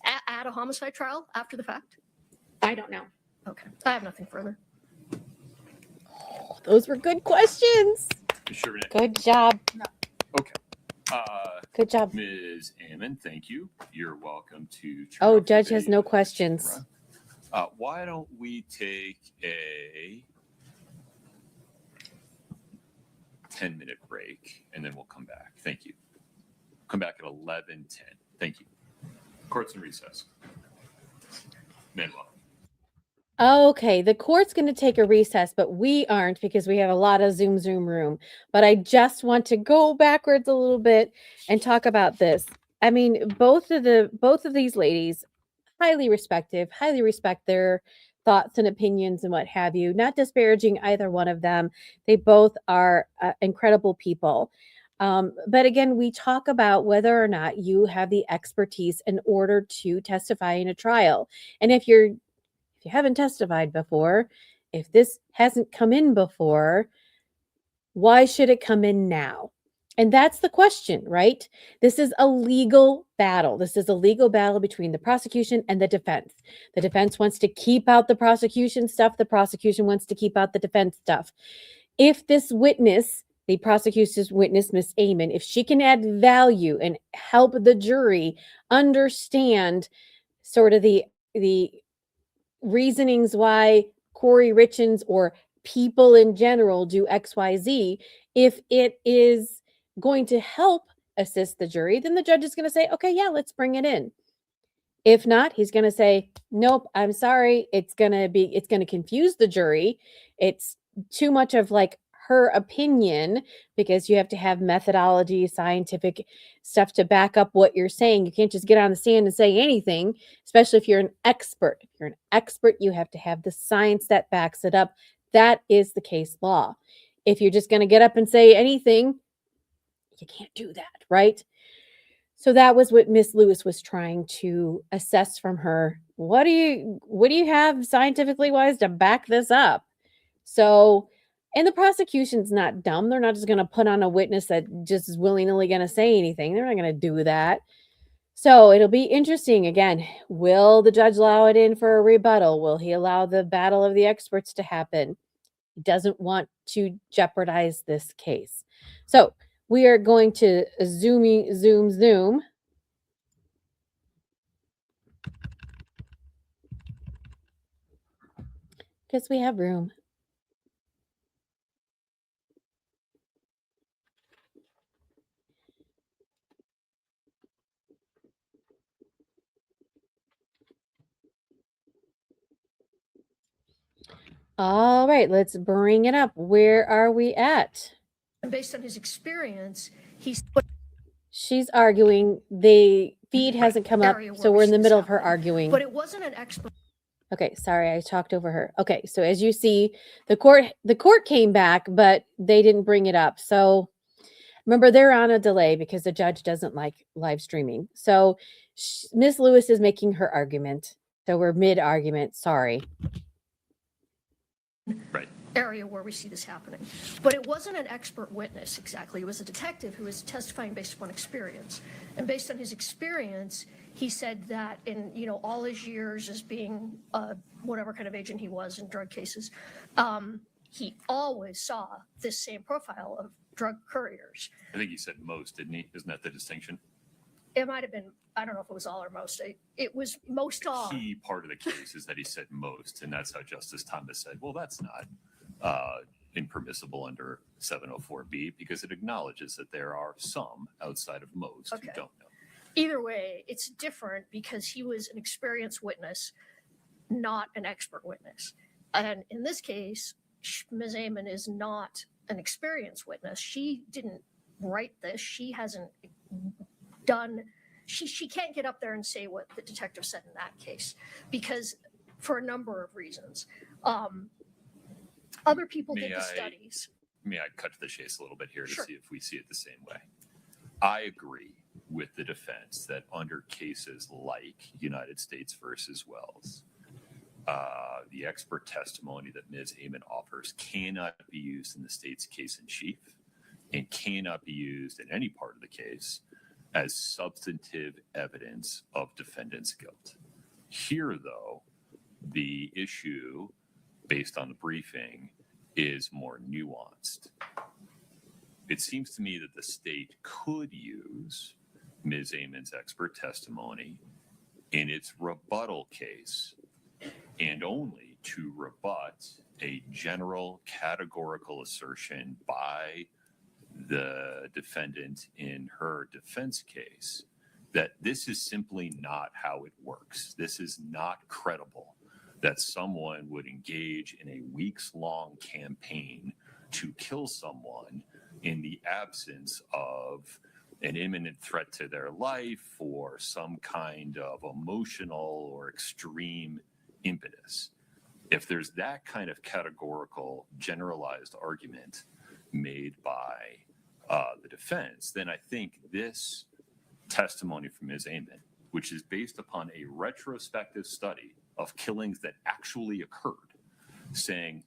at a homicide trial after the fact? I don't know. Okay, I have nothing further. Oh, those were good questions. Sure. Good job. Okay. Good job. Ms. Ammon, thank you. You're welcome to. turn Oh, off the judge has no video, questions. etc. Why don't we take a 10-minute break and then we'll come back. Thank you. Come back at 11:10. Thank you. Court's in recess. Manuel. Okay, the court's going to take a recess, but we aren't because we have a lot of Zoom room. But I just want to go backwards a little bit and talk about this. I mean, both of these ladies, highly respect their thoughts and opinions and what have you. Not disparaging either one of them. They both are incredible people. But again, we talk about whether or not you have the expertise in order to testify in a trial. And if you haven't testified before, if this hasn't come in before, why should it come in now? And that's the question, right? This is a legal battle. This is a legal battle between the prosecution and the defense. The defense wants to keep out the prosecution stuff. The prosecution wants to keep out the defense stuff. If this witness, the prosecution's witness, Miss Ammon, if she can add value and help the jury understand sort of the reasonings why Kouri Richins or people in general do XYZ, if it is going to help assist the jury, then the judge is going to say, okay, yeah, let's bring it in. If not, he's going to say, nope, I'm sorry. It's going to confuse the jury. It's too much of like her opinion because you have to have methodology, scientific stuff to back up what you're saying. You can't just get on the stand and say anything, especially if you're an expert. If you're an expert, you have to have the science that backs it up. That is the case law. If you're just going to get up and say anything, you can't do that, right? So that was what Miss Lewis was trying to assess from her. What do you have scientifically wise to back this up? So, and the prosecution's not dumb. They're not just going to put on a witness that just is willy-nilly going to say anything. They're not going to do that. So it'll be interesting. Again, will the judge allow it in for a rebuttal? Will he allow the battle of the experts to happen? He doesn't want to jeopardize this case. So we are going to zoom. Because we have room. All right, let's bring it up. Where are we at? And based on his experience, She's arguing. The feed hasn't come up, so we're in the middle of her arguing. But it wasn't an expert. Okay, sorry, I talked over her. Okay, so as you see, the court came back, but they didn't bring it up. So remember, they're on a delay because the judge doesn't like live streaming. So Miss Lewis is making her argument. So we're mid-argument. Sorry. Right. Area where we see this happening. But it wasn't an expert witness exactly. It was a detective who was testifying based upon experience. And based on his experience, he said that in, all his years as being whatever kind of agent he was in drug cases, he always saw this same profile of drug couriers. I think he said most, didn't he? Isn't that the distinction? It might have been, I don't know if it was all or most. It was most all. The key part of the case is that he said most, and that's how Justice Thomas said, well, that's not impermissible under 704B because it acknowledges that there are some outside of most who don't know. Either way, it's different because he was an experienced witness, not an expert witness. And in this case, Ms. Ammon is not an experienced witness. She didn't write this. She hasn't done, she can't get up there and say what the detective said in that case because for a number of reasons. Other people did May the I- studies. May I cut to the chase a little bit here to Sure. see if we see it the same way? I agree with the defense that under cases like United States versus Wells, the expert testimony that Ms. Amon offers cannot be used in the state's case in chief and cannot be used in any part of the case as substantive evidence of defendant's guilt. Here, though, the issue, based on the briefing, is more nuanced. It seems to me that the state could use Ms. Amon's expert testimony in its rebuttal case and only to rebut a general categorical assertion by the defendant in her defense case that this is simply not how it works. This is not credible that someone would engage in a weeks-long campaign to kill someone in the absence of an imminent threat to their life or some kind of emotional or extreme impetus. If there's that kind of categorical, generalized argument made by the defense, then I think this testimony from Ms. Amon, which is based upon a retrospective study of killings that actually occurred, saying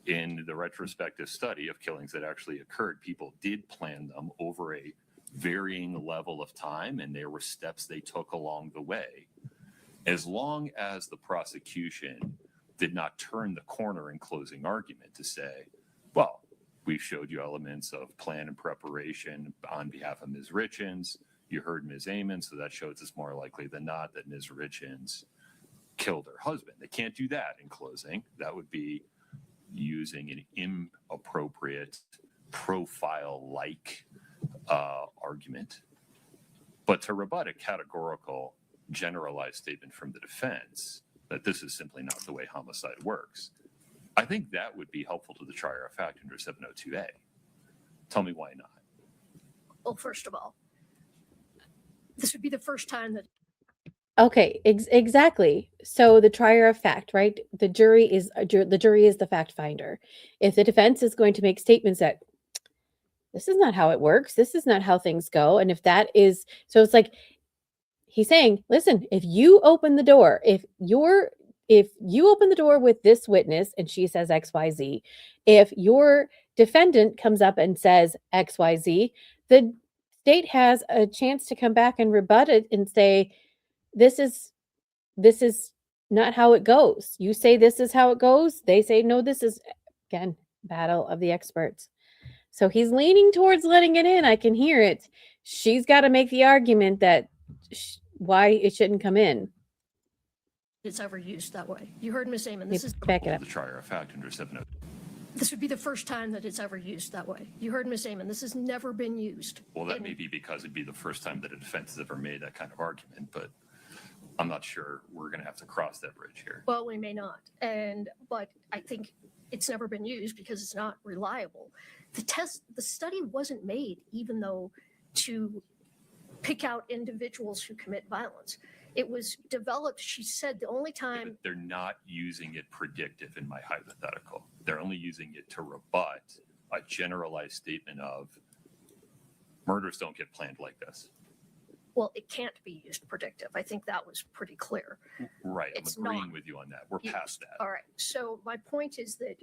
in the retrospective study of killings that actually occurred, people did plan them over a varying level of time, and there were steps they took along the way. As long as the prosecution did not turn the corner in closing argument to say, well, we showed you elements of plan and preparation on behalf of Ms. Richins. You heard Ms. Amon, so that shows it's more likely than not that Ms. Richins killed her husband. They can't do that in closing. That would be using an inappropriate profile-like argument. But to rebut a categorical, generalized statement from the defense that this is simply not the way homicide works, I think that would be helpful to the trier of fact under 702A. Tell me why not. Well, first of all, this would be the first time that Okay, exactly. So the trier of fact, right? The jury is the fact finder. If the defense is going to make statements that this is not how it works, this is not how things go, and if that is, so it's like he's saying, listen, if you open the door, if you open the door with this witness and she says XYZ, if your defendant comes up and says XYZ, the state has a chance to come back and rebut it and say, this is not how it goes. You say this is how it goes. They say, no, this is, again, battle of the experts. So he's leaning towards letting it in. I can hear it. She's got to make the argument that why it shouldn't come in. it's ever used that way. You heard Ms. Amon. This is Back it up. The trier of fact under 702. this would be the first time that it's ever used that way. You heard Ms. Amon. This has never been used. Well, that And- may be because it'd be the first time that a defense has ever made that kind of argument, but I'm not sure we're going to have to cross that bridge here. Well, we may not. But I think it's never been used because it's not reliable. The study wasn't made even though to pick out individuals who commit violence. It was developed, she said, the only time. But they're not using it predictive in my hypothetical. They're only using it to rebut a generalized statement of murders don't get planned like this. Well, it can't be used predictive. I think that was pretty clear. Right. It's I'm agreeing not. with you on that. We're past that. All right. So my point is that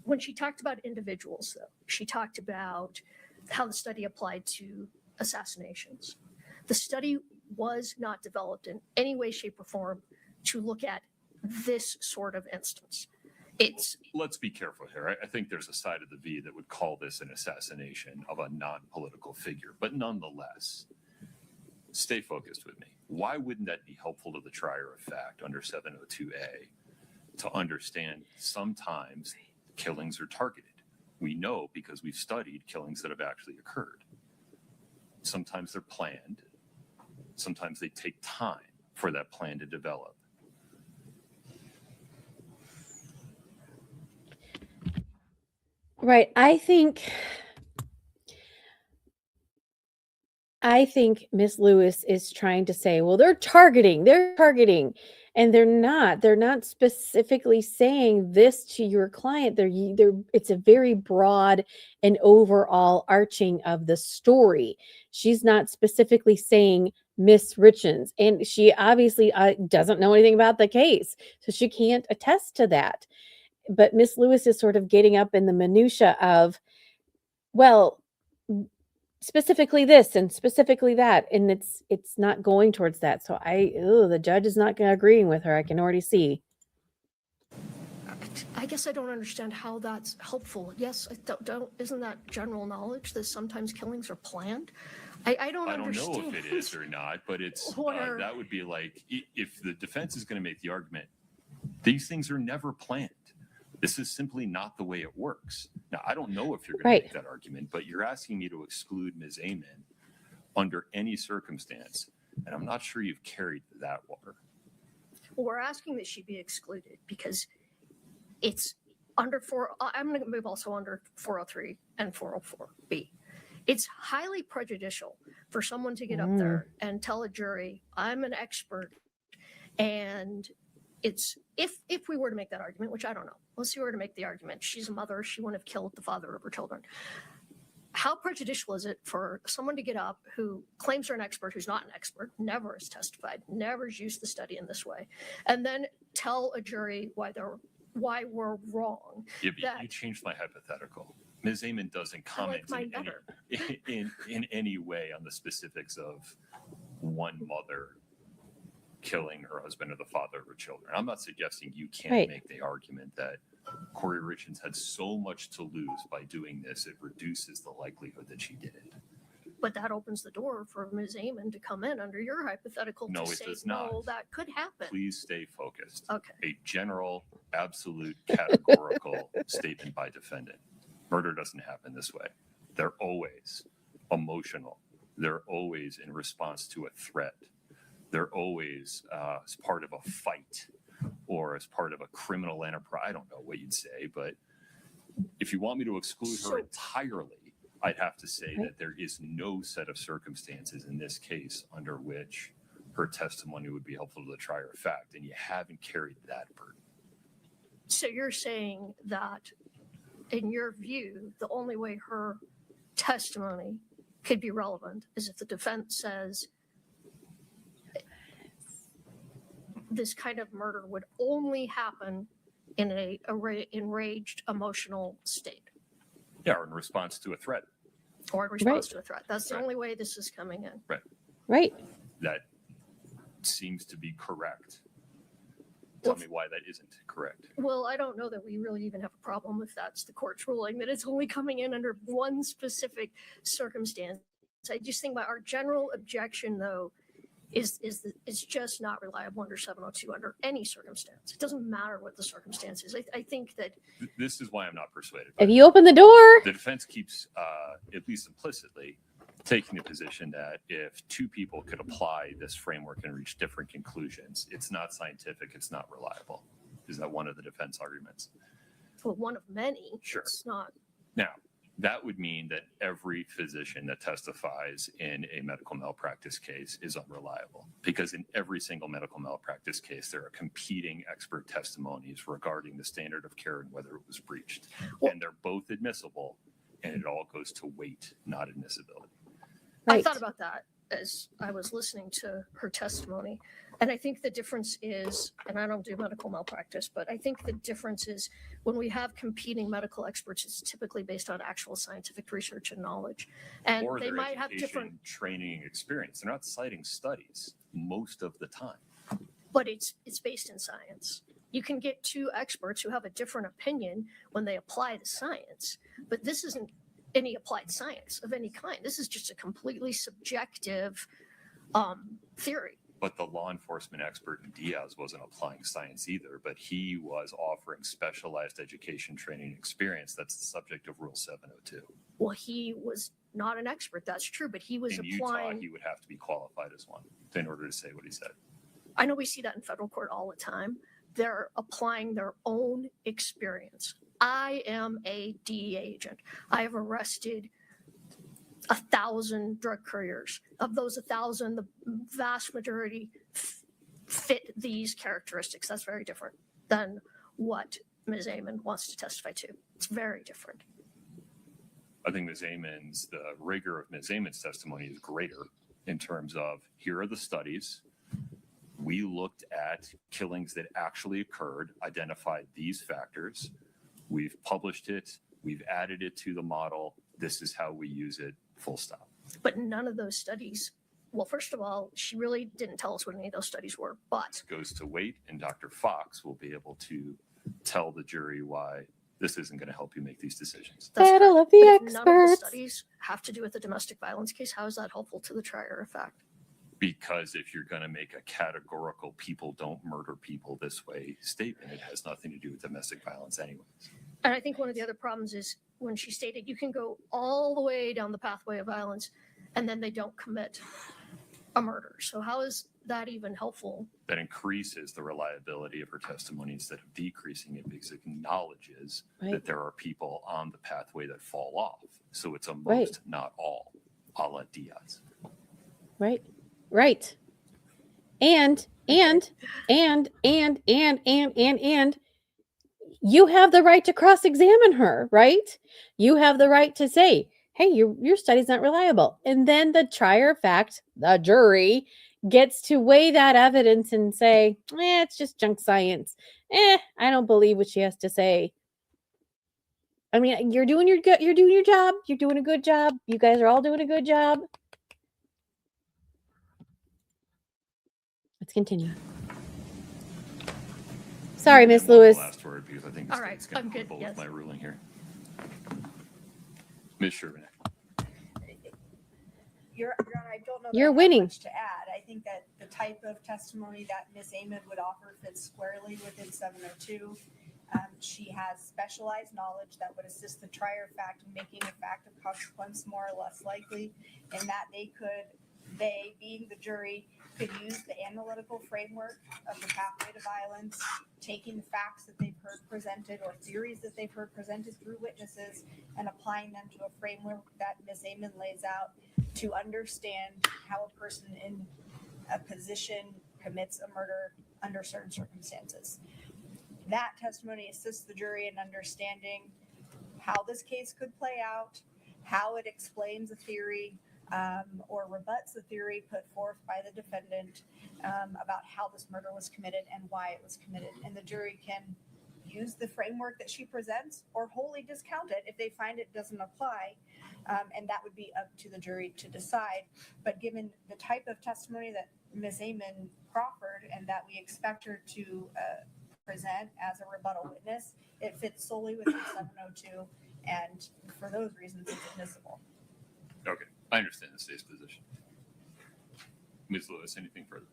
when she talked about individuals, though, she talked about how the study applied to assassinations. The study was not developed in any way, shape, or form to look at this sort of instance. Let's be careful here. I think there's a side of the V that would call this an assassination of a non-political figure, but nonetheless, stay focused with me. Why wouldn't that be helpful to the trier of fact under 702A to understand sometimes killings are targeted? We know because we've studied killings that have actually occurred. Sometimes they're planned. Sometimes they take time for that plan to develop. Right. I think I think Miss Lewis is trying to say, well, they're targeting, and they're not. They're not specifically saying this to your client. It's a very broad and overall arching of the story. She's not specifically saying Miss Richins, and she obviously doesn't know anything about the case, so she can't attest to that. But Miss Lewis is sort of getting up in the minutia of, well, specifically this and specifically that, and it's not going towards that. So the judge is not agreeing with her. I can already see. I guess I don't understand how that's helpful. Yes, I don't isn't that general knowledge that sometimes killings are planned? I don't understand. I don't know if it is or not, but it's that would be like if the defense is going to make the argument, these things are never planned. This is simply not the way it works. Now, I don't know if you're going to make that argument, but you're asking me to exclude Ms. Amen under any circumstance, and I'm not sure you've carried that water. Well, we're asking that she be excluded because it's under I'm going to move also under 403 and 404B. It's highly prejudicial for someone to get up there and tell a jury, I'm an expert, and it's if we were to make that argument, which I don't know, let's see, we were to make the argument, she's a mother, she wouldn't have killed the father of her children. How prejudicial is it for someone to get up who claims they're an expert, who's not an expert, never has testified, never has used the study in this way, and then tell a jury why we're wrong? Yeah, but you changed my hypothetical. Ms. Amen doesn't comment in any way on the specifics of one mother killing her husband or the father of her children. I'm not suggesting you can't make the argument that Kouri Richins had so much to lose by doing this, it reduces the likelihood that she did it. But that opens the door for Ms. Amen to come in under your hypothetical No, to it say, does not. no, that could happen. Please stay focused. Okay. A general, absolute, categorical statement by defendant. Murder doesn't happen this way. They're always emotional. They're always in response to a threat. They're always as part of a fight or as part of a criminal enterprise. I don't know what you'd say, but if you want me to exclude her entirely, I'd have to say that there is no set of circumstances in this case under which her testimony would be helpful to the trier of fact, and you haven't carried that burden. So you're saying that, in your view, the only way her testimony could be relevant is if the defense says this kind of murder would only happen in a enraged emotional state. Yeah, or in response to a threat. Or in response to a threat. That's the only way this is coming in. Right. That seems to be correct. Tell me why that isn't correct. Well, I don't know that we really even have a problem if that's the court's ruling, that it's only coming in under one specific circumstance. I just think our general objection, though, is it's just not reliable under 702 under any circumstance. It doesn't matter what the circumstance is. I think that this is why I'm not persuaded. If you open the door, the defense keeps, at least implicitly, taking the position that if two people could apply this framework and reach different conclusions, it's not scientific, it's not reliable. Is that one of the defense arguments? Well, one of many. Sure. It's not. Now, that would mean that every physician that testifies in a medical malpractice case is unreliable, because in every single medical malpractice case, there are competing expert testimonies regarding the standard of care and whether it was breached. And they're both admissible, and it all goes to weight, not admissibility. I thought about that as I was listening to her testimony. And I think the difference is, and I don't do medical malpractice, but I think the difference is when we have competing medical experts, it's typically based on actual scientific research and knowledge. And or they their might have education, different training and experience. They're not citing studies most of the time. but it's based in science. You can get two experts who have a different opinion when they apply the science, but this isn't any applied science of any kind. This is just a completely subjective theory. But the law enforcement expert in Diaz wasn't applying science either, but he was offering specialized education, training, and experience. That's the subject of Rule 702. Well, he was not an expert, that's true, but he was in applying. Utah, he would have to be qualified as one in order to say what he said. I know we see that in federal court all the time. They're applying their own experience. I am a DEA agent. I have arrested 1,000 drug couriers. Of those 1,000, the vast majority fit these characteristics. That's very different than what Ms. Amon wants to testify to. It's very different. I think the rigor of Ms. Amon's testimony is greater in terms of, here are the studies. We looked at killings that actually occurred, identified these factors. We've published it. We've added it to the model. This is how we use it, full stop. But none of those studies, well, first of all, she really didn't tell us what any of those studies were, but. It goes to weight, and Dr. Fox will be able to tell the jury why this isn't going to help you make these decisions. Battle of But the if none of the experts. studies have to do with the domestic violence case, how is that helpful to the trier of fact? Because if you're going to make a categorical people don't murder people this way statement, it has nothing to do with domestic violence anyways. And I think one of the other problems is when she stated you can go all the way down the pathway of violence and then they don't commit a murder. So how is that even helpful? That increases the reliability of her testimony instead of decreasing it, because it acknowledges that there are people on the pathway that fall off. So it's a most, not all, a la Diaz. Right. And you have the right to cross-examine her, right? You have the right to say, hey, your study's not reliable. And then the trier of fact, the jury, gets to weigh that evidence and say, it's just junk science. I don't believe what she has to say. I mean, you're doing your job. You're doing a good job. You guys are all doing a good job. Let's continue. Sorry, Miss Lewis. Last word, because I think All right, I'm good, with yes. my ruling here. Ms. Sherman. Your Honor, I don't know. that You're I have winning. much to add. I think that the type of testimony that Ms. Amon would offer fits squarely within 702. She has specialized knowledge that would assist the trier of fact in making a fact of consequence more or less likely, and that they, being the jury, could use the analytical framework of the pathway to violence, taking the facts that they've heard presented or theories that they've heard presented through witnesses, and applying them to a framework that Ms. Amon lays out to understand how a person in a position commits a murder under certain circumstances. That testimony assists the jury in understanding how this case could play out, how it explains a theory, or rebuts the theory put forth by the defendant about how this murder was committed and why it was committed. And the jury can use the framework that she presents or wholly discount it if they find it doesn't apply. And that would be up to the jury to decide. But given the type of testimony that Ms. Amon proffered and that we expect her to present as a rebuttal witness, it fits solely within 702. And for those reasons, it's admissible. Okay, I understand the state's position. Ms. Lewis, anything further?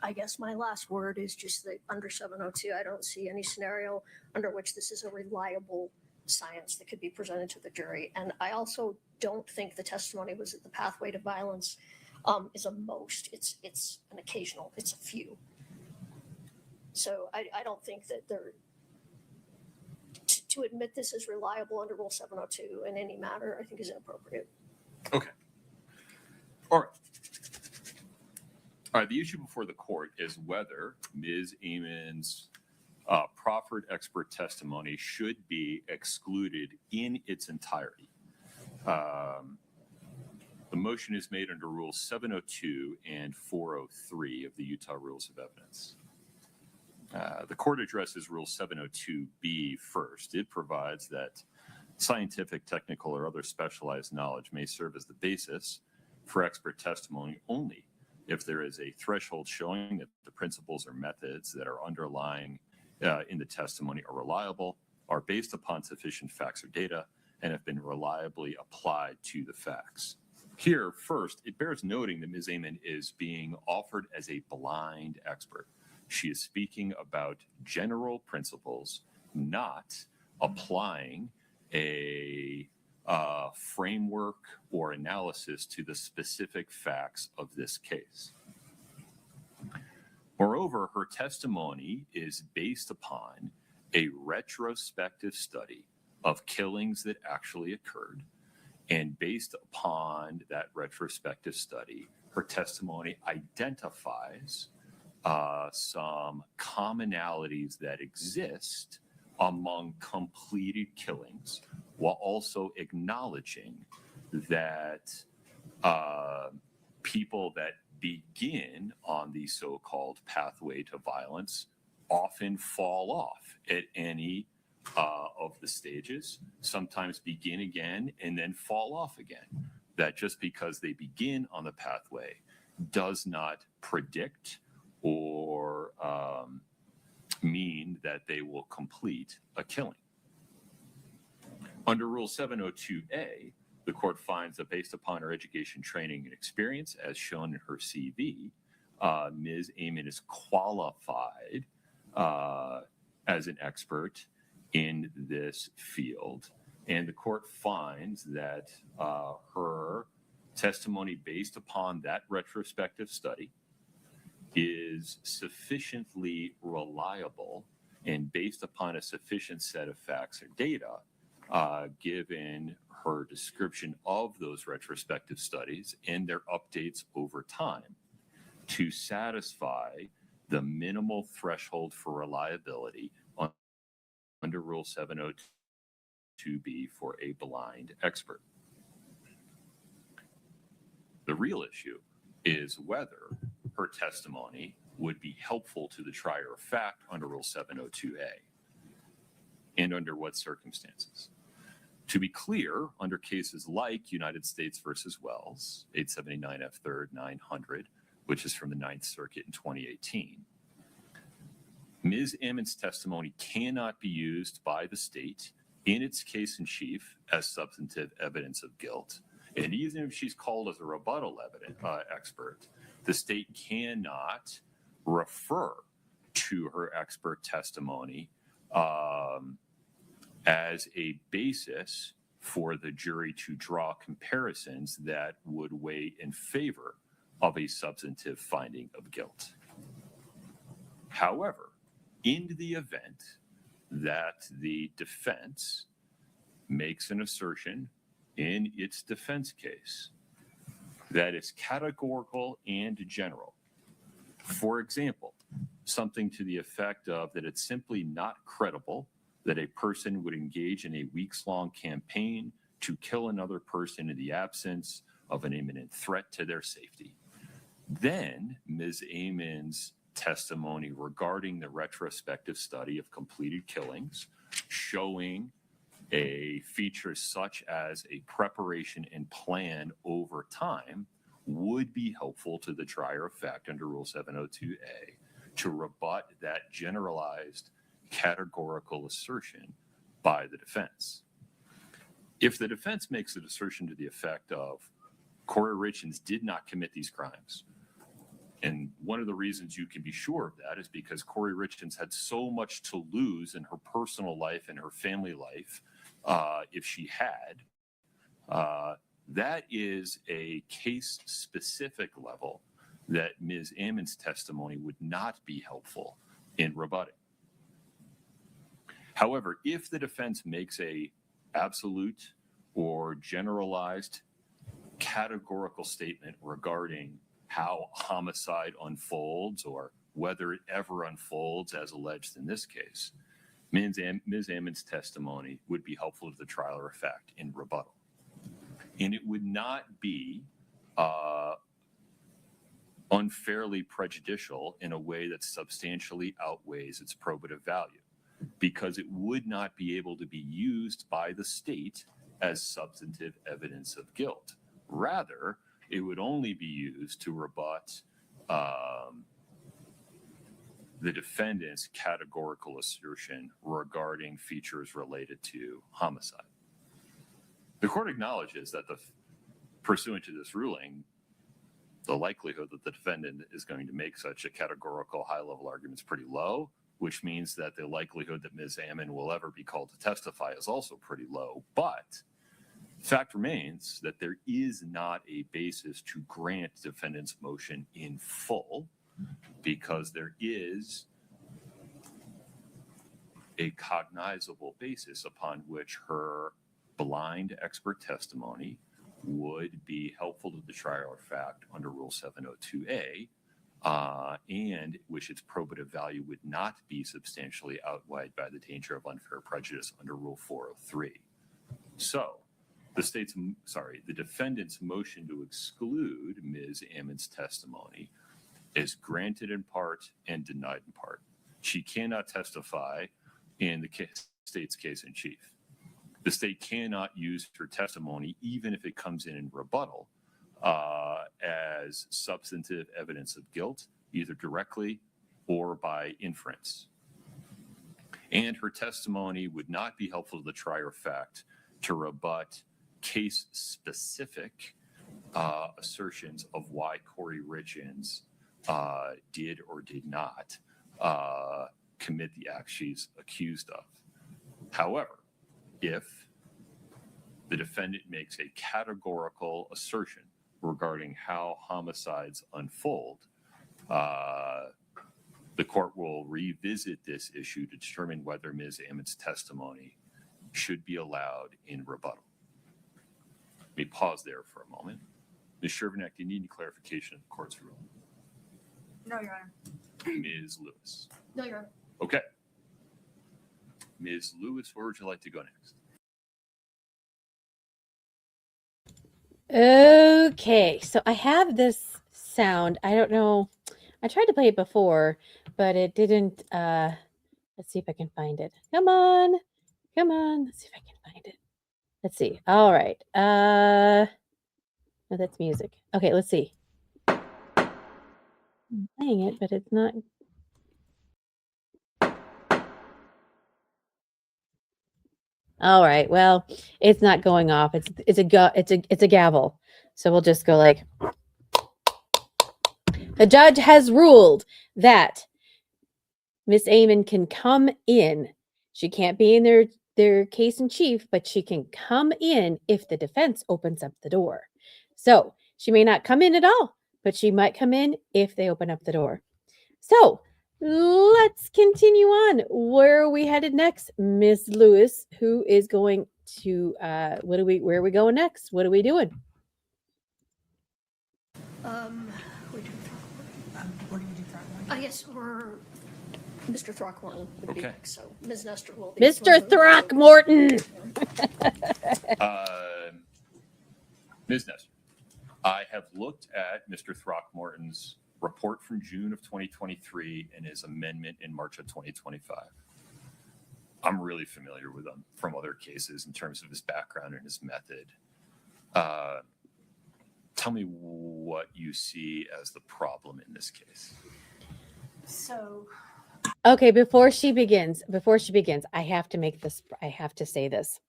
I guess my last word is just that under 702, I don't see any scenario under which this is a reliable science that could be presented to the jury. And I also don't think the testimony was that the pathway to violence is a most. It's an occasional. It's a few. So I don't think that they're to admit this is reliable under Rule 702 in any matter, I think is inappropriate. Okay. All right. All right, the issue before the court is whether Ms. Amon's proffered expert testimony should be excluded in its entirety. The motion is made under Rule 702 and 403 of the Utah Rules of Evidence. The court addresses Rule 702B first. It provides that scientific, technical, or other specialized knowledge may serve as the basis for expert testimony only if there is a threshold showing that the principles or methods that are underlying in the testimony are reliable, are based upon sufficient facts or data, and have been reliably applied to the facts. Here, first, it bears noting that Ms. Amon is being offered as a blind expert. She is speaking about general principles, not applying a framework or analysis to the specific facts of this case. Moreover, her testimony is based upon a retrospective study of killings that actually occurred And based upon that retrospective study, her testimony identifies some commonalities that exist among completed killings, while also acknowledging that people that begin on the so-called pathway to violence often fall off at any of the stages, sometimes begin again and then fall off again. That just because they begin on the pathway does not predict or mean that they will complete a killing. Under Rule 702A, the court finds that based upon her education, training, and experience, as shown in her CV, Ms. Amen is qualified as an expert in this field. And the court finds that her testimony based upon that retrospective study is sufficiently reliable and based upon a sufficient set of facts or data, given her description of those retrospective studies and their updates over time, to satisfy the minimal threshold for reliability under Rule 702B for a blind expert. The real issue is whether her testimony would be helpful to the trier of fact under Rule 702A, and under what circumstances. To be clear, under cases like United States versus Wells, 879 F. 3rd 900, which is from the Ninth Circuit in 2018, Ms. Amen's testimony cannot be used by the state in its case in chief as substantive evidence of guilt. And even if she's called as a rebuttal expert, the state cannot refer to her expert testimony as a basis for the jury to draw comparisons that would weigh in favor of a substantive finding of guilt. However, in the event that the defense makes an assertion in its defense case that is categorical and general, for example, something to the effect of that it's simply not credible that a person would engage in a weeks-long campaign to kill another person in the absence of an imminent threat to their safety, then Ms. Amen's testimony regarding the retrospective study of completed killings showing a feature such as a preparation and plan over time would be helpful to the trier of fact under Rule 702A to rebut that generalized categorical assertion by the defense. If the defense makes an assertion to the effect of Kouri Richins did not commit these crimes, and one of the reasons you can be sure of that is because Kouri Richins had so much to lose in her personal life and her family life if she had, that is a case-specific level that Ms. Amen's testimony would not be helpful in rebutting. However, if the defense makes a absolute or generalized categorical statement regarding how homicide unfolds or whether it ever unfolds as alleged in this case, Ms. Amen's testimony would be helpful to the trial of fact in rebuttal. And it would not be unfairly prejudicial in a way that substantially outweighs its probative value, because it would not be able to be used by the state as substantive evidence of guilt. Rather, it would only be used to rebut the defendant's categorical assertion regarding features related to homicide. The court acknowledges that pursuant to this ruling, the likelihood that the defendant is going to make such a categorical high-level argument is pretty low, which means that the likelihood that Ms. Amen will ever be called to testify is also pretty low. But the fact remains that there is not a basis to grant defendant's motion in full, because there is a cognizable basis upon which her blind expert testimony would be helpful to the trier of fact under Rule 702A, and which its probative value would not be substantially outweighed by the danger of unfair prejudice under Rule 403. So, the defendant's motion to exclude Ms. Ammon's testimony is granted in part and denied in part. She cannot testify in the state's case in chief. The state cannot use her testimony, even if it comes in rebuttal, as substantive evidence of guilt, either directly or by inference. And her testimony would not be helpful to the trier of fact to rebut case-specific assertions of why Kouri Richins did or did not commit the act she's accused of. However, if the defendant makes a categorical assertion regarding how homicides unfold, the court will revisit this issue to determine whether Ms. Ammon's testimony should be allowed in rebuttal. Let me pause there for a moment. Ms. Shervinack, do you need any clarification of the court's ruling? No, Your Honor. Ms. Lewis. No, Your Honor. Okay. Ms. Lewis, where would you like to go next? Okay, so I have this sound. I don't know. I tried to play it before, but it didn't. Let's see if I can find it. Come on. Come on. Let's see if I can find it. Let's see. All right. No, that's music. Okay, let's see. I'm playing it, but it's not. All right. Well, it's not going off. It's a gavel. So we'll just go like. The judge has ruled that Miss Ammon can come in. She can't be in their case in chief, but she can come in if the defense opens up the door. So she may not come in at all, but she might come in if they open up the door. So let's continue on. Where are we headed next? Miss Lewis, who is going to where are we going next? What are we doing? We do What do you do, Throckmorton? I guess we're Mr. Throckmorton would be Okay. next, so Ms. Nestor will be. Mr. Throckmorton. Ms. Nestor, I have looked at Mr. Throckmorton's report from June of 2023 and his amendment in March of 2025. I'm really familiar with him from other cases in terms of his background and his method. Tell me what you see as the problem in this case. So, Okay, before she begins, I have to say this.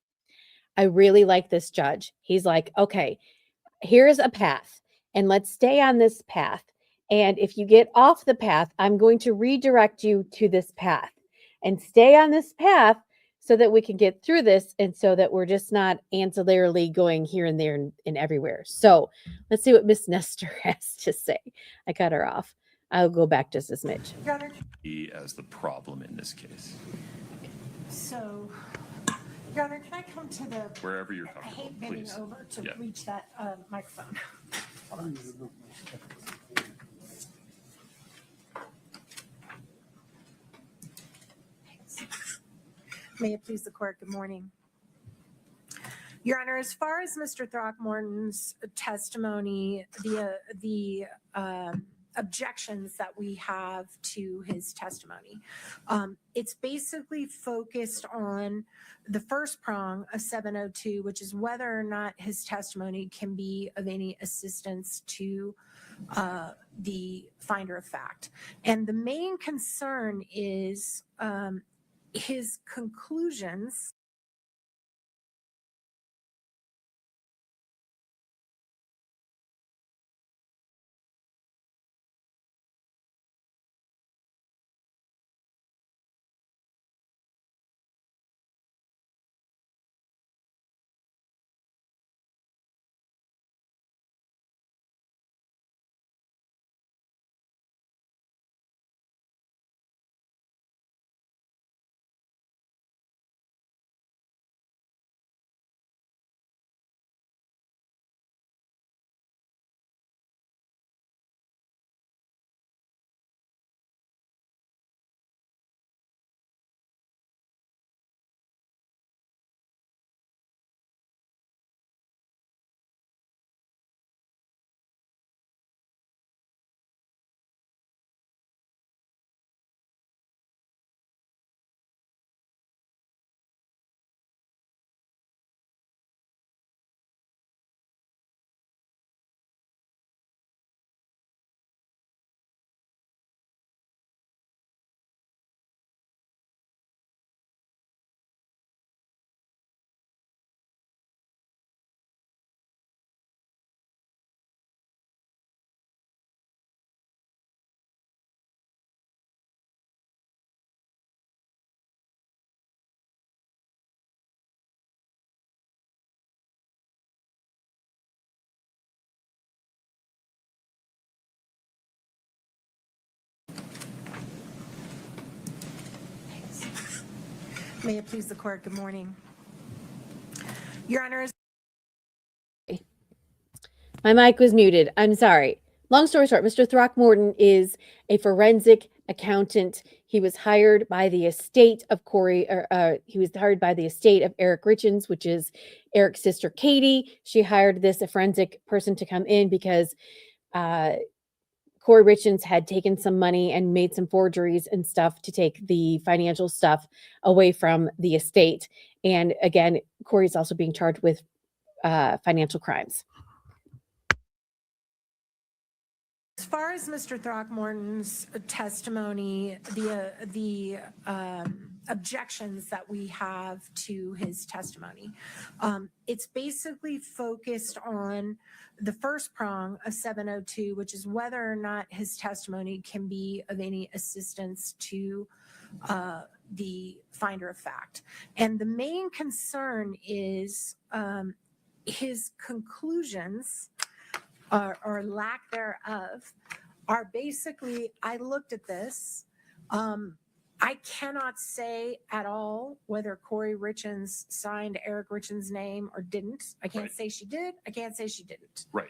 I really like this judge. He's like, okay, here's a path, and let's stay on this path. And if you get off the path, I'm going to redirect you to this path and stay on this path so that we can get through this and so that we're just not ancillarily going here and there and everywhere. So let's see what Miss Nestor has to say. I cut her off. I'll go back just a smidge. Your Honor, As the problem in this case, so, Your Honor, can I come to the, wherever you're I comfortable, hate bending please. over to Yeah. reach that microphone. Hold on. May it please the court, good morning. Your Honor, as far as Mr. Throckmorton's testimony, the objections that we have to his testimony, it's basically focused on the first prong of 702, which is whether or not his testimony can be of any assistance to the finder of fact. And the main concern is his conclusions May it please the court, good morning. Your Honors, My mic was muted. I'm sorry. Long story short, Mr. Throckmorton is a forensic accountant. He was hired by the estate of he was hired by the estate of Eric Richins, which is Eric's sister Katie. She hired this a forensic person to come in because Kouri Richins had taken some money and made some forgeries and stuff to take the financial stuff away from the estate. And again, Kouri is also being charged with financial crimes. as far as Mr. Throckmorton's testimony, the objections that we have to his testimony, it's basically focused on the first prong of 702, which is whether or not his testimony can be of any assistance to the finder of fact. And the main concern is his conclusions or lack thereof are basically, I looked at this. I cannot say at all whether Kouri Richins signed Eric Richins' name or didn't. I can't say she did. I can't say she didn't. Right.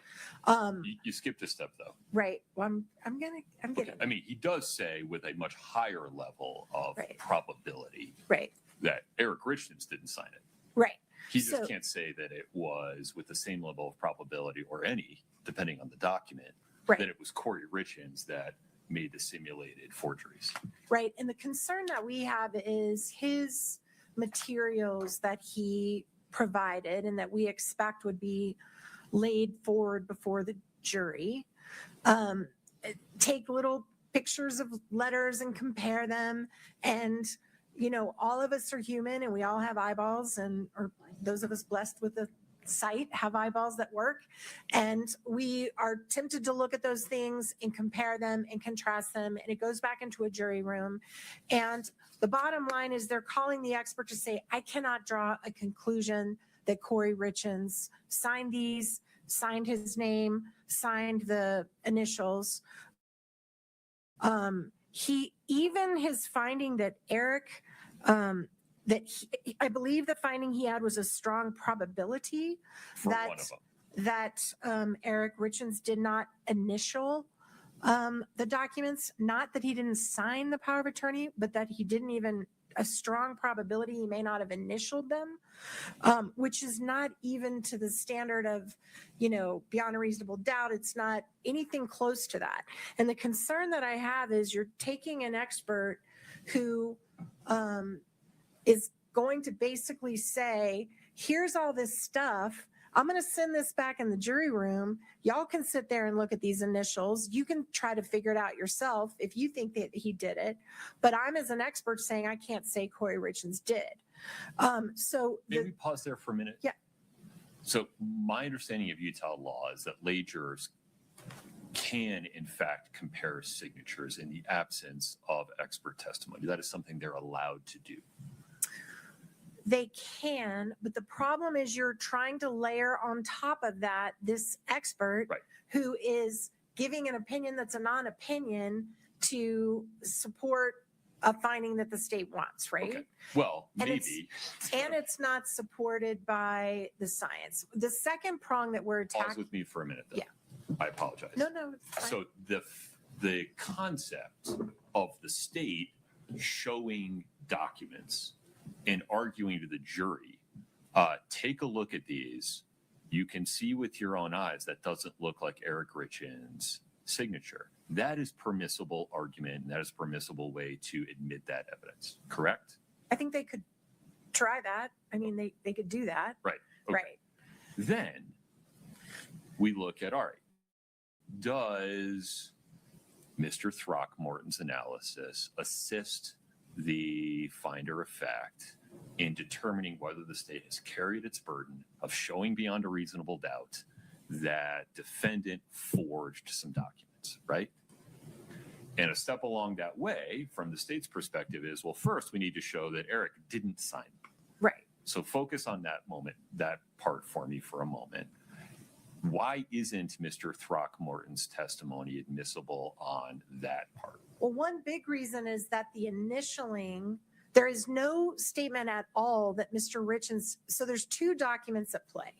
You skipped a step though. Right. Well, I'm getting. Okay. I mean, he does say with a much higher level of probability Right. that Eric Richins didn't sign it. Right. He just can't say that it was with the same level of probability or any, depending on the document, that it was Kouri Richins that made the simulated forgeries. Right. And the concern that we have is his materials that he provided and that we expect would be laid forward before the jury. Take little pictures of letters and compare them. And, you know, all of us are human and we all have eyeballs, and or those of us blessed with the sight have eyeballs that work, and we are tempted to look at those things and compare them and contrast them, and it goes back into a jury room. And the bottom line is they're calling the expert to say, I cannot draw a conclusion that Kouri Richins signed these, signed his name, signed the initials. Even his finding that Eric I believe the finding he had was a strong probability that Eric Richins did not initial the documents, not that he didn't sign the power of attorney, but that he didn't even, a strong probability he may not have initialed them, which is not even to the standard of, you know, beyond a reasonable doubt. It's not anything close to that. And the concern that I have is you're taking an expert who is going to basically say, here's all this stuff. I'm going to send this back in the jury room. Y'all can sit there and look at these initials. You can try to figure it out yourself if you think that he did it. But I'm, as an expert, saying I can't say Kouri Richins did. Maybe pause there for a minute. Yeah. So my understanding of Utah law is that lay jurors can, in fact, compare signatures in the absence of expert testimony. That is something they're allowed to do. They can, but the problem is you're trying to layer on top of that this expert who is giving an opinion that's a non-opinion to support a finding that the state wants, right? Okay. Well, and maybe. It's not supported by the science. The second prong that we're attacking. Pause with me for a minute, though. Yeah. I apologize. No, it's fine. So the concept of the state showing documents and arguing to the jury, take a look at these. You can see with your own eyes that doesn't look like Eric Richins' signature. That is permissible argument, and that is a permissible way to admit that evidence, correct? I think they could try that. I mean, they could do that. Right. Okay. Right. Then we look at, all right, does Mr. Throckmorton's analysis assist the finder of fact in determining whether the state has carried its burden of showing beyond a reasonable doubt that defendant forged some documents, right? And a step along that way from the state's perspective is, well, first we need to show that Eric didn't sign. Right. So focus on that moment, that part for me for a moment. Why isn't Mr. Throckmorton's testimony admissible on that part? Well, one big reason is that the initialing There is no statement at all that Mr. Richins, so there's two documents at play.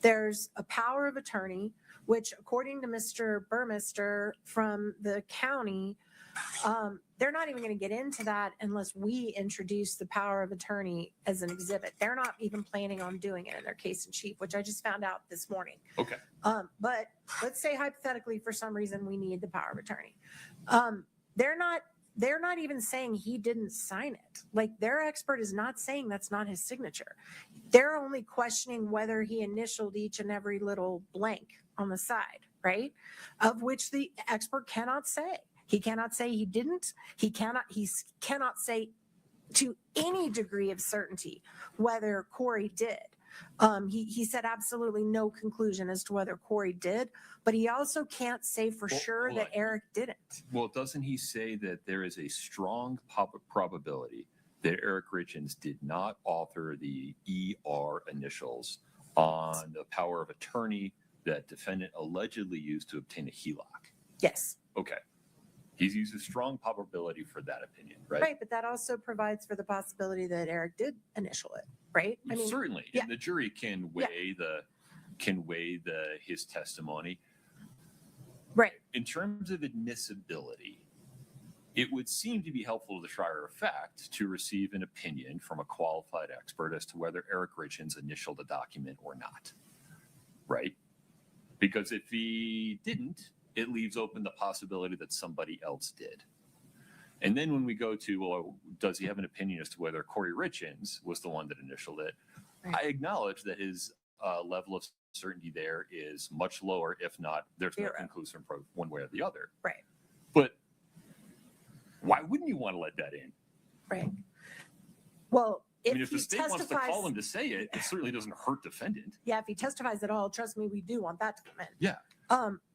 There's a power of attorney, which according to Mr. Burmester from the county, they're not even going to get into that unless we introduce the power of attorney as an exhibit. They're not even planning on doing it in their case in chief, which I just found out this morning. Okay. But let's say hypothetically, for some reason, we need the power of attorney. They're not even saying he didn't sign it. Like their expert is not saying that's not his signature. They're only questioning whether he initialed each and every little blank on the side, right? Of which the expert cannot say. He cannot say he didn't. He cannot say to any degree of certainty whether Kouri did. He said absolutely no conclusion as to whether Kouri did, but he also can't say for sure that Eric didn't. Well, doesn't he say that there is a strong probability that Eric Richins did not author the ER initials on the power of attorney that defendant allegedly used to obtain a HELOC? Yes. Okay. He's used a strong probability for that opinion, right? Right, but that also provides for the possibility that Eric did initial it, right? I mean, certainly, yeah. and the jury can weigh his testimony. Right. In terms of admissibility, it would seem to be helpful to the trier of fact to receive an opinion from a qualified expert as to whether Eric Richins initialed a document or not, right? Because if he didn't, it leaves open the possibility that somebody else did. And then when we go to, well, does he have an opinion as to whether Kouri Richins was the one that initialed it? Right. I acknowledge that his level of certainty there is much lower, if not, there's no conclusive proof one way or the other. Right. But why wouldn't you want to let that in? Right. Well, If the state wants to call him to say it, it certainly doesn't hurt defendant. Yeah, if he testifies at all, trust me, we do want that to come in. Yeah.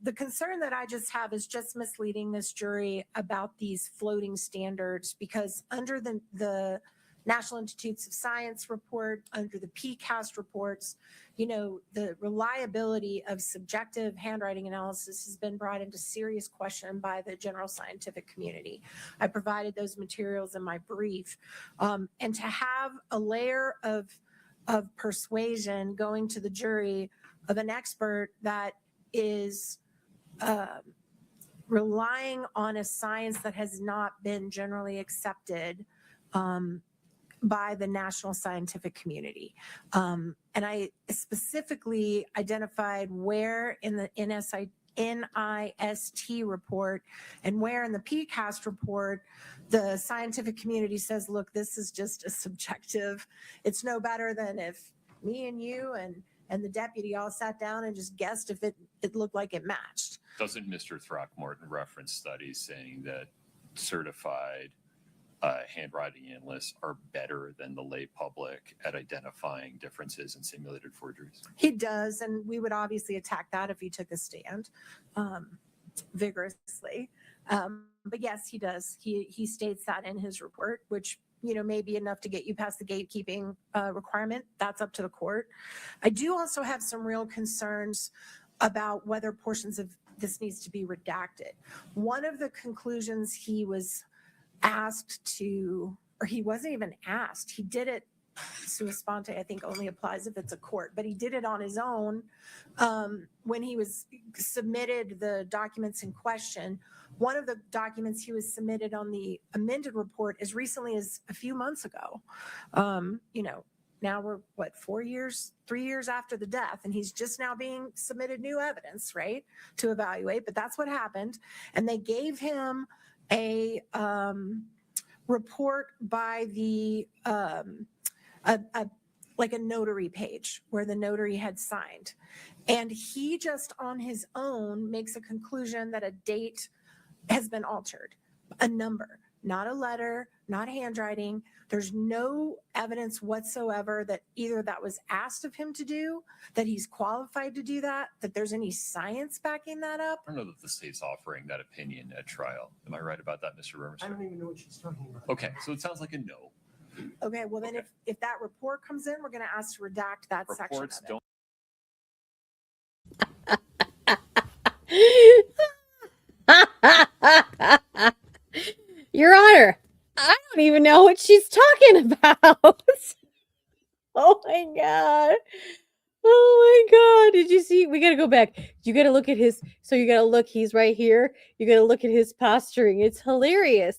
The concern that I just have is just misleading this jury about these floating standards, because under the National Institutes of Science report, under the PCAST reports, the reliability of subjective handwriting analysis has been brought into serious question by the general scientific community. I provided those materials in my brief. And to have a layer of persuasion going to the jury of an expert that is relying on a science that has not been generally accepted by the national scientific community. And I specifically identified where in the NIST report and where in the PCAST report the scientific community says, look, this is just a subjective. It's no better than if me and you and the deputy all sat down and just guessed if it looked like it matched. Doesn't Mr. Throckmorton reference studies saying that certified handwriting analysts are better than the lay public at identifying differences in simulated forgeries? He does, and we would obviously attack that if he took a stand vigorously. But yes, he does. He states that in his report, which may be enough to get you past the gatekeeping requirement. That's up to the court. I do also have some real concerns about whether portions of this needs to be redacted. One of the conclusions he was asked to, or he wasn't even asked, he did it sua sponte, I think only applies if it's a court, but he did it on his own when he was submitted the documents in question. One of the documents he was submitted on the amended report as recently as a few months ago. Now we're 3 years after the death, and he's just now being submitted new evidence, right, to evaluate. But that's what happened. And they gave him a report by the like a notary page where the notary had signed. And he just on his own makes a conclusion that a date has been altered, a number, not a letter, not handwriting. There's no evidence whatsoever that either that was asked of him to do, that he's qualified to do that there's any science backing that up. I don't know that the state's offering that opinion at trial. Am I right about that, Mr. Burmester? I don't even know what she's talking about. Okay, so it sounds like a no. Okay, well then if that report comes in, we're going to ask to redact that section of Reports it. don't. Your Honor, I don't even know what she's talking about. Oh my god. Oh my god. Did you see? We got to go back. You got to look at his, so you got to look, he's right here. You got to look at his posturing. It's hilarious.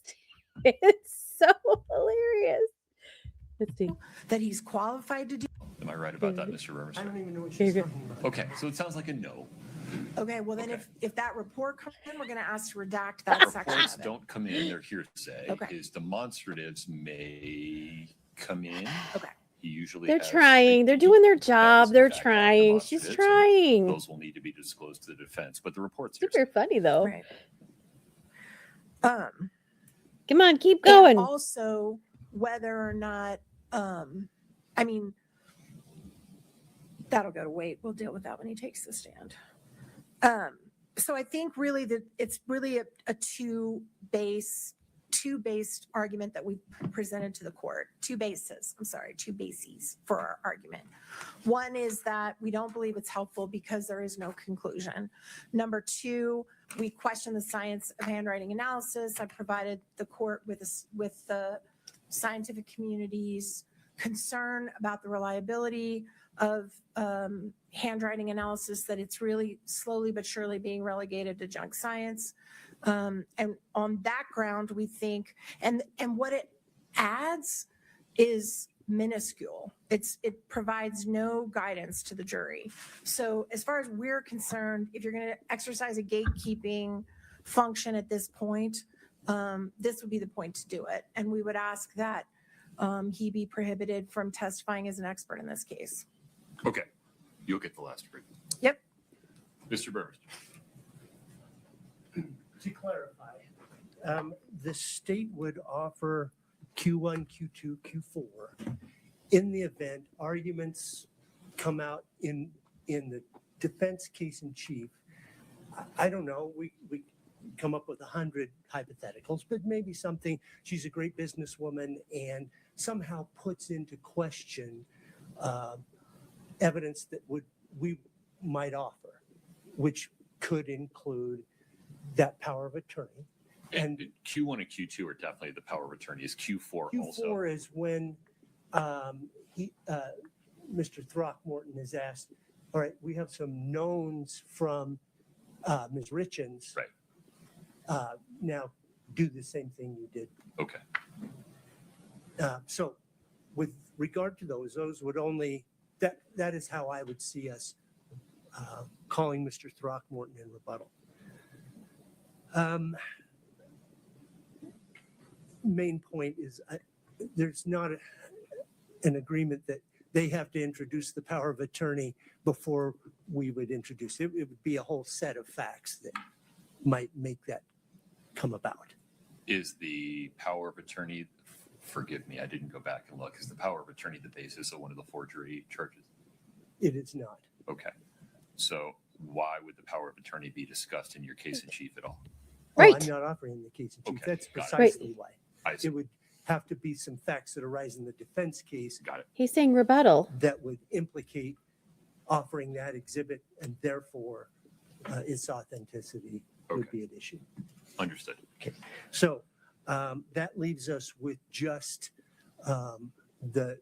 It's so hilarious. Let's see. That he's qualified to do. Am I right about that, Mr. Rivers? I don't even know what Here you she's go. talking about. Okay, so it sounds like a no. Okay, well then Okay. if that report comes in, we're gonna ask to redact The that section reports of it. don't come in, they're hearsay. Okay. His demonstratives may come in. Okay. He usually They're has trying. They're he doing their does, job. in They're fact, have trying. She's demonstratives, and trying. Those will need to be disclosed to the defense, but the report's Super hearsay. funny though. Right. Come on, keep And going. also whether or not, I mean, that'll go to wait. We'll deal with that when he takes the stand. So I think really that it's really a two-based argument that we presented to the court. Two bases for our argument. One is that we don't believe it's helpful because there is no conclusion. Number two, we question the science of handwriting analysis. I provided the court with the scientific community's concern about the reliability of handwriting analysis, that it's really slowly but surely being relegated to junk science. And on that ground, we think, and what it adds is minuscule. It provides no guidance to the jury. So as far as we're concerned, if you're going to exercise a gatekeeping function at this point, this would be the point to do it. And we would ask that he be prohibited from testifying as an expert in this case. Okay, you'll get the last word. Yep. Mr. Burris. To clarify, the state would offer Q1, Q2, Q4 in the event arguments come out in the defense case in chief. I don't know, we come up with 100 hypotheticals, but maybe something, she's a great businesswoman and somehow puts into question evidence that we might offer, which could include that power of attorney. And Q1 and Q2 are definitely the power of attorney. Is Q4 also? Q4 is when Mr. Throckmorton is asked, all right, we have some knowns from Ms. Richins. Right. Now do the same thing you did. Okay. So with regard to those would only, that is how I would see us calling Mr. Throckmorton in rebuttal. Main point is there's not an agreement that they have to introduce the power of attorney before we would introduce it. It would be a whole set of facts that might make that come about. Is the power of attorney, forgive me, I didn't go back and look, is the power of attorney the basis of one of the forgery charges? It is not. Okay. So why would the power of attorney be discussed in your case in chief at all? Right. I'm not offering the case in chief. Okay, That's got it. precisely why. I see. It would have to be some facts that arise in the defense case Got it. He's saying rebuttal. that would implicate offering that exhibit, and therefore its authenticity would Okay. be at issue. Understood. So that leaves us with just the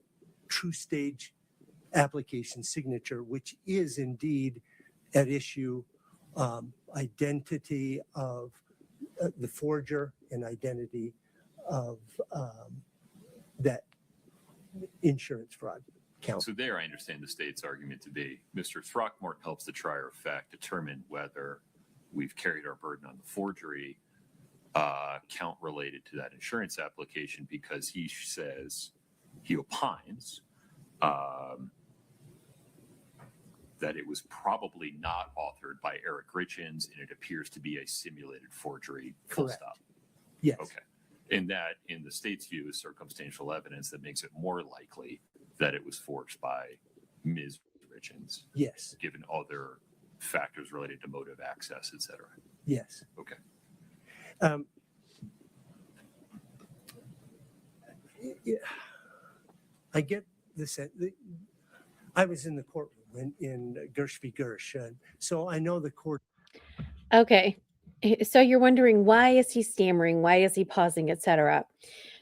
true stage application signature, which is indeed at issue, identity of the forger and identity of that insurance fraud count. So there, I understand the state's argument to be Mr. Throckmorton helps the trier of fact determine whether we've carried our burden on the forgery count related to that insurance application, because he says, he opines that it was probably not authored by Eric Richins, and it appears to be a simulated forgery. Full Correct. stop. Yes. Okay. And that, in the state's view, is circumstantial evidence that makes it more likely that it was forged by Ms. Richins, Yes. given other factors related to motive, access, et cetera. Yes. Okay. I get the sense. I was in the courtroom in Gersh v. Gersh, so I know the court. Okay. So you're wondering, why is he stammering? Why is he pausing, etc.?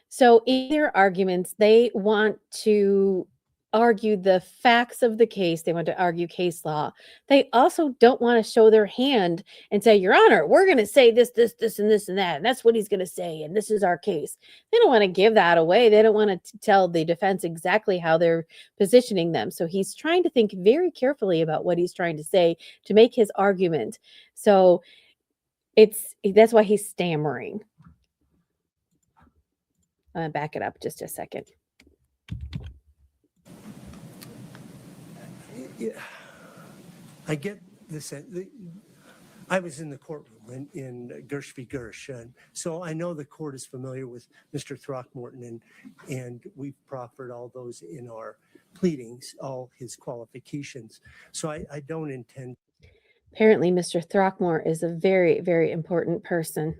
So in their arguments, they want to argue the facts of the case. They want to argue case law. They also don't want to show their hand and say, Your Honor, we're going to say this, this, this, and this, and that. And that's what he's going to say. And this is our case. They don't want to give that away. They don't want to tell the defense exactly how they're positioning them. So he's trying to think very carefully about what he's trying to say to make his argument. So that's why he's stammering. I'm gonna back it up just a second. Yeah, I get the sense. I was in the courtroom in Gersh v. Gersh, and so I know the court is familiar with Mr. Throckmorton, and we've proffered all those in our pleadings, all his qualifications. So I don't intend. Apparently, Mr. Throckmorton is a very, very important person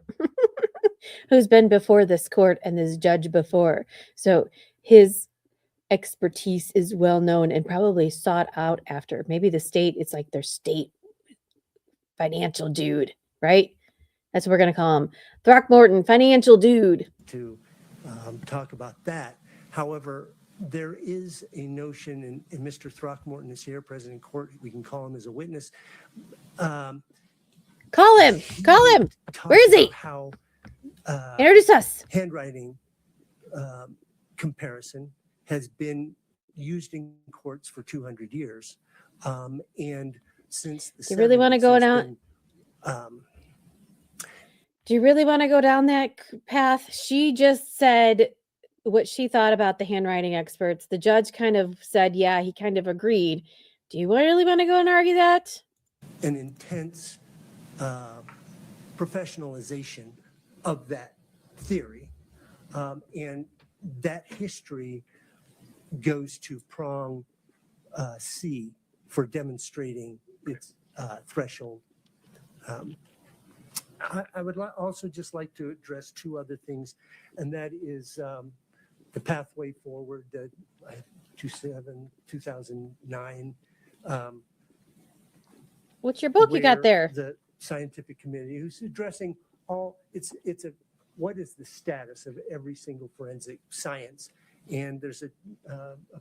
who's been before this court and this judge before. So his expertise is well known and probably sought out after. Maybe the state, it's like their state financial dude, right? That's what we're going to call him. Throckmorton, financial dude. To talk about that. However, there is a notion, and Mr. Throckmorton is here, present in court. We can call him as a witness. Call him. Call him. Where is he? How introduce us. Handwriting comparison has been used in courts for 200 years. And since the You really want to go down? Do you really want to go down that path? She just said what she thought about the handwriting experts. The judge kind of said, yeah, he kind of agreed. Do you really want to go and argue that? An intense professionalization of that theory. And that history goes to prong C for demonstrating its threshold. I would also just like to address two other things, and that is the pathway forward, 2009. What's your book you got there? The scientific committee who's addressing all, it's what is the status of every single forensic science? And there's a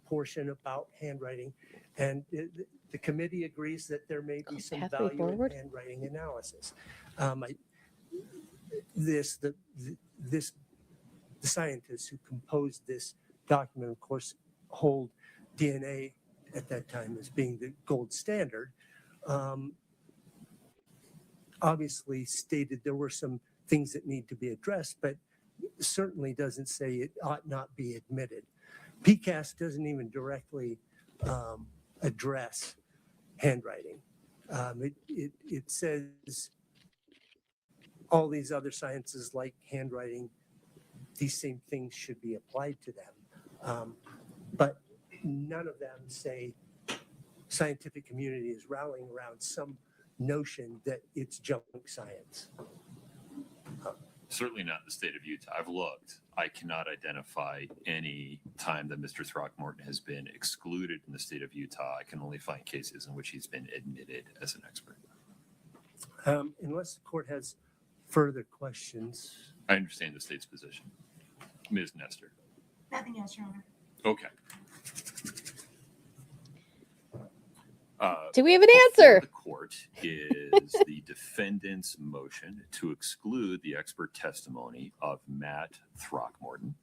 portion about handwriting, and the committee agrees that there may be some Pathway value forward? in handwriting analysis. The scientists who composed this document, of course, hold DNA at that time as being the gold standard. Obviously stated there were some things that need to be addressed, but certainly doesn't say it ought not be admitted. PCAST doesn't even directly address handwriting. It says all these other sciences like handwriting, these same things should be applied to them. But none of them say scientific community is rallying around some notion that it's junk science. Certainly not the state of Utah. I've looked. I cannot identify any time that Mr. Throckmorton has been excluded in the state of Utah. I can only find cases in which he's been admitted as an expert. Unless the court has further questions. I understand the state's position. Ms. Nestor. Nothing else, Your Honor. Okay. Do we have an Before answer? the court is the defendant's motion to exclude the expert testimony of Matt Throckmorton.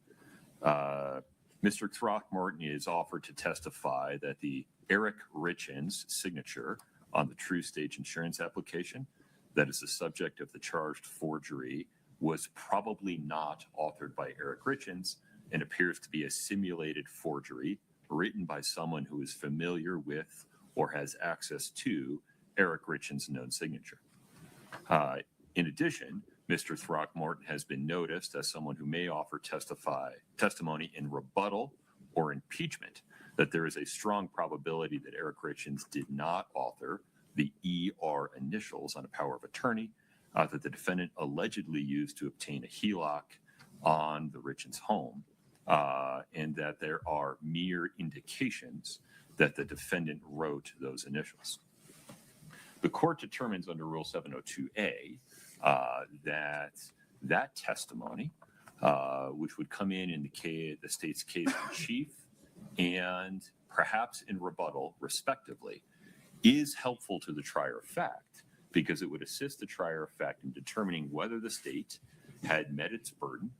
Mr. Throckmorton is offered to testify that the Eric Richins signature on the True Stage insurance application that is the subject of the charged forgery was probably not authored by Eric Richins and appears to be a simulated forgery written by someone who is familiar with or has access to Eric Richins' known signature. In addition, Mr. Throckmorton has been noticed as someone who may offer testimony in rebuttal or impeachment that there is a strong probability that Eric Richins did not author the ER initials on a power of attorney that the defendant allegedly used to obtain a HELOC on the Richins home, and that there are mere indications that the defendant wrote those initials. The court determines under Rule 702A that testimony which would come in the state's case in chief and perhaps in rebuttal, respectively, is helpful to the trier of fact because it would assist the trier of fact in determining whether the state had met its burden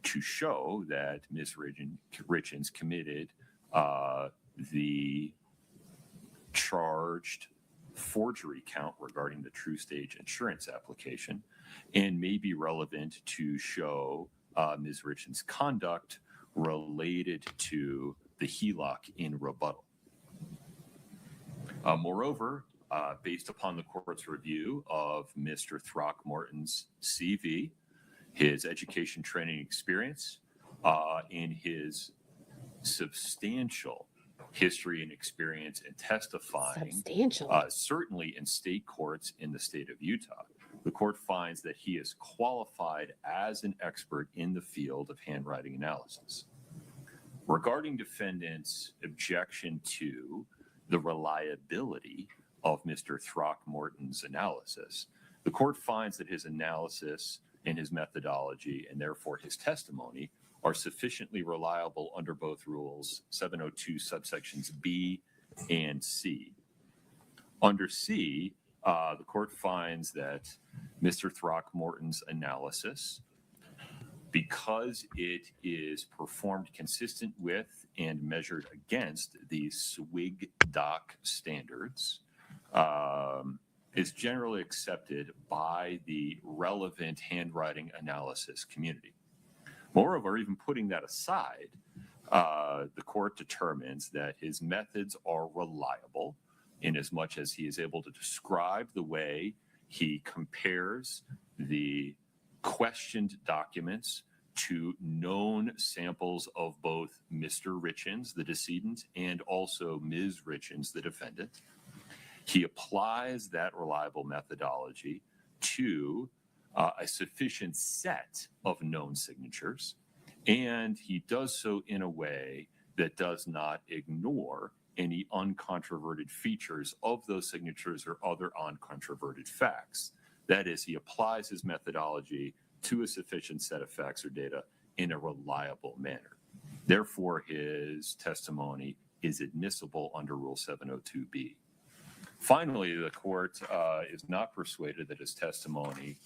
to show that Ms. Richins committed the charged forgery count regarding the True Stage insurance application and may be relevant to show Ms. Richins' conduct related to the HELOC in rebuttal. Moreover, based upon the court's review of Mr. Throckmorton's CV, his education, training, experience, and his substantial history and experience in testifying, Substantial. certainly in state courts in the state of Utah, the court finds that he is qualified as an expert in the field of handwriting analysis. Regarding defendant's objection to the reliability of Mr. Throckmorton's analysis, the court finds that his analysis and his methodology, and therefore his testimony, are sufficiently reliable under both rules 702 subsections B and C. Under C, the court finds that Mr. Throckmorton's analysis, because it is performed consistent with and measured against the SWIG-DOC standards, is generally accepted by the relevant handwriting analysis community. Moreover, even putting that aside, the court determines that his methods are reliable in as much as he is able to describe the way he compares the questioned documents to known samples of both Mr. Richins, the decedent, and also Ms. Richins, the defendant. He applies that reliable methodology to a sufficient set of known signatures, and he does so in a way that does not ignore any uncontroverted features of those signatures or other uncontroverted facts. That is, he applies his methodology to a sufficient set of facts or data in a reliable manner. Therefore, his testimony is admissible under Rule 702B. Finally, the court is not persuaded that his testimony,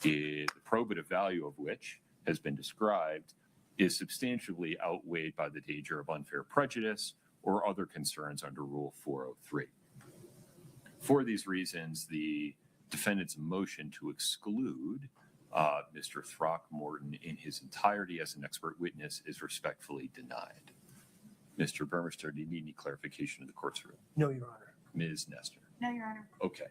the probative value of which has been described, is substantially outweighed by the danger of unfair prejudice or other concerns under Rule 403. For these reasons, the defendant's motion to exclude Mr. Throckmorton in his entirety as an expert witness is respectfully denied. Mr. Burmester, do you need any clarification of the court's rule? No, Your Honor. Ms. Nestor? No, Your Honor. Okay.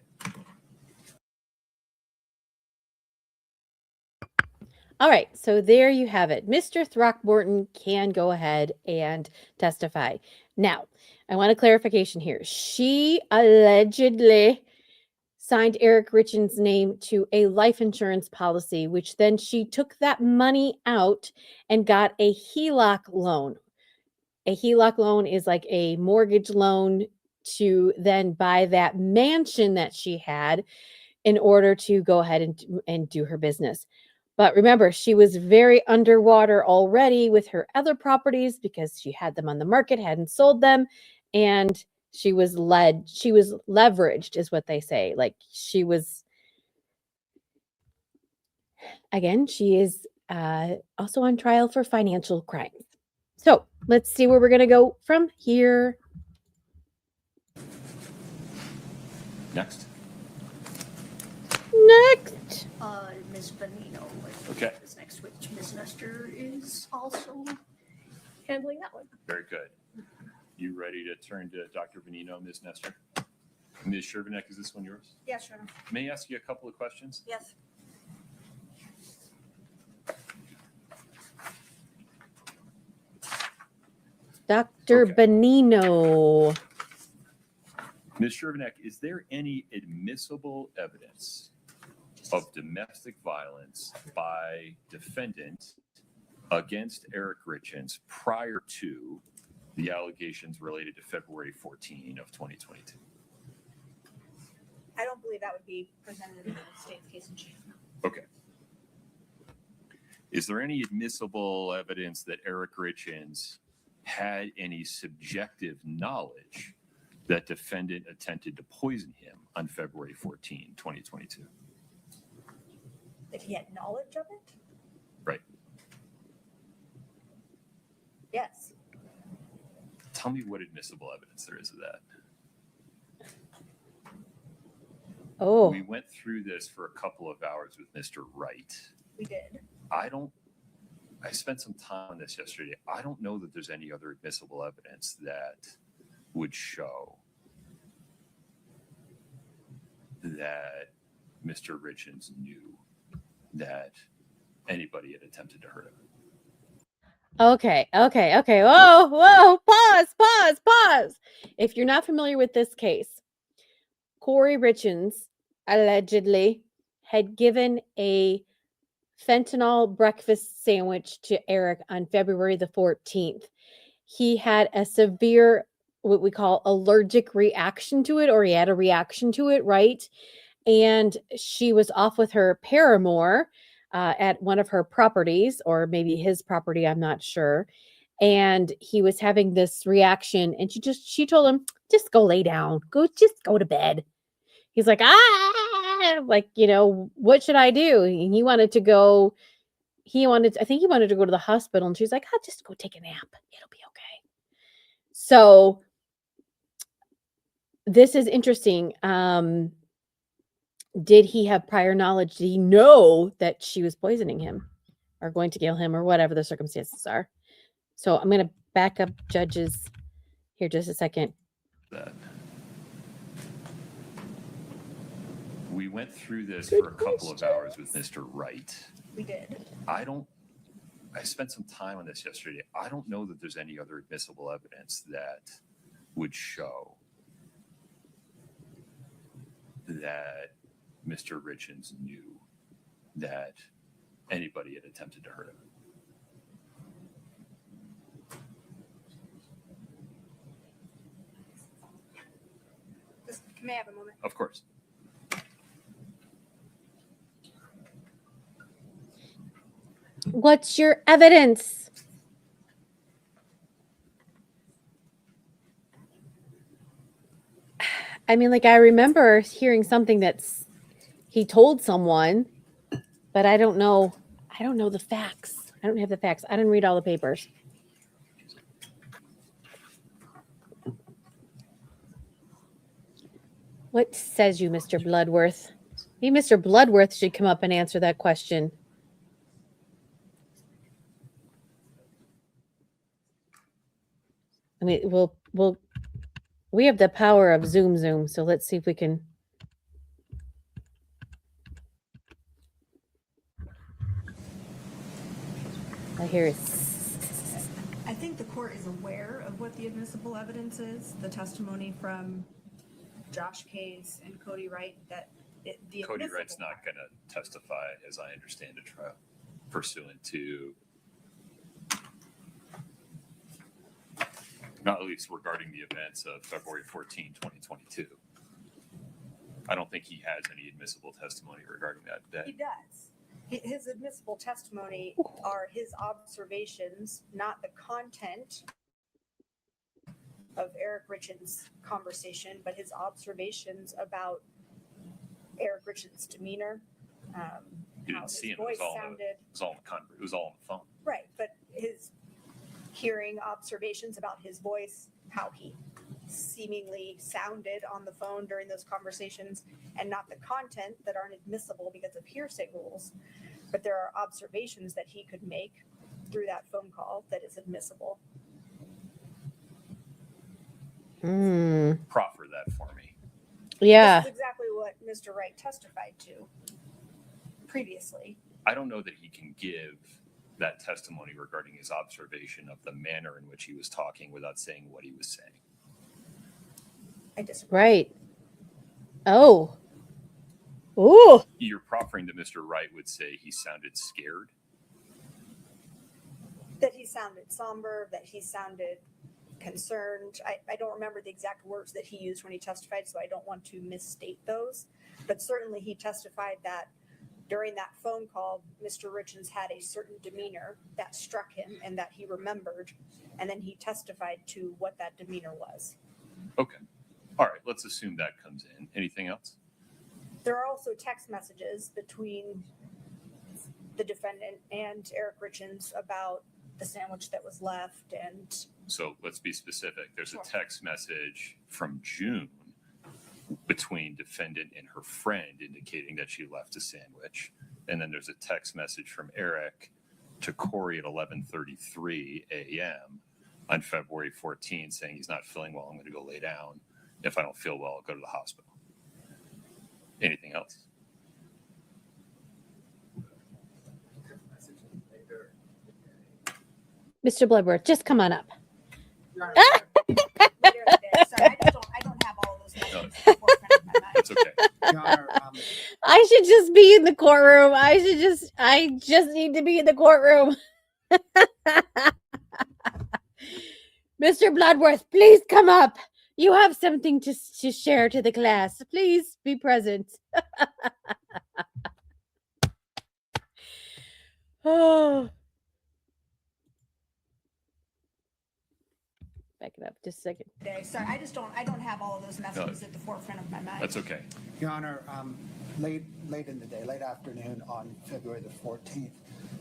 All right, so there you have it. Mr. Throckmorton can go ahead and testify. Now, I want a clarification here. She allegedly signed Eric Richins' name to a life insurance policy, which then she took that money out and got a HELOC loan. A HELOC loan is like a mortgage loan to then buy that mansion that she had in order to go ahead and do her business. But remember, she was very underwater already with her other properties because she had them on the market, hadn't sold them, and she was leveraged, is what they say. Like she was, again, she is also on trial for financial crimes. So let's see where we're going to go from here. Next. Next. Ms. Bonino Okay. is next, which Ms. Nestor is also handling that one. Very good. You ready to turn to Dr. Bonino, Ms. Nestor? Ms. Shervanek, is this one yours? Yes, Your Honor. May I ask you a couple of questions? Yes. Dr. Okay. Bonino. Ms. Shervanek, is there any admissible evidence of domestic violence by defendant against Eric Richins prior to the allegations related to February 14 of 2022? I don't believe that would be presented in the state's case in chief. Okay. Is there any admissible evidence that Eric Richins had any subjective knowledge that defendant attempted to poison him on February 14, 2022? That he had knowledge of it? Right. Yes. Tell me what admissible evidence there is of that. Oh, We went through this for a couple of hours with Mr. Wright. We did. I spent some time on this yesterday. I don't know that there's any other admissible evidence that would show that Mr. Richins knew that anybody had attempted to hurt him. okay. Whoa. Pause. If you're not familiar with this case, Kouri Richins allegedly had given a fentanyl breakfast sandwich to Eric on February the 14th. He had a severe, what we call allergic reaction to it, or he had a reaction to it, right? And she was off with her paramour at one of her properties, or maybe his property, I'm not sure. And he was having this reaction, and she told him, just go lay down, just go to bed. He's like, like, what should I do? And he wanted to go, I think he wanted to go to the hospital, and she's like, just go take a nap. It'll be okay. So this is interesting. Did he have prior knowledge? Did he know that she was poisoning him or going to kill him or whatever the circumstances are? So I'm going to back up judges here just a second. That we went through this Good for a couple of hours with Mr. Wright. We did. I spent some time on this yesterday. I don't know that there's any other admissible evidence that would show that Mr. Richins knew that anybody had attempted to hurt him. May I have a moment? Of course. What's your evidence? I mean, like, I remember hearing something he told someone, but I don't know the facts. I don't have the facts. I didn't read all the papers. What says you, Mr. Bloodworth? Maybe Mr. Bloodworth should come up and answer that question. I mean, we have the power of Zoom, so let's see if we can. I hear it. I think the court is aware of what the admissible evidence is, the testimony from Josh Case and Cody Wright, that the Cody admissible- Wright's not going to testify, as I understand it, trial pursuant to, not at least regarding the events of February 14, 2022. I don't think he has any admissible testimony regarding that He day. does. His admissible testimony are his observations, not the content of Eric Richins' conversation, but his observations about Eric Richins' demeanor. You How didn't his see him. voice It was sounded. it was all on the phone. Right, but his hearing observations about his voice, how he seemingly sounded on the phone during those conversations, and not the content that aren't admissible because of hearsay rules. But there are observations that he could make through that phone call that is admissible. Proffer that for me. Yeah. This is exactly what Mr. Wright testified to previously. I don't know that he can give that testimony regarding his observation of the manner in which he was talking without saying what he was saying. I disagree. Right. Oh. Ooh. You're proffering that Mr. Wright would say he sounded scared. That he sounded somber, that he sounded concerned. I don't remember the exact words that he used when he testified, so I don't want to misstate those. But certainly he testified that during that phone call, Mr. Richins had a certain demeanor that struck him and that he remembered, and then he testified to what that demeanor was. Okay. All right. Let's assume that comes in. Anything else? There are also text messages between the defendant and Eric Richins about the sandwich that was left. And So let's be specific. There's Sure. a text message from June between defendant and her friend indicating that she left a sandwich. And then there's a text message from Eric to Kouri at 11:33 a.m. on February 14th saying he's not feeling well. I'm going to go lay down. If I don't feel well, I'll go to the hospital. Anything else? Mr. Bloodworth, just come on up. later in the day. Sorry, I don't have all of those messages at the forefront of my mind. It's okay. Your Honor, I should just be in the courtroom. I just need to be in the courtroom. Mr. Bloodworth, please come up. You have something to share to the class. Please be present. Oh. Back it up just a second. Sorry, I don't have all of those messages at the forefront of my mind. That's okay. Your Honor, late in the day, late afternoon on February the 14th,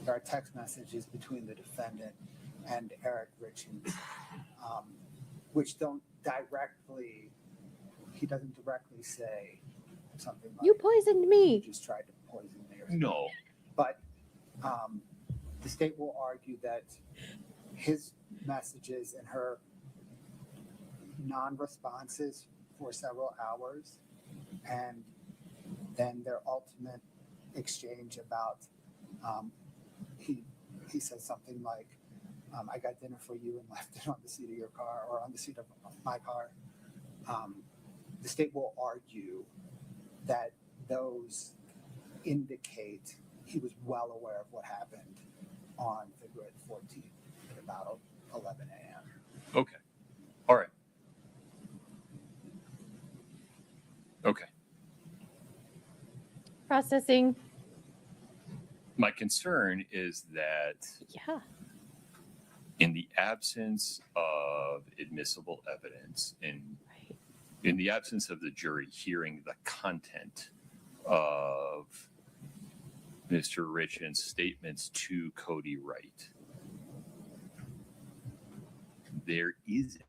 there are text messages between the defendant and Eric Richins, which don't directly, he doesn't directly say something like, You poisoned "You me. just tried to poison me," or something. No. But the state will argue that his messages and her non-responses for several hours, and then their ultimate exchange about he says something like, I got dinner for you and left it on the seat of your car, or on the seat of my car. The state will argue that those indicate he was well aware of what happened on February 14th at about 11 a.m. Okay. All right. Okay. Processing. My concern is that Yeah. in the absence of admissible evidence, in the absence of the jury hearing the content of Mr. Richins' statements to Kouri Wright, there isn't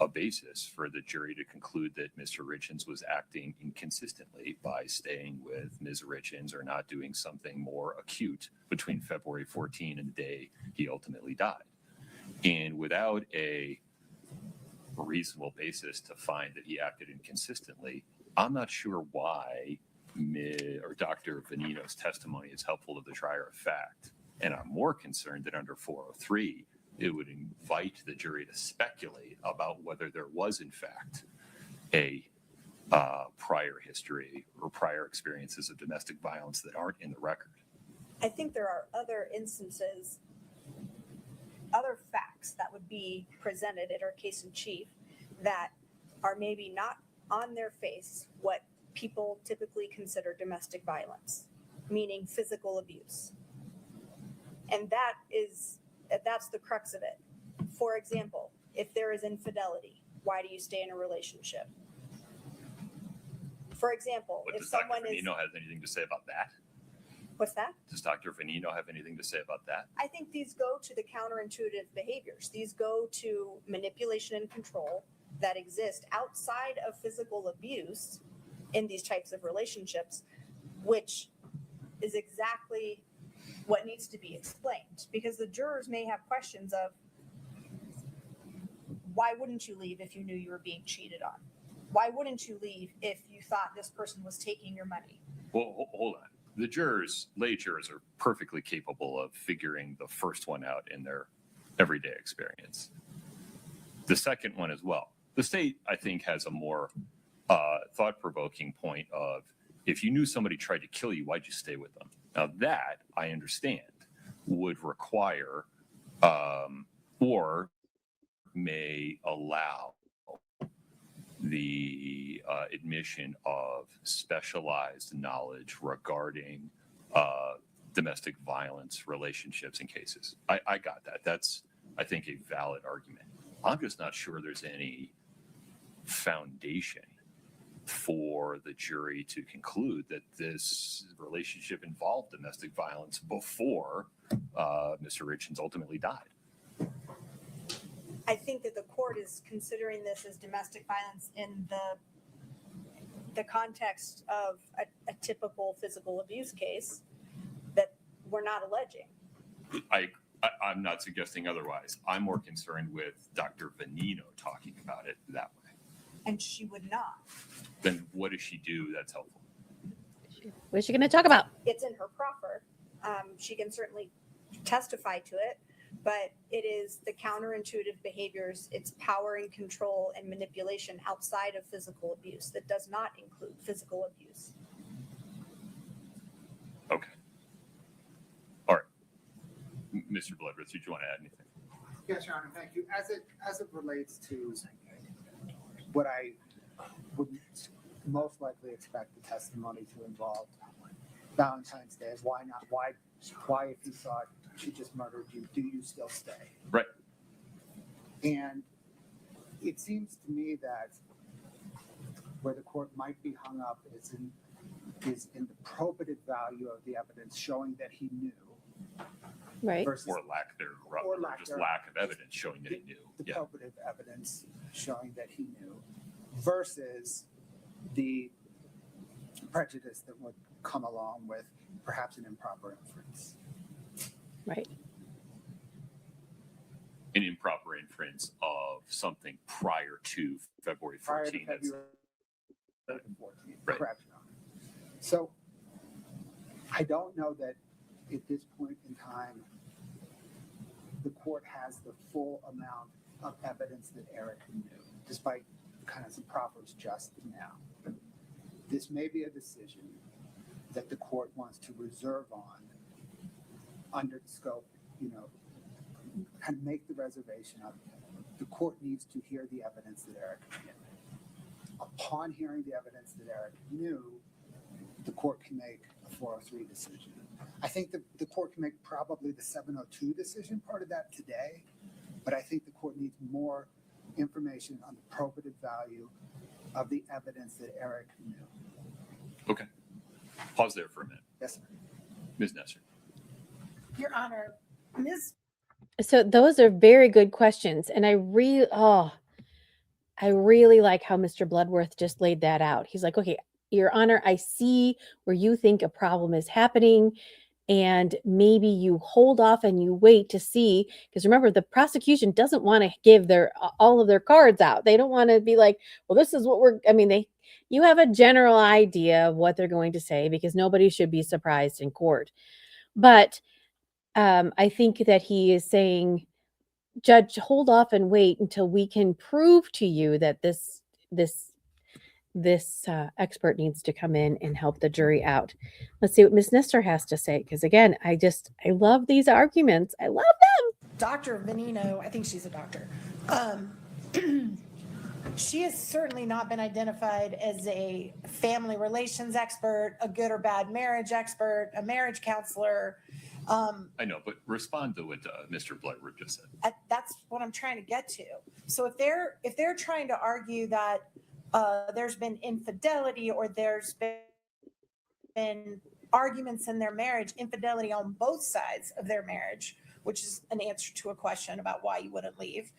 a basis for the jury to conclude that Mr. Richins was acting inconsistently by staying with Ms. Richins or not doing something more acute between February 14 and the day he ultimately died. And without a reasonable basis to find that he acted inconsistently, I'm not sure why Dr. Venino's testimony is helpful to the trier of fact. And I'm more concerned that under 403, it would invite the jury to speculate about whether there was, in fact, a prior history or prior experiences of domestic violence that aren't in the record. I think there are other instances, other facts that would be presented at our case in chief that are maybe not on their face what people typically consider domestic violence, meaning physical abuse. And that's the crux of it. For example, if there is infidelity, why do you stay in a relationship? For example, But if does Dr. someone is, Venino have anything to say about that? what's that? Does Dr. Venino have anything to say about that? I think these go to the counterintuitive behaviors. These go to manipulation and control that exist outside of physical abuse in these types of relationships, which is exactly what needs to be explained, because the jurors may have questions of, why wouldn't you leave if you knew you were being cheated on? Why wouldn't you leave if you thought this person was taking your money? Well, hold on. The jurors, lay jurors, are perfectly capable of figuring the first one out in their everyday experience. The second one as well. The state, I think, has a more thought-provoking point of, if you knew somebody tried to kill you, why'd you stay with them? Now that, I understand, would require or may allow the admission of specialized knowledge regarding domestic violence relationships and cases. I got that. That's, I think, a valid argument. I'm just not sure there's any foundation for the jury to conclude that this relationship involved domestic violence before Mr. Richins ultimately died. I think that the court is considering this as domestic violence in the context of a typical physical abuse case that we're not alleging. I'm not suggesting otherwise. I'm more concerned with Dr. Venino talking about it that way. And she would not. Then what does she do that's helpful? What's she going to talk about? It's in her proffer. She can certainly testify to it, but it is the counterintuitive behaviors, it's power and control and manipulation outside of physical abuse that does not include physical abuse. Okay. All right. Mr. Bloodworth, did you want to add anything? Yes, Your Honor, thank you. As it relates to what I would most likely expect the testimony to involve Valentine's Day, why not? Why if you thought she just murdered you, do you still stay? Right. And it seems to me that where the court might be hung up is in the probative value of the evidence showing that he knew. Right. Versus Or lack thereof, Or or lack just thereof. lack of evidence showing that he knew. the Yeah. probative evidence showing that he knew versus the prejudice that would come along with perhaps an improper inference. Right. An improper inference of something prior to February 14th. Prior to That's- February 14th, Right. correct, Your Honor. So I don't know that at this point in time, the court has the full amount of evidence that Eric knew, despite kind of some proffers just now. This may be a decision that the court wants to reserve on under the scope, and make the reservation of the court needs to hear the evidence that Eric knew. Upon hearing the evidence that Eric knew, the court can make a 403 decision. I think the court can make probably the 702 decision part of that today, but I think the court needs more information on the probative value of the evidence that Eric knew. Okay. Pause there for a minute. Yes, sir. Ms. Nesser. Your Honor, Ms. So those are very good questions. And I really like how Mr. Bloodworth just laid that out. He's like, okay, Your Honor, I see where you think a problem is happening. And maybe you hold off and you wait to see, because remember, the prosecution doesn't want to give all of their cards out. They don't want to be like, well, this is what you have a general idea of what they're going to say because nobody should be surprised in court. But I think that he is saying, Judge, hold off and wait until we can prove to you that this expert needs to come in and help the jury out. Let's see what Ms. Nestor has to say. Because again, I love these arguments. I love them. Dr. Venino, I think she's a doctor. She has certainly not been identified as a family relations expert, a good or bad marriage expert, a marriage counselor. I know, but respond to what Mr. Bloodworth just said. That's what I'm trying to get to. So if they're trying to argue that there's been infidelity or there's been arguments in their marriage, infidelity on both sides of their marriage, which is an answer to a question about why you wouldn't leave.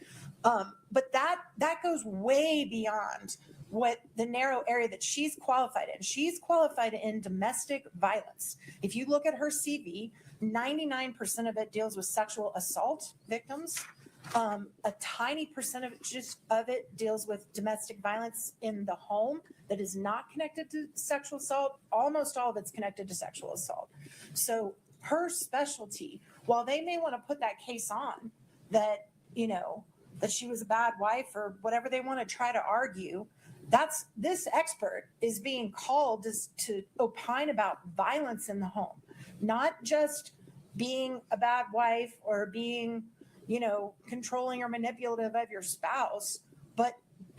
But that goes way beyond what the narrow area that she's qualified in. She's qualified in domestic violence. If you look at her CV, 99% of it deals with sexual assault victims. A tiny percent of it deals with domestic violence in the home that is not connected to sexual assault. Almost all of it's connected to sexual assault. So her specialty, while they may want to put that case on that, that she was a bad wife or whatever they want to try to argue, this expert is being called to opine about violence in the home, not just being a bad wife or being controlling or manipulative of your spouse, but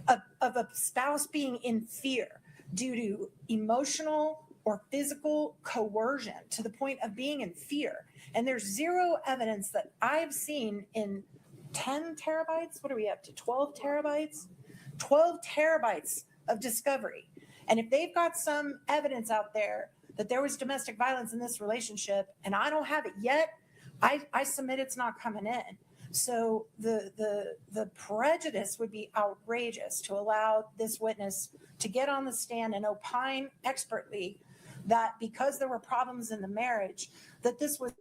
of a spouse being in fear due to emotional or physical coercion to the point of being in fear. And there's zero evidence that I've seen in 10 terabytes. What are we up to? 12 terabytes? 12 terabytes of discovery. And if they've got some evidence out there that there was domestic violence in this relationship and I don't have it yet, I submit it's not coming in. So the prejudice would be outrageous to allow this witness to get on the stand and opine expertly that because there were problems in the marriage, that this was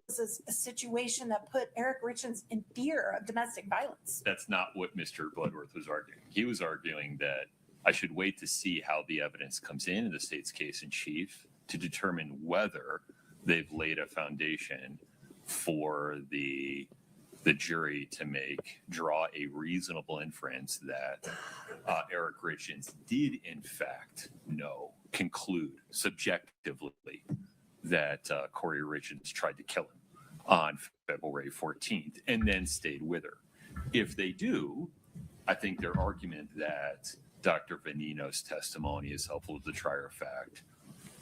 a situation that put Eric Richins in fear of domestic violence. That's not what Mr. Bloodworth was arguing. He was arguing that I should wait to see how the evidence comes in the state's case in chief to determine whether they've laid a foundation for the jury to draw a reasonable inference that Eric Richins did in fact conclude subjectively that Kouri Richins tried to kill him on February 14th and then stayed with her. If they do, I think their argument that Dr. Venino's testimony is helpful to the trier of fact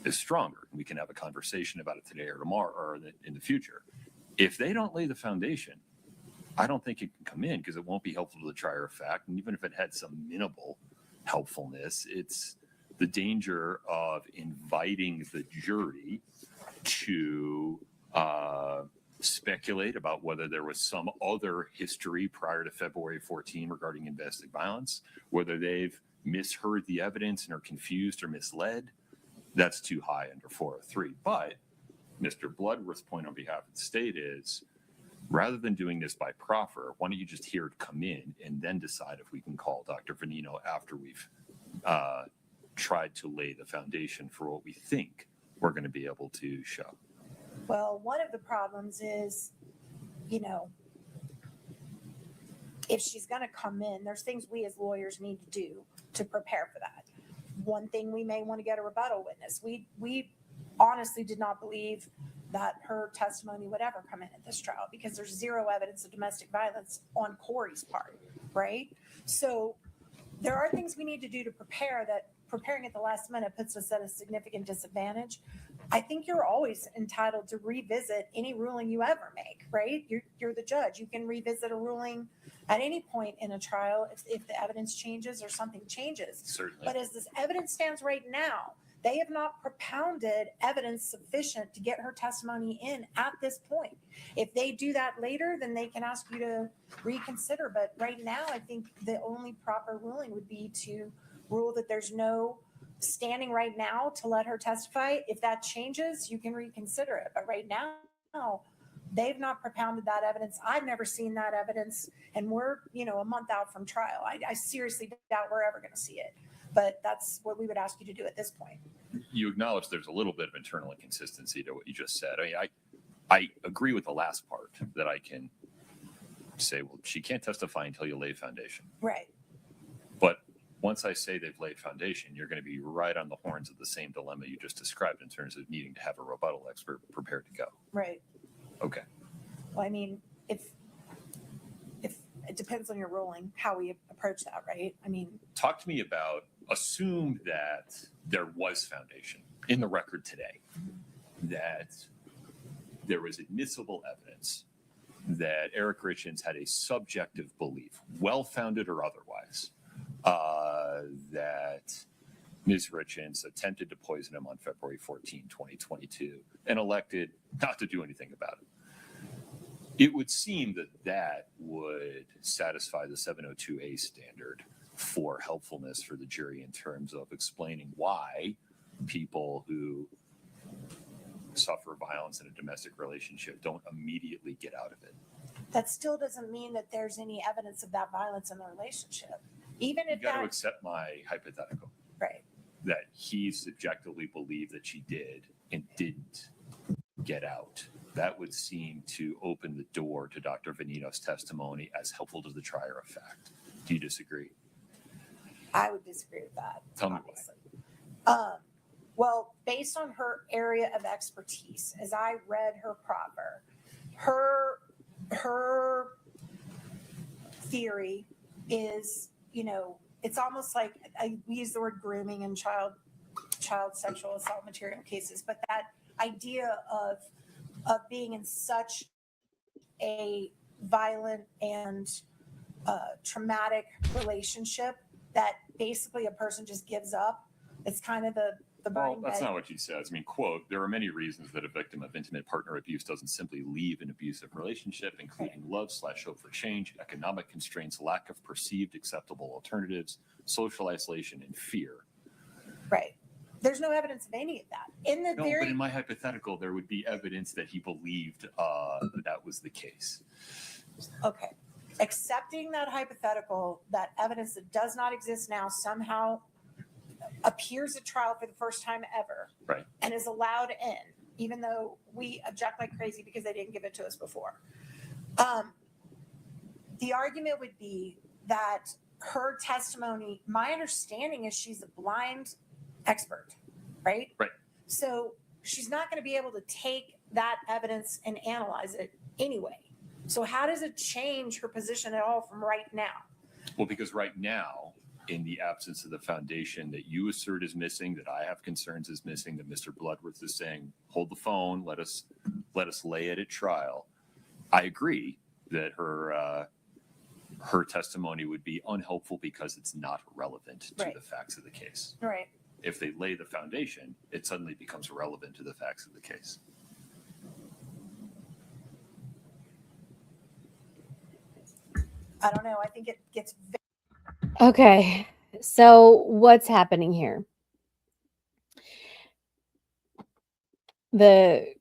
is stronger. We can have a conversation about it today or tomorrow or in the future. If they don't lay the foundation, I don't think it can come in because it won't be helpful to the trier of fact. And even if it had some minimal helpfulness, it's the danger of inviting the jury to speculate about whether there was some other history prior to February 14 regarding domestic violence, whether they've misheard the evidence and are confused or misled. That's too high under 403. But Mr. Bloodworth's point on behalf of the state is, rather than doing this by proffer, why don't you just hear it come in and then decide if we can call Dr. Venino after we've tried to lay the foundation for what we think we're going to be able to show. Well, one of the problems is, if she's going to come in, there's things we as lawyers need to do to prepare for that. One thing, we may want to get a rebuttal witness. We honestly did not believe that her testimony would ever come in at this trial because there's zero evidence of domestic violence on Kouri's part, right? So there are things we need to do to prepare that preparing at the last minute puts us at a significant disadvantage. I think you're always entitled to revisit any ruling you ever make, right? You're the judge. You can revisit a ruling at any point in a trial if the evidence changes or something changes. Certainly. But as this evidence stands right now, they have not propounded evidence sufficient to get her testimony in at this point. If they do that later, then they can ask you to reconsider. But right now, I think the only proper ruling would be to rule that there's no standing right now to let her testify. If that changes, you can reconsider it. But right now, they've not propounded that evidence. I've never seen that evidence. And we're, a month out from trial. I seriously doubt we're ever going to see it. But that's what we would ask you to do at this point. You acknowledge there's a little bit of internal inconsistency to what you just said. I agree with the last part that I can say, well, she can't testify until you lay foundation. Right. But once I say they've laid foundation, you're going to be right on the horns of the same dilemma you just described in terms of needing to have a rebuttal expert prepared to go. Right. Okay. Well, I mean, if it depends on your ruling, how we approach that, right? I mean, talk to me about, assume that there was foundation in the record today, that there was admissible evidence that Eric Richins had a subjective belief, well-founded or otherwise, that Ms. Richins attempted to poison him on February 14, 2022, and elected not to do anything about it. It would seem that that would satisfy the 702A standard for helpfulness for the jury in terms of explaining why people who suffer violence in a domestic relationship don't immediately get out of it. that still doesn't mean that there's any evidence of that violence in the relationship. Even if You got to that, accept my hypothetical right. that he subjectively believed that she did and didn't get out. That would seem to open the door to Dr. Venino's testimony as helpful to the trier of fact. Do you disagree? I would disagree with that. Tell me obviously. Well, based on her area of expertise, as I read her proffer, her theory is, it's almost like we use the word grooming in child sexual assault material cases, but that idea of being in such a violent and traumatic relationship that basically a person just gives up. It's kind of the Well, burning that's bed. not what she says. I mean, quote, there are many reasons that a victim of intimate partner abuse doesn't simply leave an abusive relationship, including love/hope for change, economic constraints, lack of perceived acceptable alternatives, social isolation, and fear. Right. There's no evidence of any of that. No, but in my hypothetical, there would be evidence that he believed that was the case. Okay. Accepting that hypothetical, that evidence that does not exist now somehow appears at trial for the first time ever, right, and is allowed in, even though we object like crazy because they didn't give it to us before. The argument would be that her testimony, my understanding is she's a blind expert, right? Right. So she's not going to be able to take that evidence and analyze it anyway. So how does it change her position at all from right now? Well, because right now, in the absence of the foundation that you assert is missing, that I have concerns is missing, that Mr. Bloodworth is saying, hold the phone, let us lay it at trial. I agree that her testimony would be unhelpful because it's not relevant to the facts of the case. Right. If they lay the foundation, it suddenly becomes relevant to the facts of the case. I don't know. I think it gets Okay, so what's happening here? The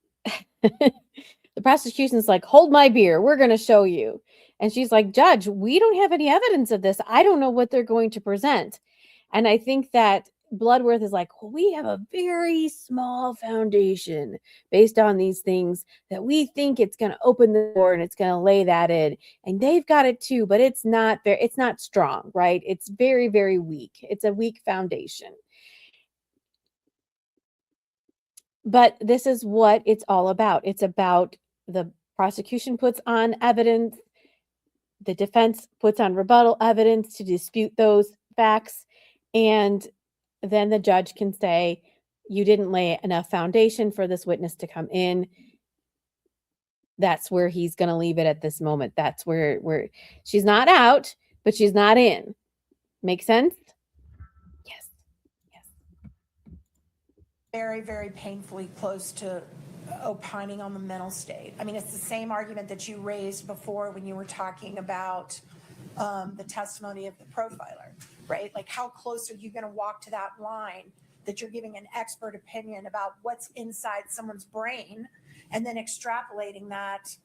the prosecution's like, hold my beer, we're going to show you. And she's like, Judge, we don't have any evidence of this. I don't know what they're going to present. And I think that Bloodworth is like, well, we have a very small foundation based on these things that we think it's going to open the door and it's going to lay that in. And they've got it too, but it's not strong, right? It's very, very weak. It's a weak foundation. But this is what it's all about. It's about the prosecution puts on evidence, the defense puts on rebuttal evidence to dispute those facts, and then the judge can say, you didn't lay enough foundation for this witness to come in. That's where he's going to leave it at this moment. That's where she's not out, but she's not in. Make sense? Yes. very, very painfully close to opining on the mental state. I mean, it's the same argument that you raised before when you were talking about the testimony of the profiler, right? Like, how close are you going to walk to that line that you're giving an expert opinion about what's inside someone's brain and then extrapolating that,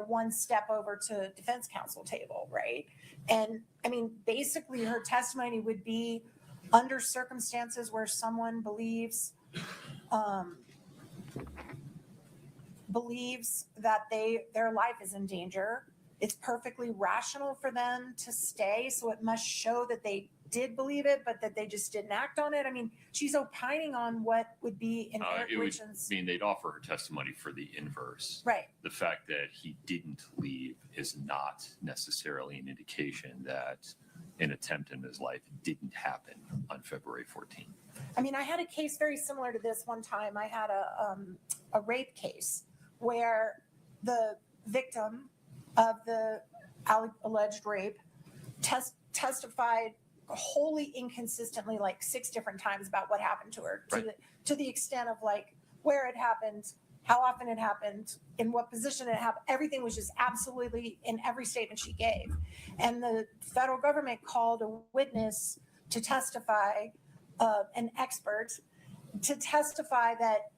one step over to defense counsel table, right? And I mean, basically her testimony would be under circumstances where someone believes that their life is in danger. It's perfectly rational for them to stay. So it must show that they did believe it, but that they just didn't act on it. I mean, she's opining on what would be in Eric Richins. I mean, they'd offer her testimony for the inverse. Right. The fact that he didn't leave is not necessarily an indication that an attempt in his life didn't happen on February 14th. I mean, I had a case very similar to this one time. I had a rape case where the victim of the alleged rape testified wholly inconsistently, like 6 different times about what happened to her, to the extent of like where it happened, how often it happened, in what position it happened. Everything was just absolutely in every statement she gave. And the federal government called a witness to testify, an expert, to testify that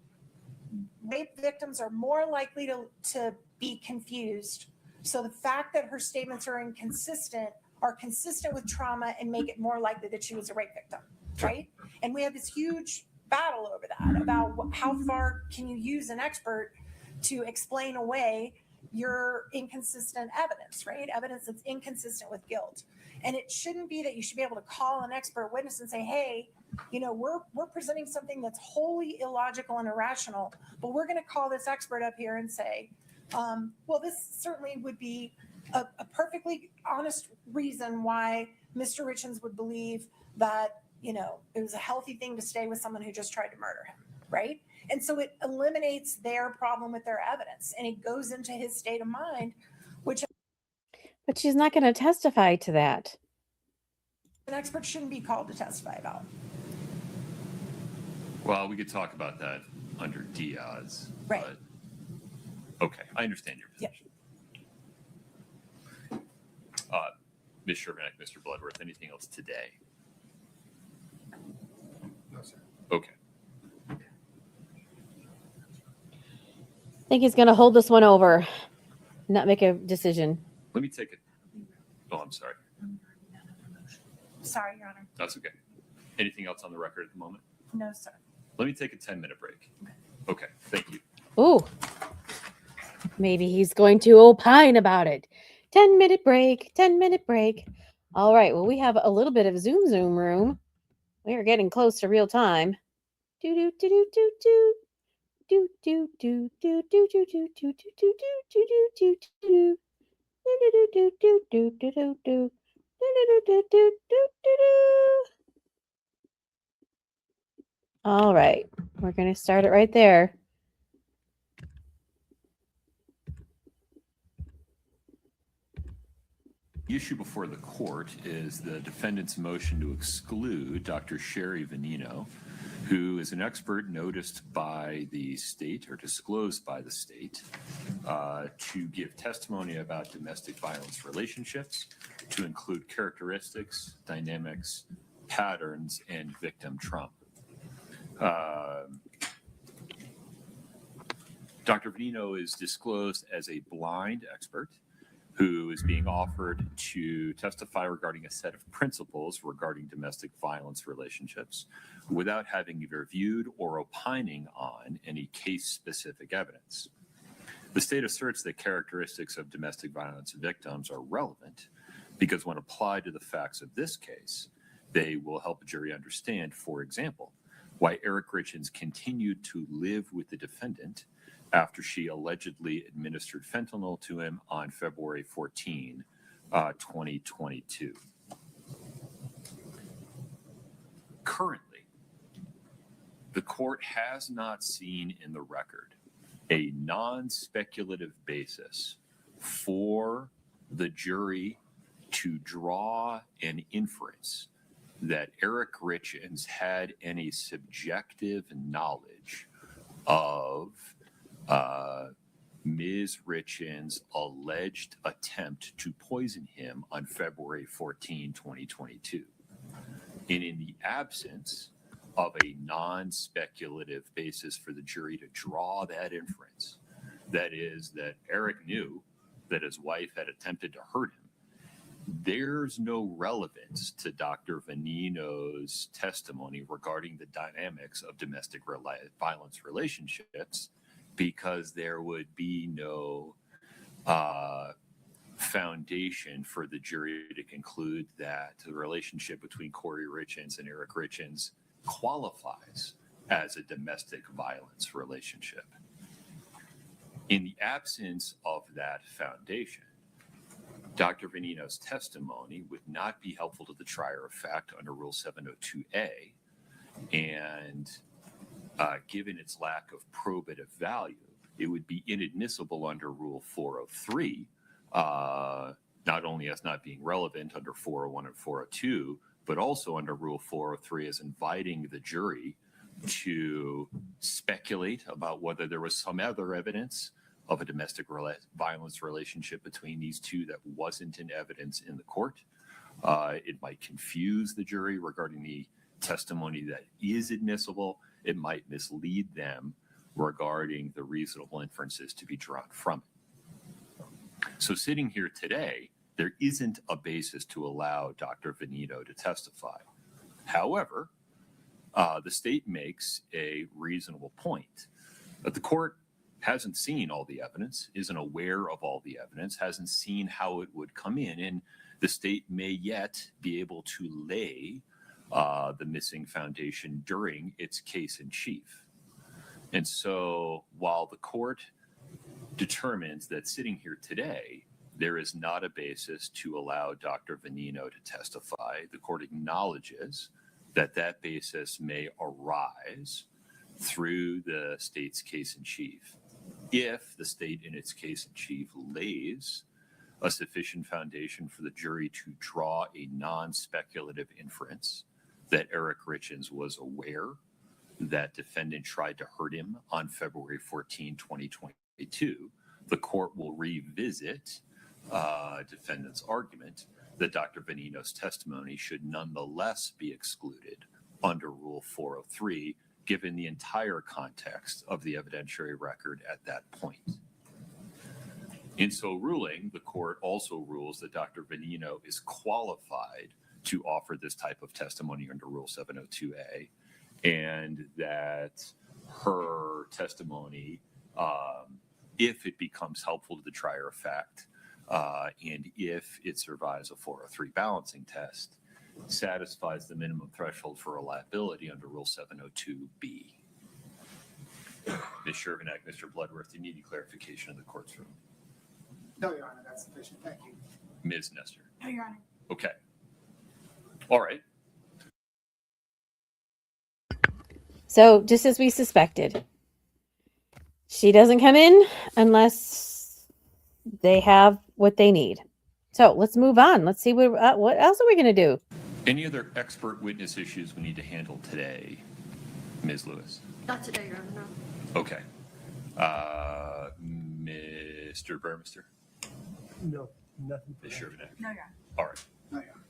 rape victims are more likely to be confused. So the fact that her statements are inconsistent are consistent with trauma and make it more likely that she was a rape victim, right? And we have this huge battle over that, about how far can you use an expert to explain away your inconsistent evidence, right? Evidence that's inconsistent with guilt. And it shouldn't be that you should be able to call an expert witness and say, hey, we're presenting something that's wholly illogical and irrational, but we're going to call this expert up here and say, well, this certainly would be a perfectly honest reason why Mr. Richins would believe that, you know, it was a healthy thing to stay with someone who just tried to murder him, right? And so it eliminates their problem with their evidence and it goes into his state of mind, which But she's not going to testify to that. an expert shouldn't be called to testify about. Well, we could talk about that under Diaz. Right. But, okay, I understand your position. Ms. Shermack, Mr. Bloodworth, anything else today? No, sir. Okay. I think he's going to hold this one over, not make a decision. Let me take it. Oh, I'm sorry. Sorry, Your Honor. That's okay. Anything else on the record at the moment? No, sir. Let me take a 10-minute break. Okay, thank you. Ooh. Maybe he's going to opine about it. 10-minute break, 10-minute break. All right, well, we have a little bit of Zoom room. We are getting close to real time. Do do do do do do. Do do do do do do do do do do do do do do. Do do do do do do do do. Do do do do do do. All right, we're going to start it right there. The issue before the court is the defendant's motion to exclude Dr. Sherry Venino, who is an expert noticed by the state or disclosed by the state to give testimony about domestic violence relationships, to include characteristics, dynamics, patterns, and victim trauma. Dr. Venino is disclosed as a blind expert who is being offered to testify regarding a set of principles regarding domestic violence relationships without having either viewed or opining on any case-specific evidence. The state asserts that characteristics of domestic violence victims are relevant because when applied to the facts of this case, they will help a jury understand, for example, why Eric Richins continued to live with the defendant after she allegedly administered fentanyl to him on February 14, 2022. Currently, the court has not seen in the record a non-speculative basis for the jury to draw an inference that Eric Richins had any subjective knowledge of Ms. Richins' alleged attempt to poison him on February 14, 2022. And in the absence of a non-speculative basis for the jury to draw that inference, that is, that Eric knew that his wife had attempted to hurt him, there's no relevance to Dr. Venino's testimony regarding the dynamics of domestic violence relationships, because there would be no foundation for the jury to conclude that the relationship between Kouri Richins and Eric Richins qualifies as a domestic violence relationship. In the absence of that foundation, Dr. Venino's testimony would not be helpful to the trier of fact under Rule 702A, and given its lack of probative value, it would be inadmissible under Rule 403, not only as not being relevant under 401 and 402, but also under Rule 403 as inviting the jury to speculate about whether there was some other evidence of a domestic violence relationship between these two that wasn't in evidence in the court. It might confuse the jury regarding the testimony that is admissible. It might mislead them regarding the reasonable inferences to be drawn from it. So sitting here today, there isn't a basis to allow Dr. Venino to testify. However, the state makes a reasonable point that the court hasn't seen all the evidence, isn't aware of all the evidence, hasn't seen how it would come in, and the state may yet be able to lay the missing foundation during its case in chief. And so while the court determines that sitting here today, there is not a basis to allow Dr. Venino to testify. The court acknowledges that that basis may arise through the state's case in chief if the state in its case in chief lays a sufficient foundation for the jury to draw a non-speculative inference that Eric Richins was aware that defendant tried to hurt him on February 14, 2022. The court will revisit defendant's argument that Dr. Venino's testimony should nonetheless be excluded under Rule 403, given the entire context of the evidentiary record at that point. In so ruling, the court also rules that Dr. Venino is qualified to offer this type of testimony under Rule 702A, and that her testimony, if it becomes helpful to the trier of fact, and if it survives a 403 balancing test, satisfies the minimum threshold for reliability under Rule 702B. Ms. Shervanek, Mr. Bloodworth, do you need any clarification in the court's room? No, Your Honor, that's sufficient. Thank you. Ms. Nestor? No, Your Honor. Okay. All right. So, just as we suspected, she doesn't come in unless they have what they need. So, let's move on. Let's see what else are we going to do? Any other expert witness issues we need to handle today, Ms. Lewis? Not today, Your Honor, no. Okay. Mr. Burmester? No, nothing. Ms. Shervanek? No, Your Honor. All right. No, Your Honor.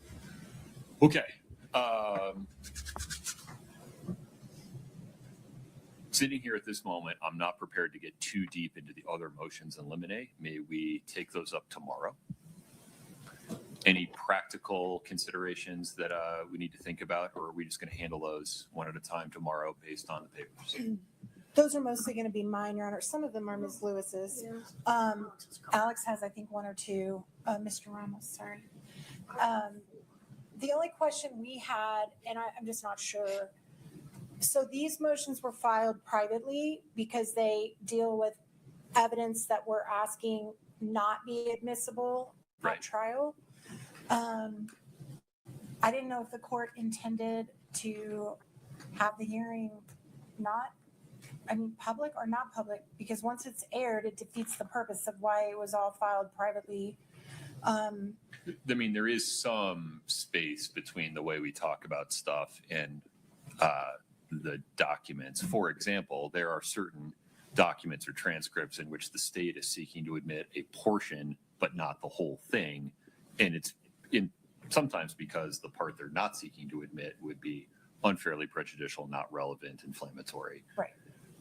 Okay. Sitting here at this moment, I'm not prepared to get too deep into the other motions in limine. May we take those up tomorrow? Any practical considerations that we need to think about, or are we just going to handle those one at a time tomorrow based on the papers? Those are mostly going to be mine, Your Honor. Some of them are Ms. Lewis's. Alex has, I think, one or two. Mr. Ramos, sorry. The only question we had, and I'm just not sure. So these motions were filed privately because they deal with evidence that we're asking not be admissible at trial. I didn't know if the court intended to have the hearing public or not public, because once it's aired, it defeats the purpose of why it was all filed privately. I mean, there is some space between the way we talk about stuff and the documents. For example, there are certain documents or transcripts in which the state is seeking to admit a portion, but not the whole thing. And it's sometimes because the part they're not seeking to admit would be unfairly prejudicial, not relevant, inflammatory. Right.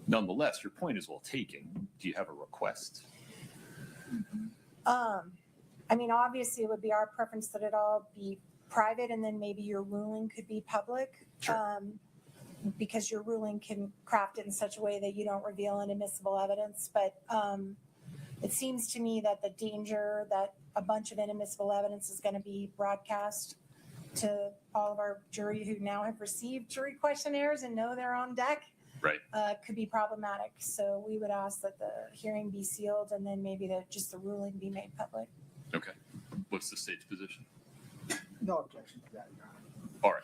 Nonetheless, your point is well taken. Do you have a request? I mean, obviously, it would be our preference that it all be private, and then maybe your ruling could be public. Sure. Because your ruling can craft it in such a way that you don't reveal inadmissible evidence. But it seems to me that the danger that a bunch of inadmissible evidence is going to be broadcast to all of our jury who now have received jury questionnaires and know they're on deck, Right. Could be problematic. So we would ask that the hearing be sealed and then maybe just the ruling be made public. Okay. What's the state's position? No objection to that, Your Honor. All right.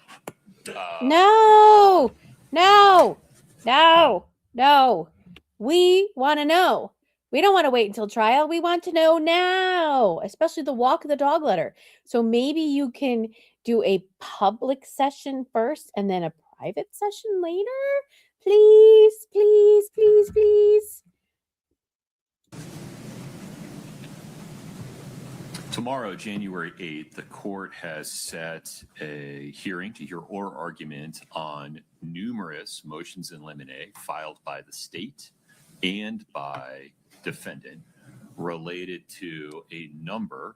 No. We want to know. We don't want to wait until trial. We want to know now, especially the walk of the dog letter. So maybe you can do a public session first and then a private session later. Please, please, please, please. Tomorrow, January 8th, the court has set a hearing to hear oral argument on numerous motions in limine filed by the state and by defendant related to a number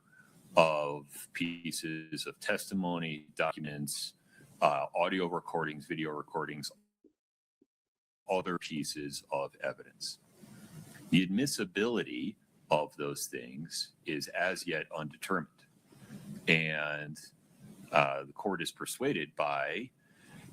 of pieces of testimony, documents, audio recordings, video recordings, other pieces of evidence. The admissibility of those things is as yet undetermined. And the court is persuaded by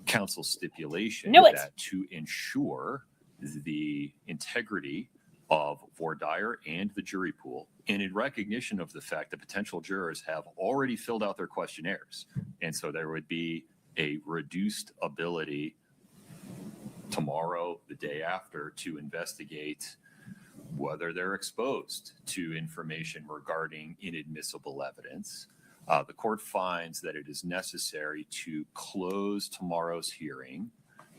counsel's stipulation that to ensure the integrity of voir dire and the jury pool, and in recognition of the fact that potential jurors have already filled out their questionnaires. And so there would be a reduced ability tomorrow, the day after, to investigate whether they're exposed to information regarding inadmissible evidence. The court finds that it is necessary to close tomorrow's hearing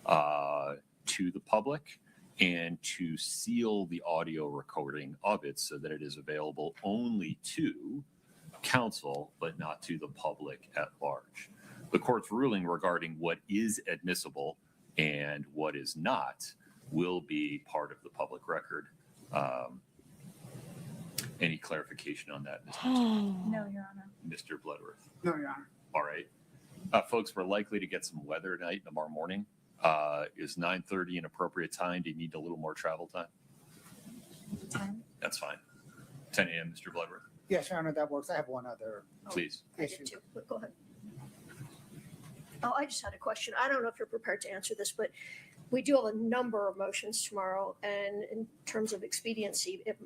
to the public and to seal the audio recording of it so that it is available only to counsel, but not to the public at large. The court's ruling regarding what is admissible and what is not will be part of the public record. Any clarification on that, No, Your Honor. Mr. Bloodworth? No, Your Honor. All right. Folks, we're likely to get some weather tonight, tomorrow morning. Is 9:30 an appropriate time? Do you need a little more travel time? 10. That's fine. 10 a.m., Mr. Bloodworth, Yes, Your Honor, that works. I have one other please. I did issue. too, but go ahead. Oh, I just had a question. I don't know if you're prepared to answer this, but we do have a number of motions tomorrow, and in terms of expediency, it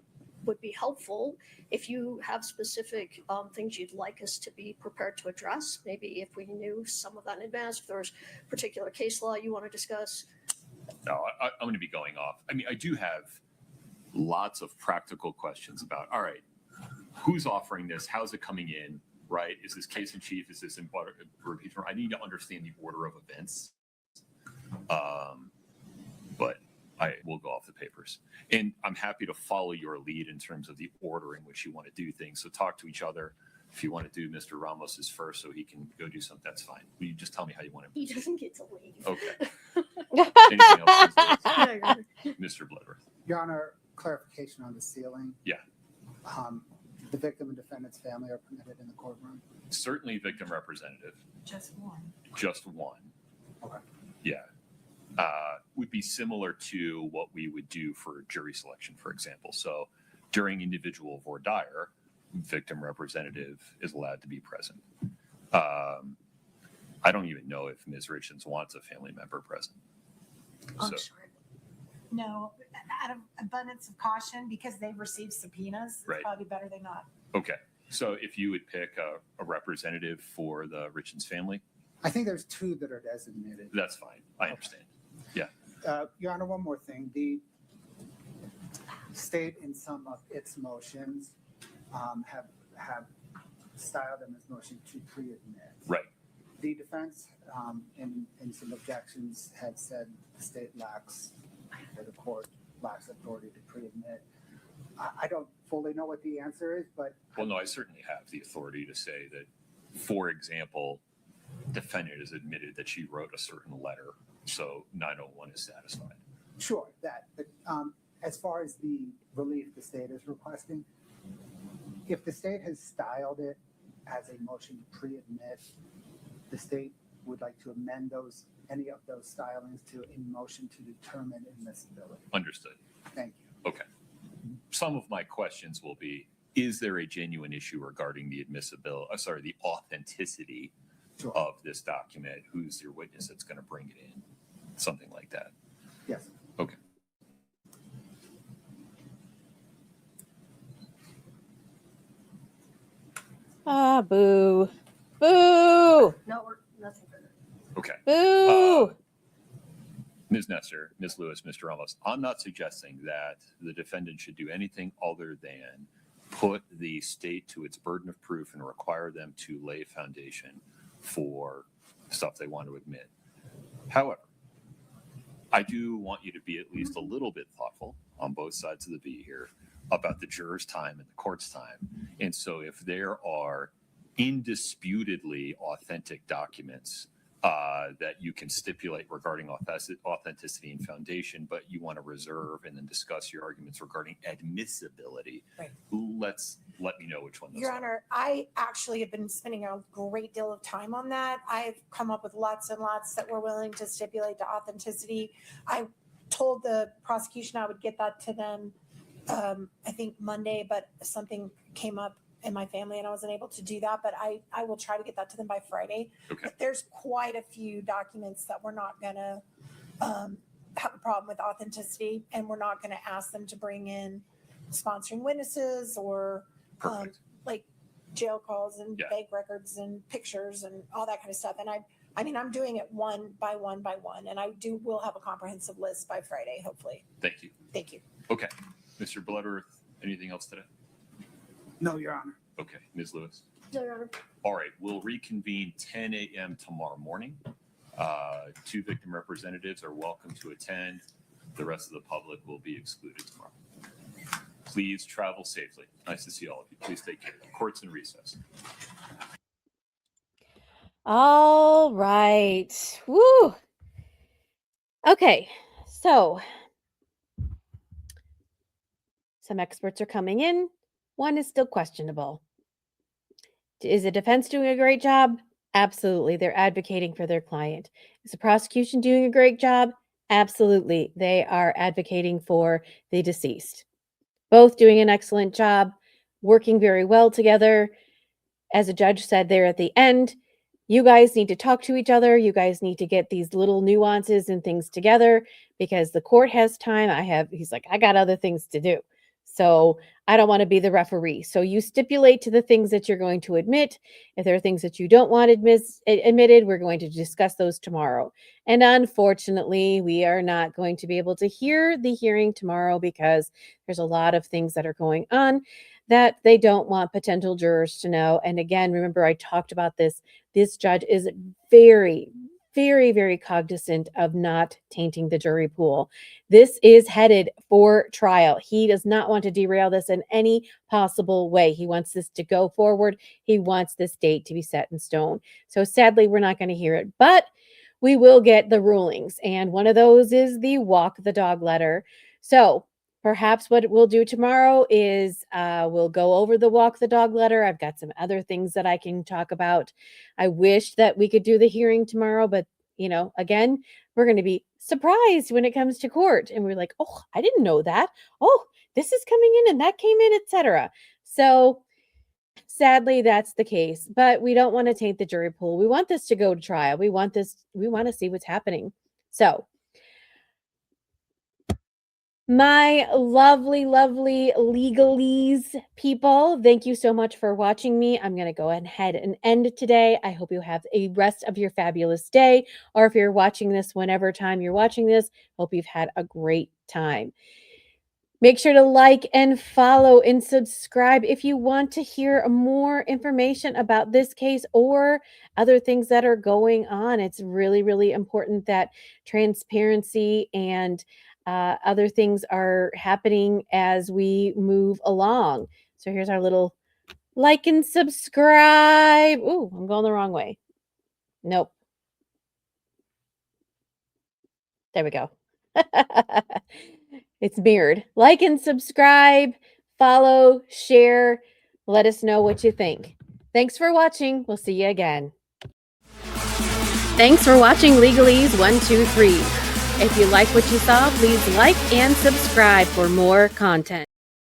would be helpful if you have specific things you'd like us to be prepared to address. Maybe if we knew some of that in advance, if there's particular case law you want to discuss. No, I'm going to be going off. I mean, I do have lots of practical questions about, all right, who's offering this? How's it coming in? Right? Is this case in chief? Is this in impeachment? I need to understand the order of events. But I will go off the papers. And I'm happy to follow your lead in terms of the order in which you want to do things. So talk to each other. If you want to do Mr. Ramos's first so he can go do something, that's fine. Will you just tell me how you want to? He doesn't get to leave. Okay. Anything else, Yeah, Your Honor. Mr. Bloodworth? Your Honor, clarification on the sealing. Yeah. The victim and defendant's family are permitted in the courtroom. Certainly victim representative, Just one. just one. Okay. Yeah. Would be similar to what we would do for jury selection, for example. So during individual voir dire, victim representative is allowed to be present. I don't even know if Ms. Richins wants a family member present. I'm So- sorry. No, out of abundance of caution, because they've received subpoenas, it's Right. probably better they not. Okay. So if you would pick a representative for the Richins family, I think there's two that are designated. that's fine. I understand. Your Honor, one more thing. The state in some of its motions have styled them as motion to pre-admit. Right. The defense in some objections have said the state lacks, or the court lacks authority to pre-admit. I don't fully know what the answer is, but Well, no, I certainly have the authority to say that, for example, defendant has admitted that she wrote a certain letter, so 901 is satisfied. sure that. But as far as the relief the state is requesting, if the state has styled it as a motion to pre-admit, the state would like to amend any of those stylings to a motion to determine admissibility. Understood. Thank you. Okay. Some of my questions will be, is there a genuine issue regarding the the authenticity Sure. of this document? Who's your witness that's going to bring it in? Something like that. Yes. Okay. Ah, boo. Boo. No, nothing further. Okay. Boo. Ms. Nestor, Ms. Lewis, Mr. Ramos, I'm not suggesting that the defendant should do anything other than put the state to its burden of proof and require them to lay a foundation for stuff they want to admit. However, I do want you to be at least a little bit thoughtful on both sides of the V here about the juror's time and the court's time. And so if there are indisputably authentic documents that you can stipulate regarding authenticity and foundation, but you want to reserve and then discuss your arguments regarding admissibility, Right. let me know which one those Your are. Honor, I actually have been spending a great deal of time on that. I've come up with lots and lots that we're willing to stipulate to authenticity. I told the prosecution I would get that to them, I think Monday, but something came up in my family and I wasn't able to do that, but I will try to get that to them by Friday. Okay. But there's quite a few documents that we're not gonna have a problem with authenticity, and we're not gonna ask them to bring in sponsoring witnesses or Perfect. like jail calls and Yeah. bank records and pictures and all that kind of stuff. And I mean, I'm doing it one by one by one, and will have a comprehensive list by Friday, hopefully. Thank you. Thank you. Okay. Mr. Bloodworth, anything else today? No, Your Honor. Okay. Ms. Lewis? No, Your Honor. All right. We'll reconvene 10 a.m. tomorrow morning. 2 victim representatives are welcome to attend. The rest of the public will be excluded tomorrow. Please travel safely. Nice to see all of you. Please take care. Court's in recess. All right. Woo. Okay. So some experts are coming in. One is still questionable. Is the defense doing a great job? Absolutely. They're advocating for their client. Is the prosecution doing a great job? Absolutely. They are advocating for the deceased. Both doing an excellent job, working very well together. As a judge said there at the end, you guys need to talk to each other. You guys need to get these little nuances and things together because the court has time. He's like, I got other things to do. So I don't want to be the referee. So you stipulate to the things that you're going to admit. If there are things that you don't want admitted, we're going to discuss those tomorrow. And unfortunately, we are not going to be able to hear the hearing tomorrow because there's a lot of things that are going on that they don't want potential jurors to know. And again, remember, I talked about this. This judge is very, very, very cognizant of not tainting the jury pool. This is headed for trial. He does not want to derail this in any possible way. He wants this to go forward. He wants this date to be set in stone. So sadly, we're not going to hear it, but we will get the rulings. And one of those is the walk the dog letter. So perhaps what we'll do tomorrow is we'll go over the walk the dog letter. I've got some other things that I can talk about. I wish that we could do the hearing tomorrow, but again, we're going to be surprised when it comes to court. And we're like, oh, I didn't know that. Oh, this is coming in and that came in, etc. So sadly, that's the case, but we don't want to taint the jury pool. We want this to go to trial. We want to see what's happening. So my lovely, lovely legalese people, thank you so much for watching me. I'm going to go ahead and end today. I hope you have a rest of your fabulous day, or if you're watching this whenever time you're watching this, hope you've had a great time. Make sure to like and follow and subscribe if you want to hear more information about this case or other things that are going on. It's really, really important that transparency and other things are happening as we move along. So here's our little like and subscribe. Ooh, I'm going the wrong way. Nope. There we go. It's mirrored. Like and subscribe, follow, share. Let us know what you think. Thanks for watching. We'll see you again. Thanks for watching Legalese 123. If you like what you saw, please like and subscribe for more content.